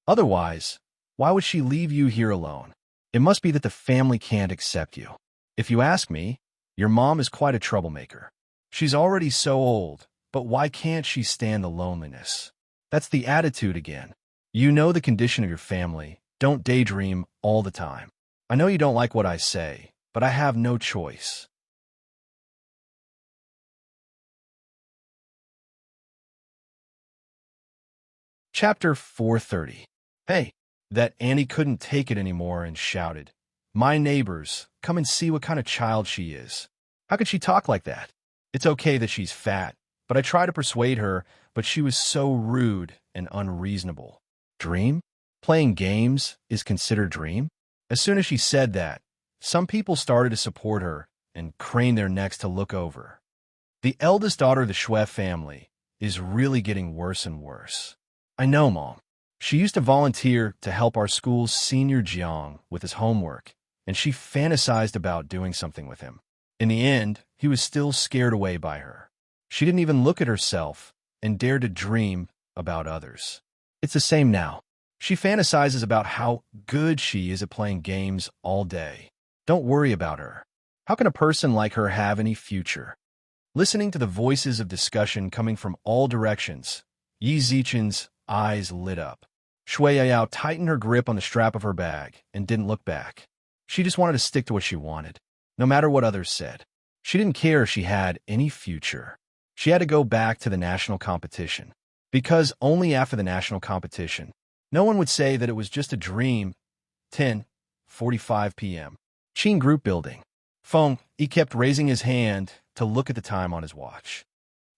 Otherwise, why would she leave you here alone? It must be that the family can't accept you. If you ask me, your mom is quite a troublemaker. She's already so old, but why can't she stand the loneliness? That's the attitude again. You know the condition of your family. Don't daydream all the time. I know you don't like what I say, but I have no choice." Chapter 430. Hey, that Annie couldn't take it anymore and shouted, "My neighbors, come and see what kind of child she is. How could she talk like that? It's okay that she's fat, but I tried to persuade her, but she was so rude and unreasonable. Dream? Playing games is considered dream?" As soon as she said that, some people started to support her and crane their necks to look over. The eldest daughter of the Shui family is really getting worse and worse. "I know, Mom. She used to volunteer to help our school's senior Jiang with his homework, and she fantasized about doing something with him. In the end, he was still scared away by her. She didn't even look at herself and dared to dream about others. It's the same now. She fantasizes about how good she is at playing games all day. Don't worry about her. How can a person like her have any future? Listening to the voices of discussion coming from all directions, Yi Zichen's eyes lit up. Shui Yao tightened her grip on the strap of her bag and didn't look back. She just wanted to stick to what she wanted, no matter what others said. She didn't care if she had any future. She had to go back to the national competition. Because only after the national competition, no one would say that it was just a dream. 10:45 p.m. Qin group building. Feng, he kept raising his hand to look at the time on his watch.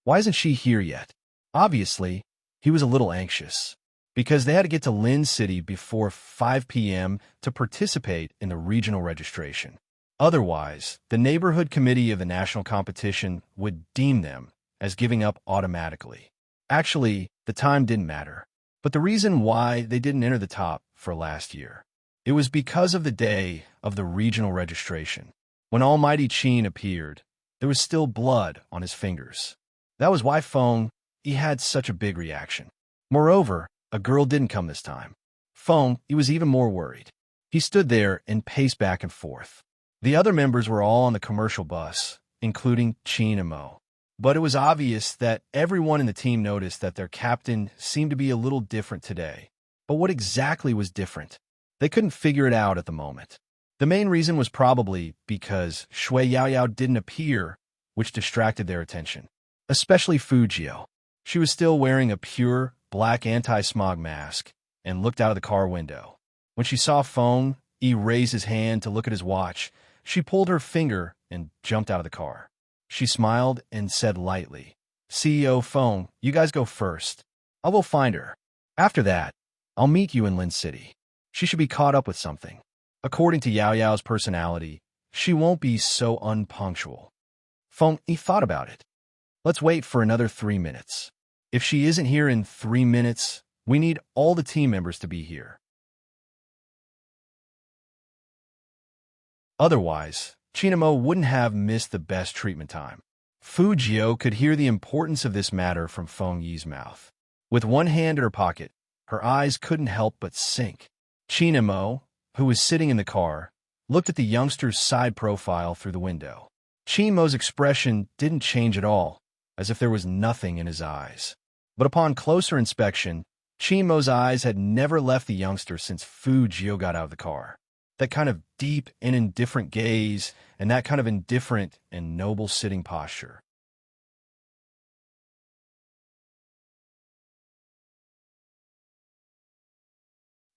Why isn't she here yet? Obviously, he was a little anxious, because they had to get to Lin City before 5 p.m. to participate in the regional registration. Otherwise, the neighborhood committee of the national competition would deem them as giving up automatically. Actually, the time didn't matter. But the reason why they didn't enter the top for last year, it was because of the day of the regional registration. When Almighty Qin appeared, there was still blood on his fingers. That was why Feng, he had such a big reaction. Moreover, a girl didn't come this time. Feng, he was even more worried. He stood there and paced back and forth. The other members were all on the commercial bus, including Qin and Mo. But it was obvious that everyone in the team noticed that their captain seemed to be a little different today. But what exactly was different? They couldn't figure it out at the moment. The main reason was probably because Shui Yaoyao didn't appear, which distracted their attention. Especially Fujio. She was still wearing a pure, black anti-smog mask and looked out of the car window. When she saw Feng, he raised his hand to look at his watch. She pulled her finger and jumped out of the car. She smiled and said lightly, CEO Feng, you guys go first. I'll go find her. After that, I'll meet you in Lin City. She should be caught up with something. According to Yao Yao's personality, she won't be so unpunctual. Feng, he thought about it. Let's wait for another 3 minutes. If she isn't here in 3 minutes, we need all the team members to be here. Otherwise, Chinamo wouldn't have missed the best treatment time. Fujio could hear the importance of this matter from Feng Yi's mouth. With one hand in her pocket, her eyes couldn't help but sink. Chinamo, who was sitting in the car, looked at the youngster's side profile through the window. Chinmo's expression didn't change at all, as if there was nothing in his eyes. But upon closer inspection, Chinmo's eyes had never left the youngster since Fujio got out of the car. That kind of deep and indifferent gaze, and that kind of indifferent and noble sitting posture.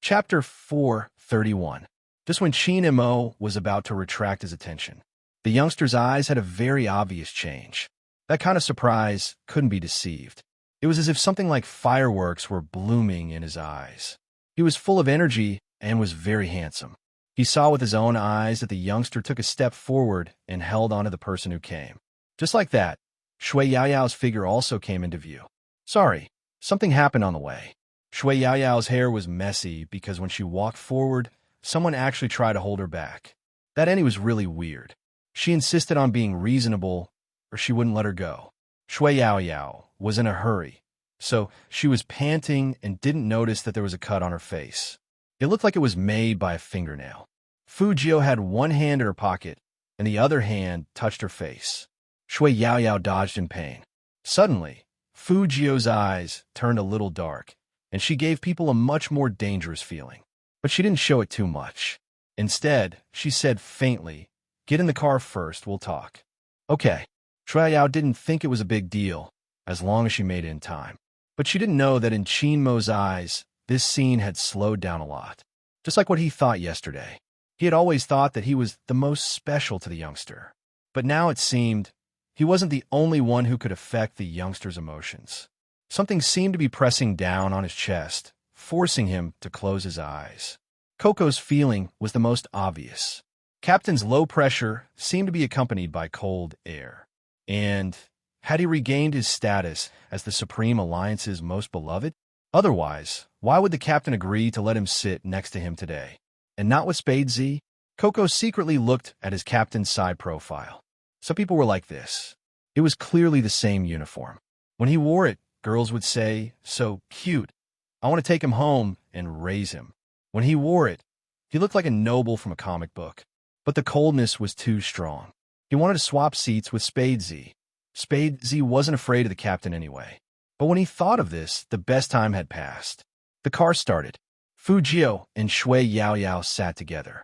Chapter 4:31. Just when Qin Mo was about to retract his attention, the youngster's eyes had a very obvious change. That kind of surprise couldn't be deceived. It was as if something like fireworks were blooming in his eyes. He was full of energy and was very handsome. He saw with his own eyes that the youngster took a step forward and held onto the person who came. Just like that, Shui Yaoyao's figure also came into view. Sorry, something happened on the way. Shui Yaoyao's hair was messy because when she walked forward, someone actually tried to hold her back. That Annie was really weird. She insisted on being reasonable, or she wouldn't let her go. Shui Yaoyao was in a hurry, so she was panting and didn't notice that there was a cut on her face. It looked like it was made by a fingernail. Fujio had one hand in her pocket, and the other hand touched her face. Shui Yaoyao dodged in pain. Suddenly, Fujio's eyes turned a little dark, and she gave people a much more dangerous feeling. But she didn't show it too much. Instead, she said faintly, "Get in the car first, we'll talk." Okay. Shui Yao didn't think it was a big deal, as long as she made it in time. But she didn't know that in Qin Mo's eyes, this scene had slowed down a lot. Just like what he thought yesterday. He had always thought that he was the most special to the youngster. But now it seemed he wasn't the only one who could affect the youngster's emotions. Something seemed to be pressing down on his chest, forcing him to close his eyes. Coco's feeling was the most obvious. Captain's low pressure seemed to be accompanied by cold air. And had he regained his status as the Supreme Alliance's most beloved? Otherwise, why would the captain agree to let him sit next to him today? And not with Spade Z? Coco secretly looked at his captain's side profile. Some people were like this. It was clearly the same uniform. When he wore it, girls would say, "So cute. I want to take him home and raise him." When he wore it, he looked like a noble from a comic book. But the coldness was too strong. He wanted to swap seats with Spade Z. Spade Z wasn't afraid of the captain anyway. But when he thought of this, the best time had passed. The car started. Fu Jio and Shui Yao Yao sat together.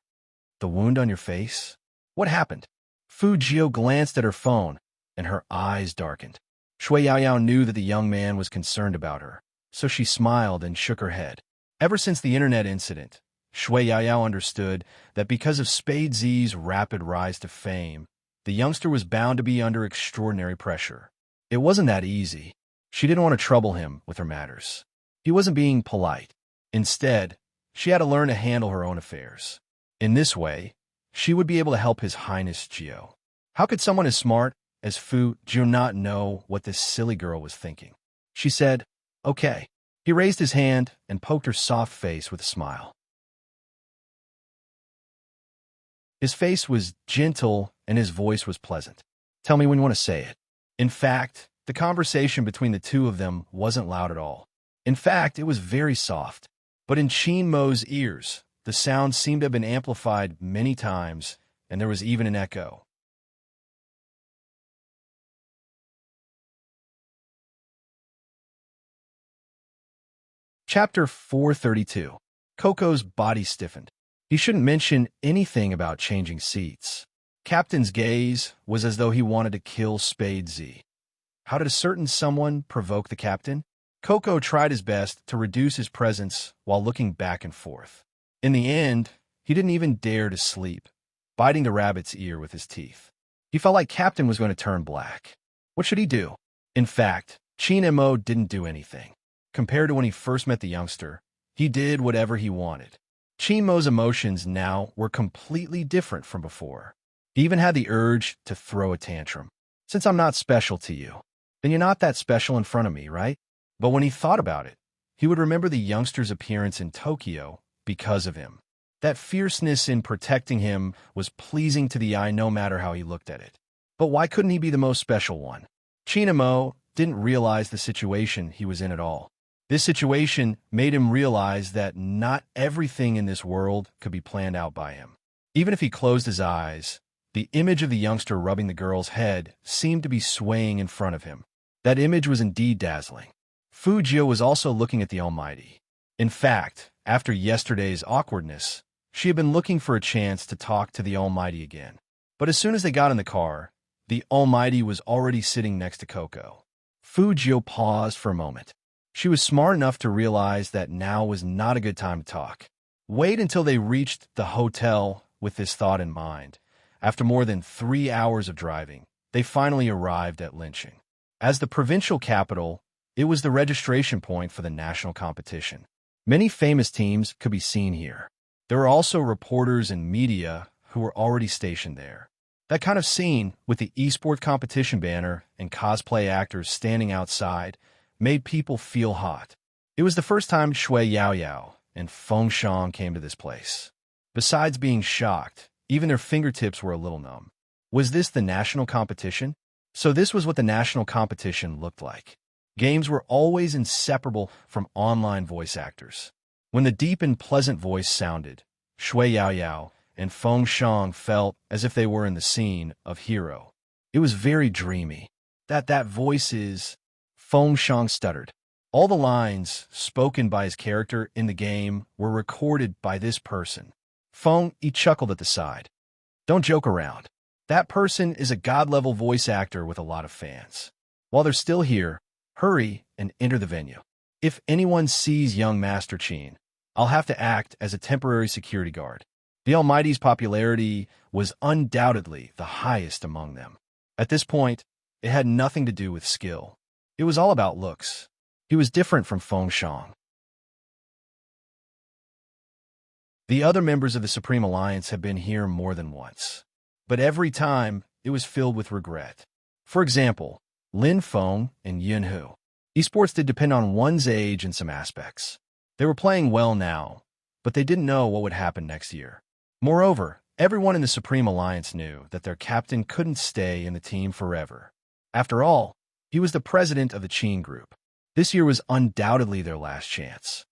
"The wound on your face? What happened?" Fu Jio glanced at her phone, and her eyes darkened. Shui Yao Yao knew that the young man was concerned about her, so she smiled and shook her head. Ever since the internet incident, Shui Yao Yao understood that because of Spade Z's rapid rise to fame, the youngster was bound to be under extraordinary pressure. It wasn't that easy. She didn't want to trouble him with her matters. He wasn't being polite. Instead, she had to learn to handle her own affairs. In this way, she would be able to help His Highness Jio. How could someone as smart as Fu Jio not know what this silly girl was thinking? She said, "Okay." He raised his hand and poked her soft face with a smile. His face was gentle and his voice was pleasant. "Tell me when you want to say it." In fact, the conversation between the two of them wasn't loud at all. In fact, it was very soft. But in Qin Mo's ears, the sound seemed to have been amplified many times, and there was even an echo. Chapter 432. Coco's body stiffened. He shouldn't mention anything about changing seats. Captain's gaze was as though he wanted to kill Spade Z. How did a certain someone provoke the captain? Coco tried his best to reduce his presence while looking back and forth. In the end, he didn't even dare to sleep, biting the rabbit's ear with his teeth. He felt like Captain was going to turn black. What should he do? In fact, Qin Mo didn't do anything. Compared to when he first met the youngster, he did whatever he wanted. Qin Mo's emotions now were completely different from before. He even had the urge to throw a tantrum. "Since I'm not special to you, then you're not that special in front of me, right?" But when he thought about it, he would remember the youngster's appearance in Tokyo because of him. That fierceness in protecting him was pleasing to the eye no matter how he looked at it. But why couldn't he be the most special one? Qin Mo didn't realize the situation he was in at all. This situation made him realize that not everything in this world could be planned out by him. Even if he closed his eyes, the image of the youngster rubbing the girl's head seemed to be swaying in front of him. That image was indeed dazzling. Fu Jio was also looking at the Almighty. In fact, after yesterday's awkwardness, she had been looking for a chance to talk to the Almighty again. But as soon as they got in the car, the Almighty was already sitting next to Coco. Fu Jio paused for a moment. She was smart enough to realize that now was not a good time to talk. Wait until they reached the hotel with this thought in mind. After more than 3 hours of driving, they finally arrived at Linqing. As the provincial capital, it was the registration point for the national competition. Many famous teams could be seen here. There were also reporters and media who were already stationed there. That kind of scene with the esports competition banner and cosplay actors standing outside made people feel hot. It was the first time Shui Yao Yao and Feng Shang came to this place. Besides being shocked, even their fingertips were a little numb. Was this the national competition? So this was what the national competition looked like. Games were always inseparable from online voice actors. When the deep and pleasant voice sounded, Shui Yao Yao and Feng Shang felt as if they were in the scene of Hero. It was very dreamy. That voice is... Feng Shang stuttered. All the lines spoken by his character in the game were recorded by this person. Feng chuckled at the side. "Don't joke around. That person is a god-level voice actor with a lot of fans. While they're still here, hurry and enter the venue. If anyone sees young Master Qin, I'll have to act as a temporary security guard." The Almighty's popularity was undoubtedly the highest among them. At this point, it had nothing to do with skill. It was all about looks. He was different from Feng Shang. The other members of the Supreme Alliance had been here more than once, but every time it was filled with regret. For example, Lin Feng and Yin Hu. Esports did depend on one's age in some aspects. They were playing well now, but they didn't know what would happen next year. Moreover, everyone in the Supreme Alliance knew that their captain couldn't stay in the team forever. After all, he was the president of the Qin Group. This year was undoubtedly their last chance.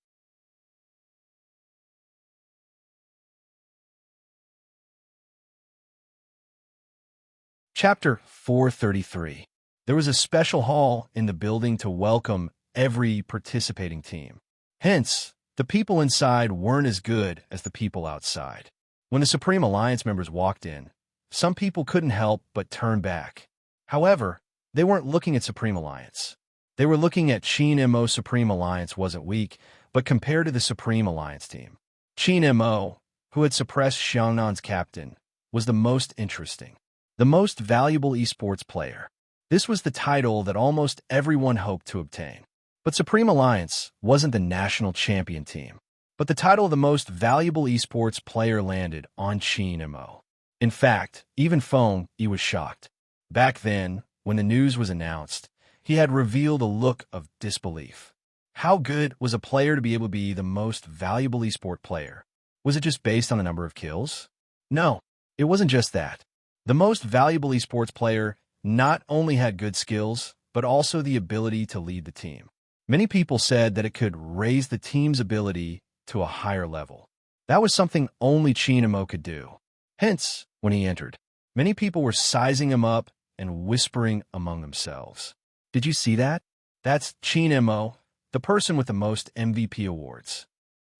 Chapter 433. There was a special hall in the building to welcome every participating team. Hence, the people inside weren't as good as the people outside. When the Supreme Alliance members walked in, some people couldn't help but turn back. However, they weren't looking at Supreme Alliance. They were looking at Qin Mo. Supreme Alliance wasn't weak, but compared to the Supreme Alliance team, Qin Mo, who had suppressed Xiangnan's captain, was the most interesting, the most valuable esports player. This was the title that almost everyone hoped to obtain. But Supreme Alliance wasn't the national champion team, but the title of the most valuable esports player landed on Qin Mo. In fact, even Feng Yi was shocked. Back then, when the news was announced, he had revealed a look of disbelief. How good was a player to be able to be the most valuable esport player? Was it just based on the number of kills? No, it wasn't just that. The most valuable esports player not only had good skills, but also the ability to lead the team. Many people said that it could raise the team's ability to a higher level. That was something only Qin Mo could do. Hence, when he entered, many people were sizing him up and whispering among themselves. Did you see that? That's Qin Mo, the person with the most MVP awards.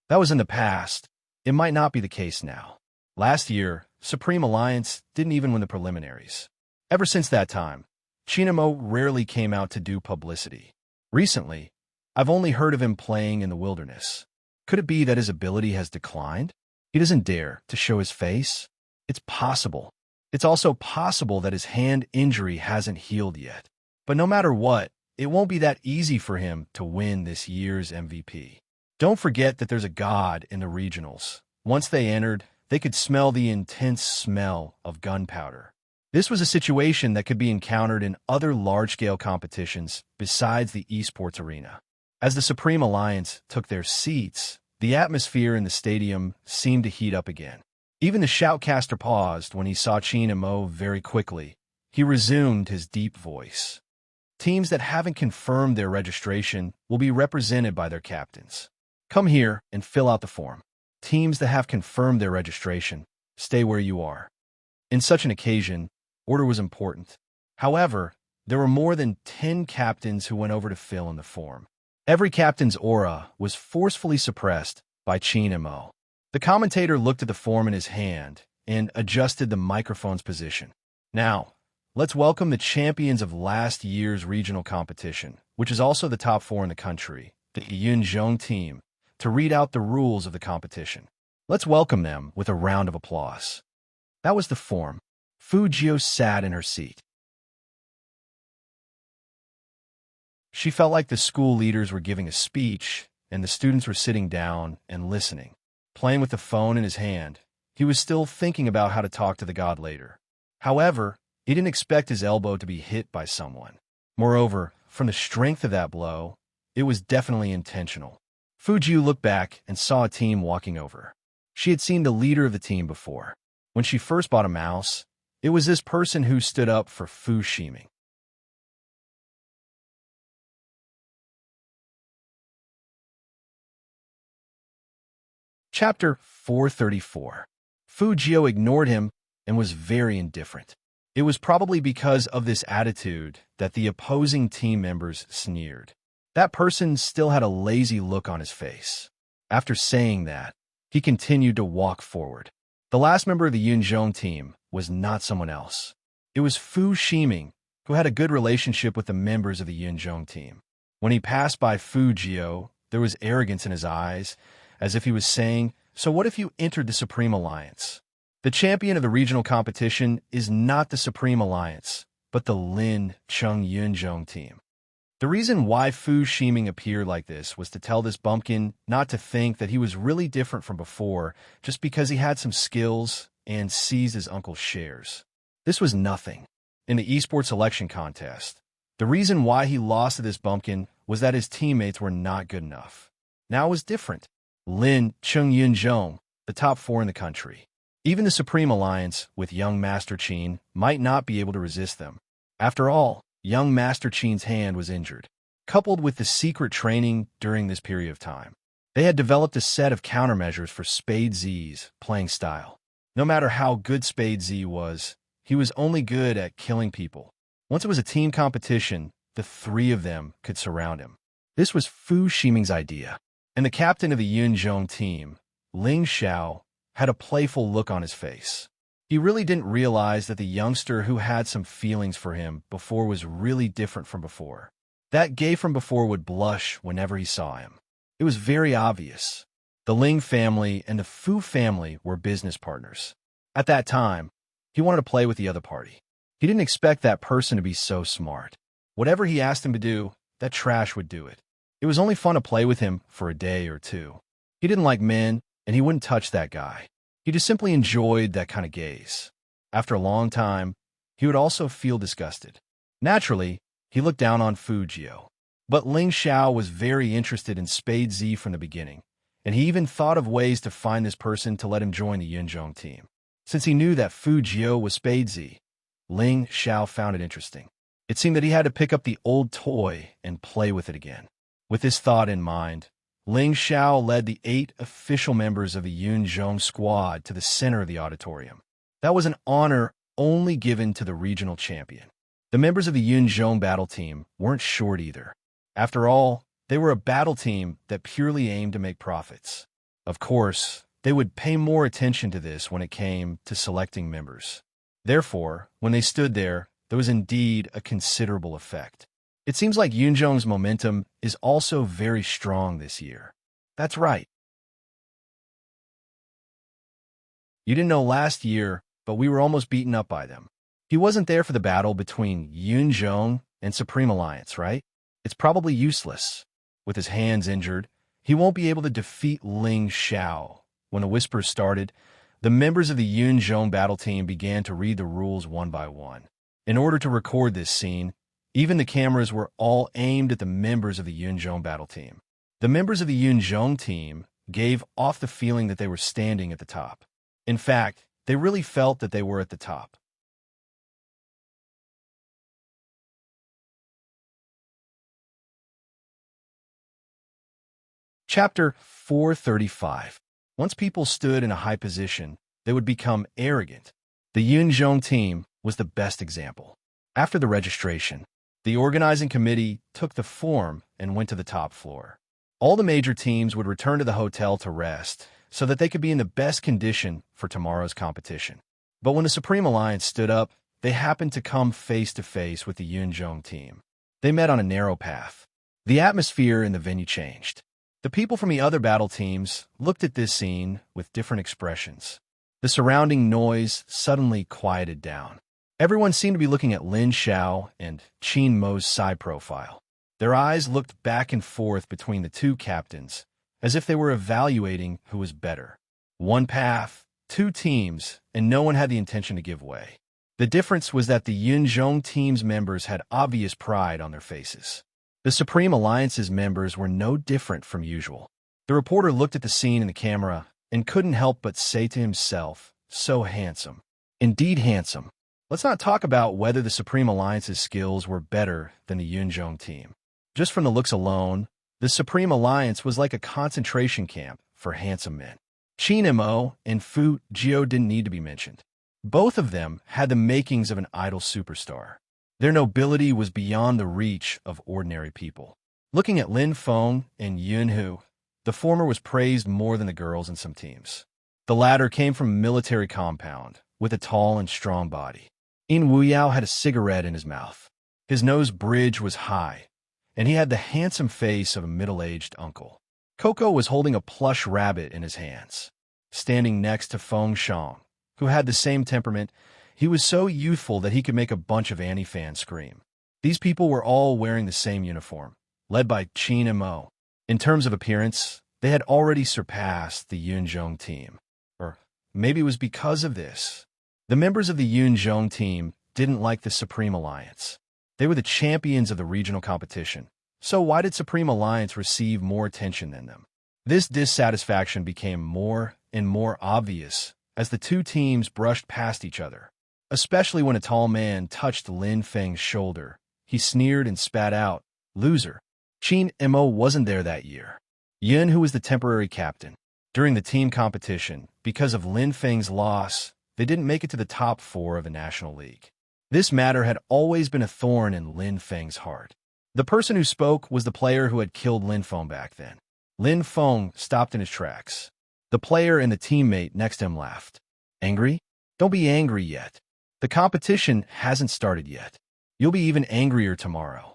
That was in the past. It might not be the case now. Last year, Supreme Alliance didn't even win the preliminaries. Ever since that time, Qin Mo rarely came out to do publicity. Recently, I've only heard of him playing in the wilderness. Could it be that his ability has declined? He doesn't dare to show his face? It's possible. It's also possible that his hand injury hasn't healed yet. But no matter what, it won't be that easy for him to win this year's MVP. Don't forget that there's a god in the regionals. Once they entered, they could smell the intense smell of gunpowder. This was a situation that could be encountered in other large-scale competitions besides the esports arena. As the Supreme Alliance took their seats, the atmosphere in the stadium seemed to heat up again. Even the shoutcaster paused when he saw Qin Mo very quickly. He resumed his deep voice. Teams that haven't confirmed their registration will be represented by their captains. Come here and fill out the form. Teams that have confirmed their registration, stay where you are. In such an occasion, order was important. However, there were more than 10 captains who went over to fill in the form. Every captain's aura was forcefully suppressed by Qin Mo. The commentator looked at the form in his hand and adjusted the microphone's position. Now, let's welcome the champions of last year's regional competition, which is also the top 4 in the country, the Yunzhong team, to read out the rules of the competition. Let's welcome them with a round of applause. That was the form. Fu Jiu sat in her seat. She felt like the school leaders were giving a speech, and the students were sitting down and listening. Playing with the phone in his hand, he was still thinking about how to talk to the god later. However, he didn't expect his elbow to be hit by someone. Moreover, from the strength of that blow, it was definitely intentional. Fu Jiu looked back and saw a team walking over. She had seen the leader of the team before. When she first bought a mouse, it was this person who stood up for Fu Shiming. Chapter 434. Fu Jiu ignored him and was very indifferent. It was probably because of this attitude that the opposing team members sneered. That person still had a lazy look on his face. After saying that, he continued to walk forward. The last member of the Yunzhong team was not someone else. It was Fu Shiming, who had a good relationship with the members of the Yunzhong team. When he passed by Fu Jiu, there was arrogance in his eyes, as if he was saying, "So what if you entered the Supreme Alliance?" The champion of the regional competition is not the Supreme Alliance, but the Lin Chung Yunzhong team. The reason why Fu Shiming appeared like this was to tell this bumpkin not to think that he was really different from before just because he had some skills and seized his uncle's shares. This was nothing. In the esports selection contest, the reason why he lost to this bumpkin was that his teammates were not good enough. Now it was different. Lin Chung Yunzhong, the top 4 in the country. Even the Supreme Alliance with young Master Qin might not be able to resist them. After all, young Master Qin's hand was injured. coupled with the secret training during this period of time. They had developed a set of countermeasures for Spade Z's playing style. No matter how good Spade Z was, he was only good at killing people. Once it was a team competition, the three of them could surround him. This was Fu Ximing's idea, and the captain of the Yunzhong team, Ling Xiao, had a playful look on his face. He really didn't realize that the youngster who had some feelings for him before was really different from before. That Gay from before would blush whenever he saw him. It was very obvious. The Ling family and the Fu family were business partners. At that time, he wanted to play with the other party. He didn't expect that person to be so smart. Whatever he asked him to do, that trash would do it. It was only fun to play with him for a day or two. He didn't like men, and he wouldn't touch that guy. He just simply enjoyed that kind of gaze. After a long time, he would also feel disgusted. Naturally, he looked down on Fu Jio. But Ling Xiao was very interested in Spade Z from the beginning, and he even thought of ways to find this person to let him join the Yunzhong team. Since he knew that Fu Jio was Spade Z, Ling Xiao found it interesting. It seemed that he had to pick up the old toy and play with it again. With this thought in mind, Ling Xiao led the 8 official members of the Yunzhong squad to the center of the auditorium. That was an honor only given to the regional champion. The members of the Yunzhong battle team weren't short either. After all, they were a battle team that purely aimed to make profits. Of course, they would pay more attention to this when it came to selecting members. Therefore, when they stood there was indeed a considerable effect. It seems like Yunzhong's momentum is also very strong this year. That's right. You didn't know last year, but we were almost beaten up by them. He wasn't there for the battle between Yunzhong and Supreme Alliance, right? It's probably useless. With his hands injured, he won't be able to defeat Ling Xiao. When the whispers started, the members of the Yunzhong battle team began to read the rules one by one. In order to record this scene, even the cameras were all aimed at the members of the Yunzhong battle team. The members of the Yunzhong team gave off the feeling that they were standing at the top. In fact, they really felt that they were at the top. Chapter 435. Once people stood in a high position, they would become arrogant. The Yunzhong team was the best example. After the registration, the organizing committee took the form and went to the top floor. All the major teams would return to the hotel to rest so that they could be in the best condition for tomorrow's competition. But when the Supreme Alliance stood up, they happened to come face to face with the Yunzhong team. They met on a narrow path. The atmosphere in the venue changed. The people from the other battle teams looked at this scene with different expressions. The surrounding noise suddenly quieted down. Everyone seemed to be looking at Lin Xiao and Qin Mo's side profile. Their eyes looked back and forth between the two captains, as if they were evaluating who was better. One path, two teams, and no one had the intention to give way. The difference was that the Yunzhong team's members had obvious pride on their faces. The Supreme Alliance's members were no different from usual. The reporter looked at the scene in the camera and couldn't help but say to himself, "So handsome. Indeed handsome." Let's not talk about whether the Supreme Alliance's skills were better than the Yunzhong team. Just from the looks alone, the Supreme Alliance was like a concentration camp for handsome men. Qin Mo and Fu Jio didn't need to be mentioned. Both of them had the makings of an idol superstar. Their nobility was beyond the reach of ordinary people. Looking at Lin Feng and Yun Hu, the former was praised more than the girls in some teams. The latter came from a military compound with a tall and strong body. In Wuyao had a cigarette in his mouth. His nose bridge was high, and he had the handsome face of a middle-aged uncle. Coco was holding a plush rabbit in his hands. Standing next to Feng Shang, who had the same temperament, he was so youthful that he could make a bunch of Annie fans scream. These people were all wearing the same uniform, led by Qin Mo. In terms of appearance, they had already surpassed the Yunzhong team. Or maybe it was because of this. The members of the Yunzhong team didn't like the Supreme Alliance. They were the champions of the regional competition. So why did Supreme Alliance receive more attention than them? This dissatisfaction became more and more obvious as the two teams brushed past each other. Especially when a tall man touched Lin Feng's shoulder. He sneered and spat out, "Loser." Chin Mo wasn't there that year. Yin, who was the temporary captain. During the team competition, because of Lin Feng's loss, they didn't make it to the top 4 of the National League. This matter had always been a thorn in Lin Feng's heart. The person who spoke was the player who had killed Lin Feng back then. Lin Feng stopped in his tracks. The player and the teammate next to him laughed. Angry? Don't be angry yet. The competition hasn't started yet. You'll be even angrier tomorrow.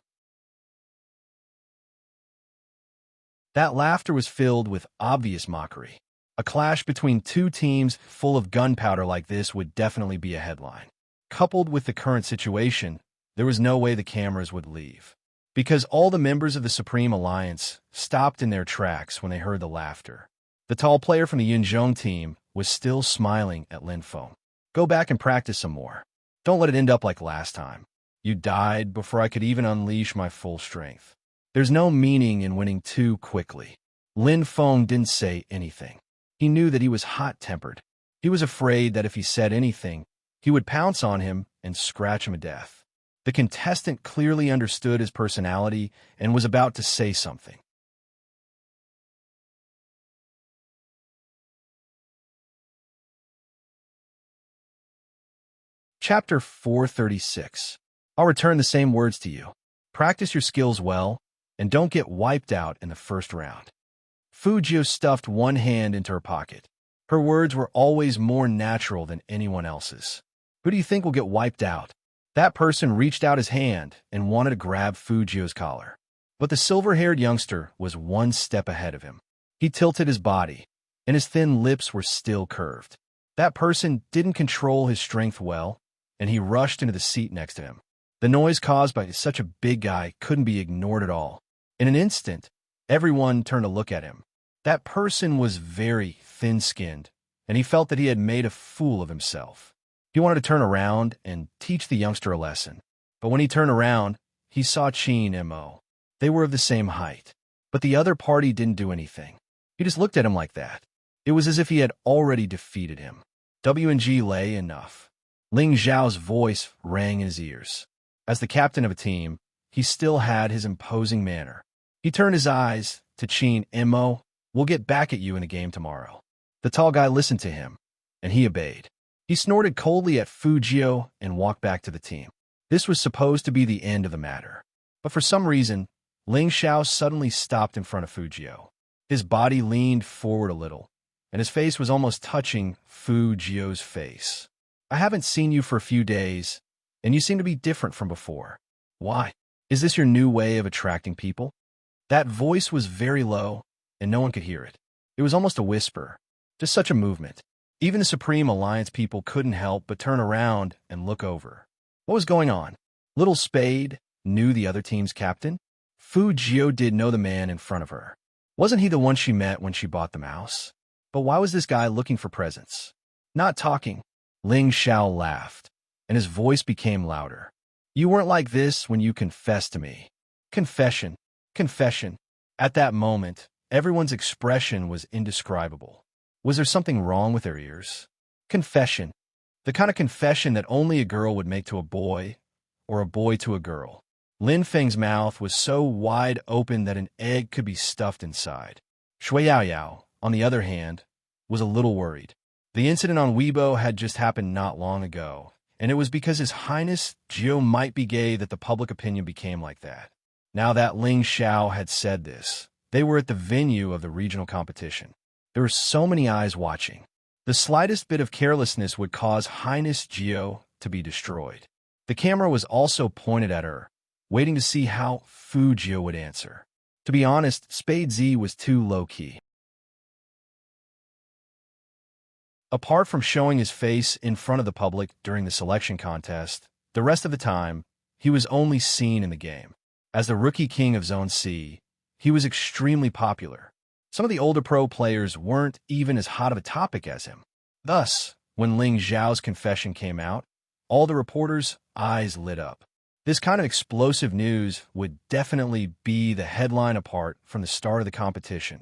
That laughter was filled with obvious mockery. A clash between two teams full of gunpowder like this would definitely be a headline. Coupled with the current situation, there was no way the cameras would leave. Because all the members of the Supreme Alliance stopped in their tracks when they heard the laughter. The tall player from the Yunzhong team was still smiling at Lin Feng. Go back and practice some more. Don't let it end up like last time. You died before I could even unleash my full strength. There's no meaning in winning too quickly. Lin Feng didn't say anything. He knew that he was hot-tempered. He was afraid that if he said anything, he would pounce on him and scratch him to death. The contestant clearly understood his personality and was about to say something. Chapter 436. I'll return the same words to you. Practice your skills well, and don't get wiped out in the first round. Fu Jiu stuffed one hand into her pocket. Her words were always more natural than anyone else's. Who do you think will get wiped out? That person reached out his hand and wanted to grab Fu Jiu's collar. But the silver-haired youngster was one step ahead of him. He tilted his body, and his thin lips were still curved. That person didn't control his strength well, and he rushed into the seat next to him. The noise caused by such a big guy couldn't be ignored at all. In an instant, everyone turned to look at him. That person was very thin-skinned, and he felt that he had made a fool of himself. He wanted to turn around and teach the youngster a lesson. But when he turned around, he saw Chin Mo. They were of the same height. But the other party didn't do anything. He just looked at him like that. It was as if he had already defeated him. W&G lay enough. Ling Zhao's voice rang in his ears. As the captain of a team, he still had his imposing manner. He turned his eyes to Chin Mo. We'll get back at you in a game tomorrow. The tall guy listened to him, and he obeyed. He snorted coldly at Fu Jiu and walked back to the team. This was supposed to be the end of the matter. But for some reason, Ling Zhao suddenly stopped in front of Fu Jiu. His body leaned forward a little, and his face was almost touching Fu Jiu's face. I haven't seen you for a few days, and you seem to be different from before. Why? Is this your new way of attracting people? That voice was very low, and no one could hear it. It was almost a whisper, just such a movement. Even the Supreme Alliance people couldn't help but turn around and look over. What was going on? Little Spade knew the other team's captain? Fu Jiu did know the man in front of her. Wasn't he the one she met when she bought the mouse? But why was this guy looking for presents? Not talking. Ling Zhao laughed, and his voice became louder. You weren't like this when you confessed to me. Confession. Confession. At that moment, everyone's expression was indescribable. Was there something wrong with their ears? Confession. The kind of confession that only a girl would make to a boy, or a boy to a girl. Lin Feng's mouth was so wide open that an egg could be stuffed inside. Shui Yaoyao, on the other hand, was a little worried. The incident on Weibo had just happened not long ago, and it was because His Highness Jiu might be gay that the public opinion became like that. Now that Ling Zhao had said this, they were at the venue of the regional competition. There were so many eyes watching. The slightest bit of carelessness would cause Highness Jiu to be destroyed. The camera was also pointed at her, waiting to see how Fu Jiu would answer. To be honest, Spade Z was too low-key. Apart from showing his face in front of the public during the selection contest, the rest of the time, he was only seen in the game. As the rookie king of Zone C, he was extremely popular. Some of the older pro players weren't even as hot of a topic as him. Thus, when Ling Zhao's confession came out, all the reporters' eyes lit up. This kind of explosive news would definitely be the headline apart from the start of the competition.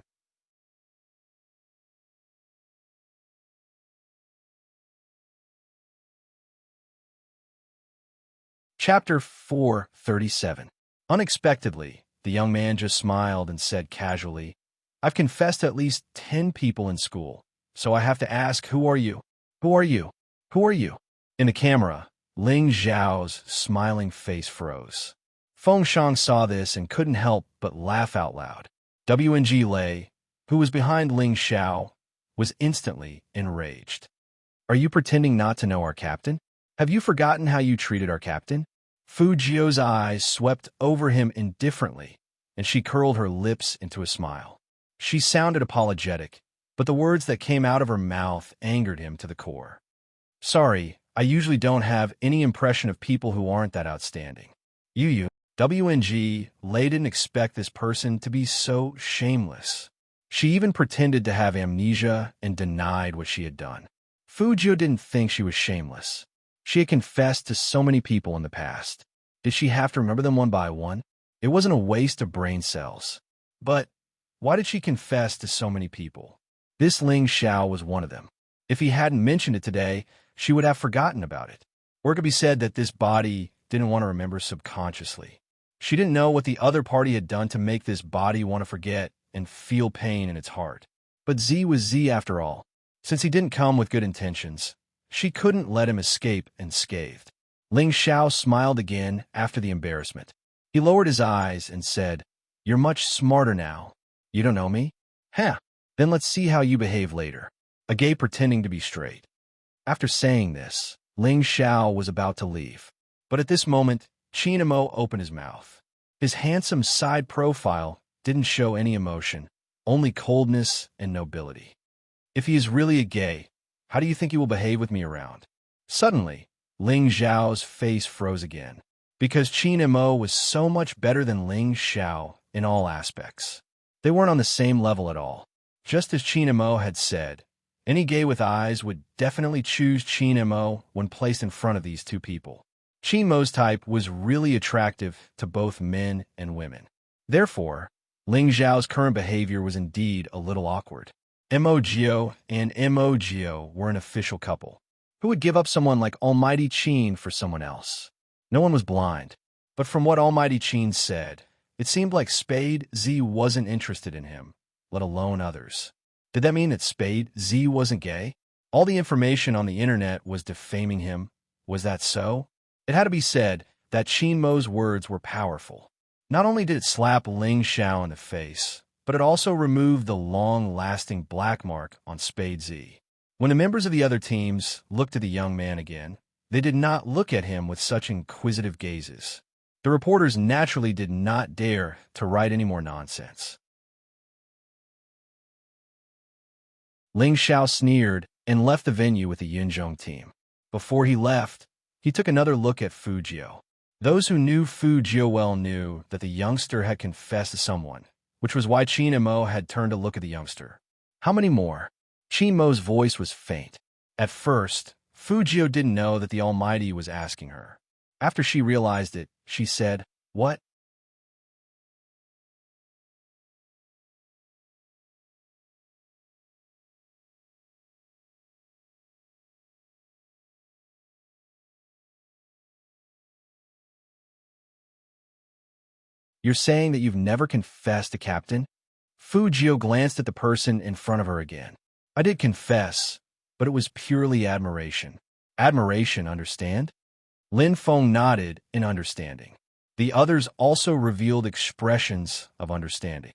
Chapter 437. Unexpectedly, The young man just smiled and said casually, I've confessed to at least 10 people in school, so I have to ask, who are you? Who are you? Who are you? In the camera, Ling Zhao's smiling face froze. Feng Shang saw this and couldn't help but laugh out loud. WNG Lei, who was behind Ling Xiao, was instantly enraged. Are you pretending not to know our captain? Have you forgotten how you treated our captain? Fu Jio's eyes swept over him indifferently, and she curled her lips into a smile. She sounded apologetic, but the words that came out of her mouth angered him to the core. Sorry, I usually don't have any impression of people who aren't that outstanding. WNG Lei didn't expect this person to be so shameless. She even pretended to have amnesia and denied what she had done. Fu Jio didn't think she was shameless. She had confessed to so many people in the past. Did she have to remember them one by one? It wasn't a waste of brain cells. But why did she confess to so many people? This Ling Xiao was one of them. If he hadn't mentioned it today, she would have forgotten about it. Or it could be said that this body didn't want to remember subconsciously. She didn't know what the other party had done to make this body want to forget and feel pain in its heart. But Z was Z after all. Since he didn't come with good intentions, she couldn't let him escape unscathed. Ling Xiao smiled again after the embarrassment. He lowered his eyes and said, You're much smarter now. You don't know me? Huh. Then let's see how you behave later. A gay pretending to be straight. After saying this, Ling Xiao was about to leave. But at this moment, Qin Emo opened his mouth. His handsome side profile didn't show any emotion, only coldness and nobility. If he is really a gay, how do you think he will behave with me around? Suddenly, Ling Zhao's face froze again, because Qin Emo was so much better than Ling Xiao in all aspects. They weren't on the same level at all. Just as Qin Emo had said, any gay with eyes would definitely choose Qin Emo when placed in front of these two people. Qin Mo's type was really attractive to both men and women. Therefore, Ling Zhao's current behavior was indeed a little awkward. Mo Jio and Mo Jio were an official couple. Who would give up someone like Almighty Qin for someone else? No one was blind, but from what Almighty Qin said, it seemed like Spade Z wasn't interested in him, let alone others. Did that mean that Spade Z wasn't gay? All the information on the internet was defaming him. Was that so? It had to be said that Qin Mo's words were powerful. Not only did it slap Ling Xiao in the face, but it also removed the long-lasting black mark on Spade Z. When the members of the other teams looked at the young man again, they did not look at him with such inquisitive gazes. The reporters naturally did not dare to write any more nonsense. Ling Xiao sneered and left the venue with the Yunzhong team. Before he left, he took another look at Fu Jio. Those who knew Fu Jio well knew that the youngster had confessed to someone, which was why Qin Mo had turned to look at the youngster. How many more? Qin Mo's voice was faint. At first, Fu Jio didn't know that the Almighty was asking her. After she realized it, she said, What? You're saying that you've never confessed to Captain? Fu Jio glanced at the person in front of her again. I did confess, but it was purely admiration. Admiration, understand? Lin Feng nodded in understanding. The others also revealed expressions of understanding.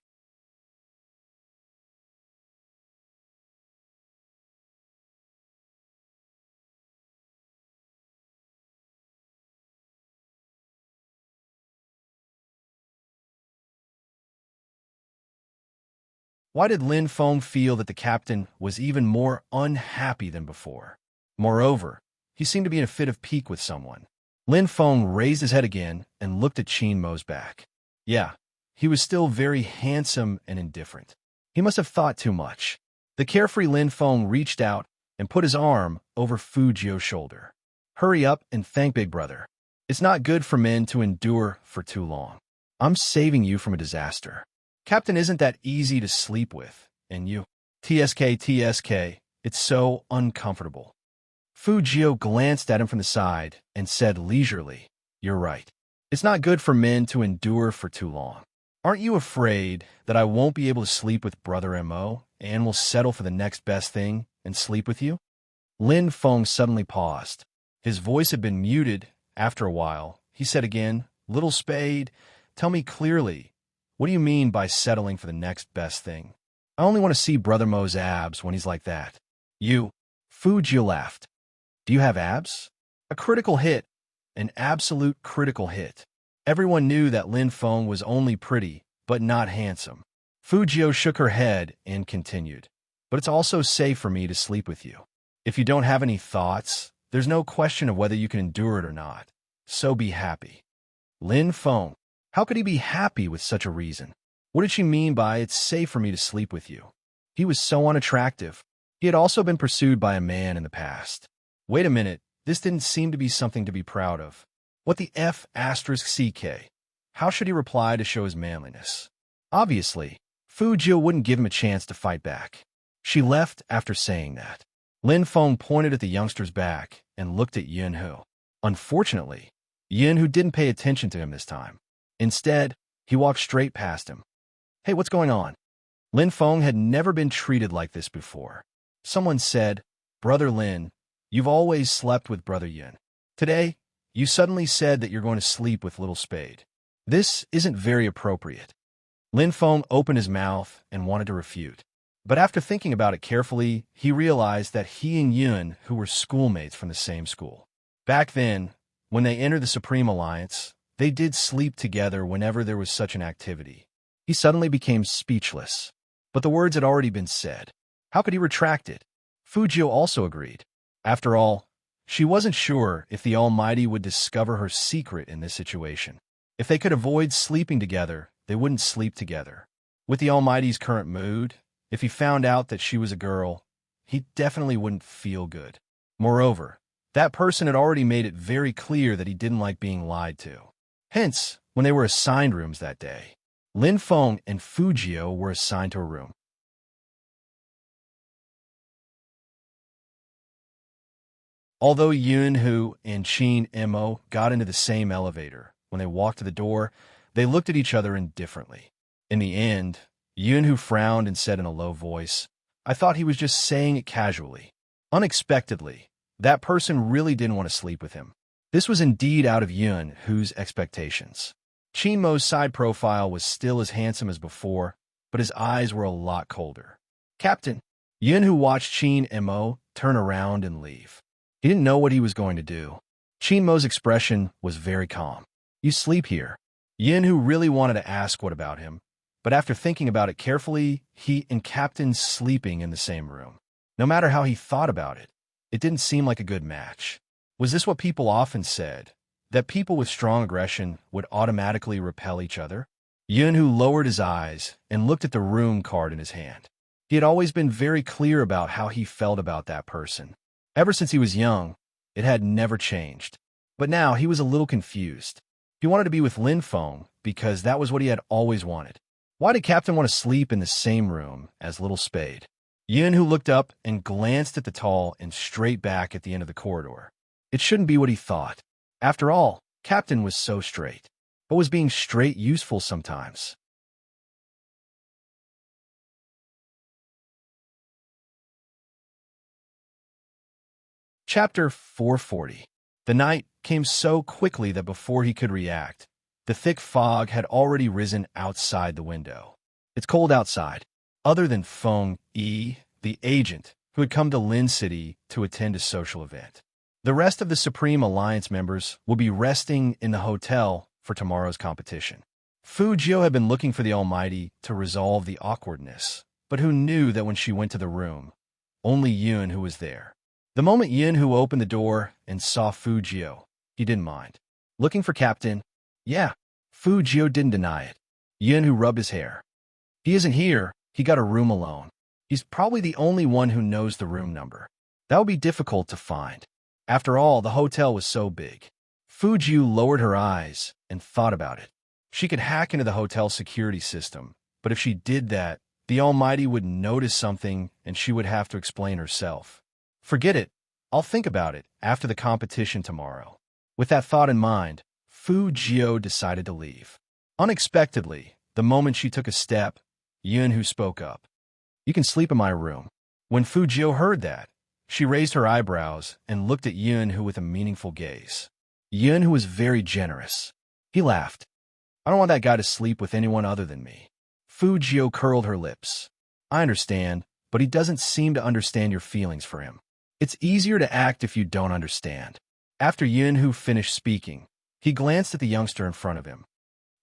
Why did Lin Feng feel that the captain was even more unhappy than before? Moreover, he seemed to be in a fit of pique with someone. Lin Feng raised his head again and looked at Qin Mo's back. Yeah, he was still very handsome and indifferent. He must have thought too much. The carefree Lin Feng reached out and put his arm over Fu Jio's shoulder. Hurry up and thank Big Brother. It's not good for men to endure for too long. I'm saving you from a disaster. Captain isn't that easy to sleep with, and you. TSK, it's so uncomfortable. Fu Jio glanced at him from the side and said leisurely, You're right. It's not good for men to endure for too long. Aren't you afraid that I won't be able to sleep with Brother Mo and will settle for the next best thing and sleep with you? Lin Feng suddenly paused. His voice had been muted. After a while, he said again, "Little Spade, tell me clearly, what do you mean by settling for the next best thing? I only want to see Brother Mo's abs when he's like that." "You?" Fu Jie laughed. "Do you have abs?" A critical hit. An absolute critical hit. Everyone knew that Lin Feng was only pretty, but not handsome. Fu Jie shook her head and continued, "But it's also safe for me to sleep with you. If you don't have any thoughts, there's no question of whether you can endure it or not. So be happy." Lin Feng. How could he be happy with such a reason? What did she mean by "it's safe for me to sleep with you"? He was so unattractive. He had also been pursued by a man in the past. Wait a minute, this didn't seem to be something to be proud of. What the F***CK? How should he reply to show his manliness? Obviously, Fu Jie wouldn't give him a chance to fight back. She left after saying that. Lin Feng pointed at the youngster's back and looked at Yin Hu. Unfortunately, Yin Hu didn't pay attention to him this time. Instead, he walked straight past him. "Hey, what's going on?" Lin Feng had never been treated like this before. Someone said, "Brother Lin, you've always slept with Brother Yin. Today, you suddenly said that you're going to sleep with Little Spade. This isn't very appropriate." Lin Feng opened his mouth and wanted to refute. But after thinking about it carefully, he realized that he and Yun, who were schoolmates from the same school. Back then, when they entered the Supreme Alliance, they did sleep together whenever there was such an activity. He suddenly became speechless. But the words had already been said. How could he retract it? Fu Jie also agreed. After all, she wasn't sure if the Almighty would discover her secret in this situation. If they could avoid sleeping together, they wouldn't sleep together. With the Almighty's current mood, if he found out that she was a girl, he definitely wouldn't feel good. Moreover, that person had already made it very clear that he didn't like being lied to. Hence, when they were assigned rooms that day, Lin Feng and Fu Jie were assigned to a room. Although Yun Hu and Qin Mo got into the same elevator, when they walked to the door, they looked at each other indifferently. In the end, Yun Hu frowned and said in a low voice, "I thought he was just saying it casually." Unexpectedly, that person really didn't want to sleep with him. This was indeed out of Yun Hu's expectations. Qin Mo's side profile was still as handsome as before, but his eyes were a lot colder. "Captain." Yun Hu watched Qin Mo turn around and leave. He didn't know what he was going to do. Qin Mo's expression was very calm. "You sleep here." Yin Hu really wanted to ask what about him, but after thinking about it carefully, he and Captain sleeping in the same room. No matter how he thought about it, it didn't seem like a good match. Was this what people often said, that people with strong aggression would automatically repel each other? Yin Hu lowered his eyes and looked at the room card in his hand. He had always been very clear about how he felt about that person. Ever since he was young, it had never changed. But now he was a little confused. He wanted to be with Lin Feng because that was what he had always wanted. Why did Captain want to sleep in the same room as Little Spade? Yin Hu looked up and glanced at the tall and straight back at the end of the corridor. It shouldn't be what he thought. After all, Captain was so straight. But was being straight useful sometimes? Chapter 440. The night came so quickly that before he could react, the thick fog had already risen outside the window. It's cold outside. Other than Feng Yi, the agent, who had come to Lin City to attend a social event. The rest of the Supreme Alliance members will be resting in the hotel for tomorrow's competition. Fu Jie had been looking for the Almighty to resolve the awkwardness, but who knew that when she went to the room, only Yun Hu was there. The moment Yin Hu opened the door and saw Fu Jie, he didn't mind. Looking for Captain? Yeah. Fu Jie didn't deny it. Yin Hu rubbed his hair. He isn't here. He got a room alone. He's probably the only one who knows the room number. That would be difficult to find. After all, the hotel was so big. Fu Jie lowered her eyes and thought about it. She could hack into the hotel security system, but if she did that, the Almighty would notice something and she would have to explain herself. Forget it. I'll think about it after the competition tomorrow. With that thought in mind, Fu Jie decided to leave. Unexpectedly, The moment she took a step, Yunhu spoke up. "You can sleep in my room." When Fujio heard that, she raised her eyebrows and looked at Yunhu with a meaningful gaze. Yunhu was very generous. He laughed. "I don't want that guy to sleep with anyone other than me." Fujio curled her lips. "I understand, but he doesn't seem to understand your feelings for him. It's easier to act if you don't understand." After Yunhu finished speaking, he glanced at the youngster in front of him.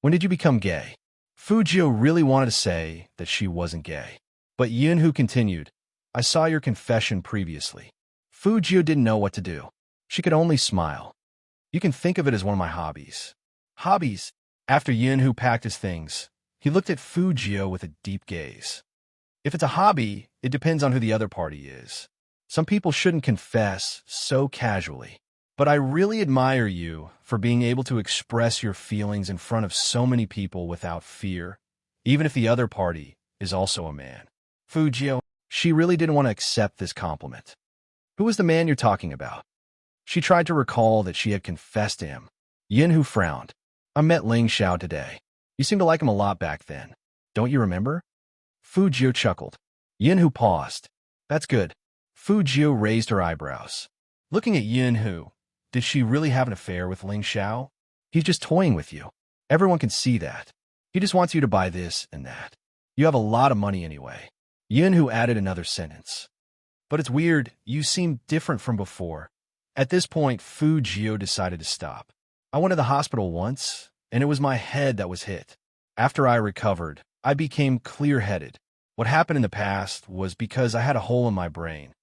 "When did you become gay?" Fujio really wanted to say that she wasn't gay. But Yunhu continued, "I saw your confession previously." Fujio didn't know what to do. She could only smile. "You can think of it as one of my hobbies." Hobbies? After Yunhu packed his things, he looked at Fujio with a deep gaze. "If it's a hobby, it depends on who the other party is. Some people shouldn't confess so casually. But I really admire you for being able to express your feelings in front of so many people without fear, even if the other party is also a man." Fujio, she really didn't want to accept this compliment. "Who was the man you're talking about?" She tried to recall that she had confessed to him. Yunhu frowned. "I met Ling Xiao today. You seemed to like him a lot back then. Don't you remember?" Fujio chuckled. Yunhu paused. "That's good." Fujio raised her eyebrows. Looking at Yunhu, did she really have an affair with Ling Xiao? "He's just toying with you. Everyone can see that. He just wants you to buy this and that. You have a lot of money anyway." Yunhu added another sentence. "But it's weird, you seem different from before." At this point, Fujio decided to stop. "I went to the hospital once, and it was my head that was hit. After I recovered, I became clear-headed. What happened in the past was because I had a hole in my brain."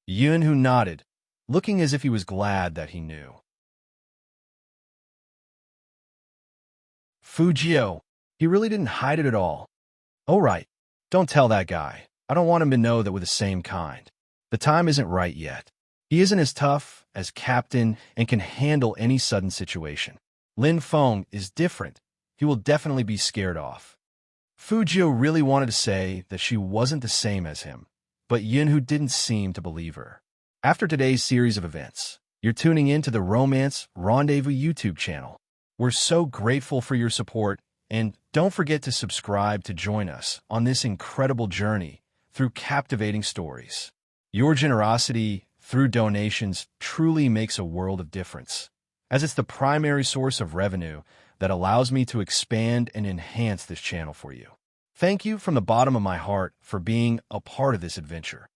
Yunhu nodded, looking as if he was glad that he knew. Fujio, he really didn't hide it at all. "Oh right, don't tell that guy. I don't want him to know that we're the same kind. The time isn't right yet. He isn't as tough as Captain and can handle any sudden situation. Lin Feng is different. He will definitely be scared off." Fujio really wanted to say that she wasn't the same as him, but Yunhu didn't seem to believe her. After today's series of events, you're tuning in to the Romance Rendezvous YouTube channel. We're so grateful for your support, and don't forget to subscribe to join us on this incredible journey through captivating stories. Your generosity through donations truly makes a world of difference, as it's the primary source of revenue that allows me to expand and enhance this channel for you. Thank you from the bottom of my heart for being a part of this adventure.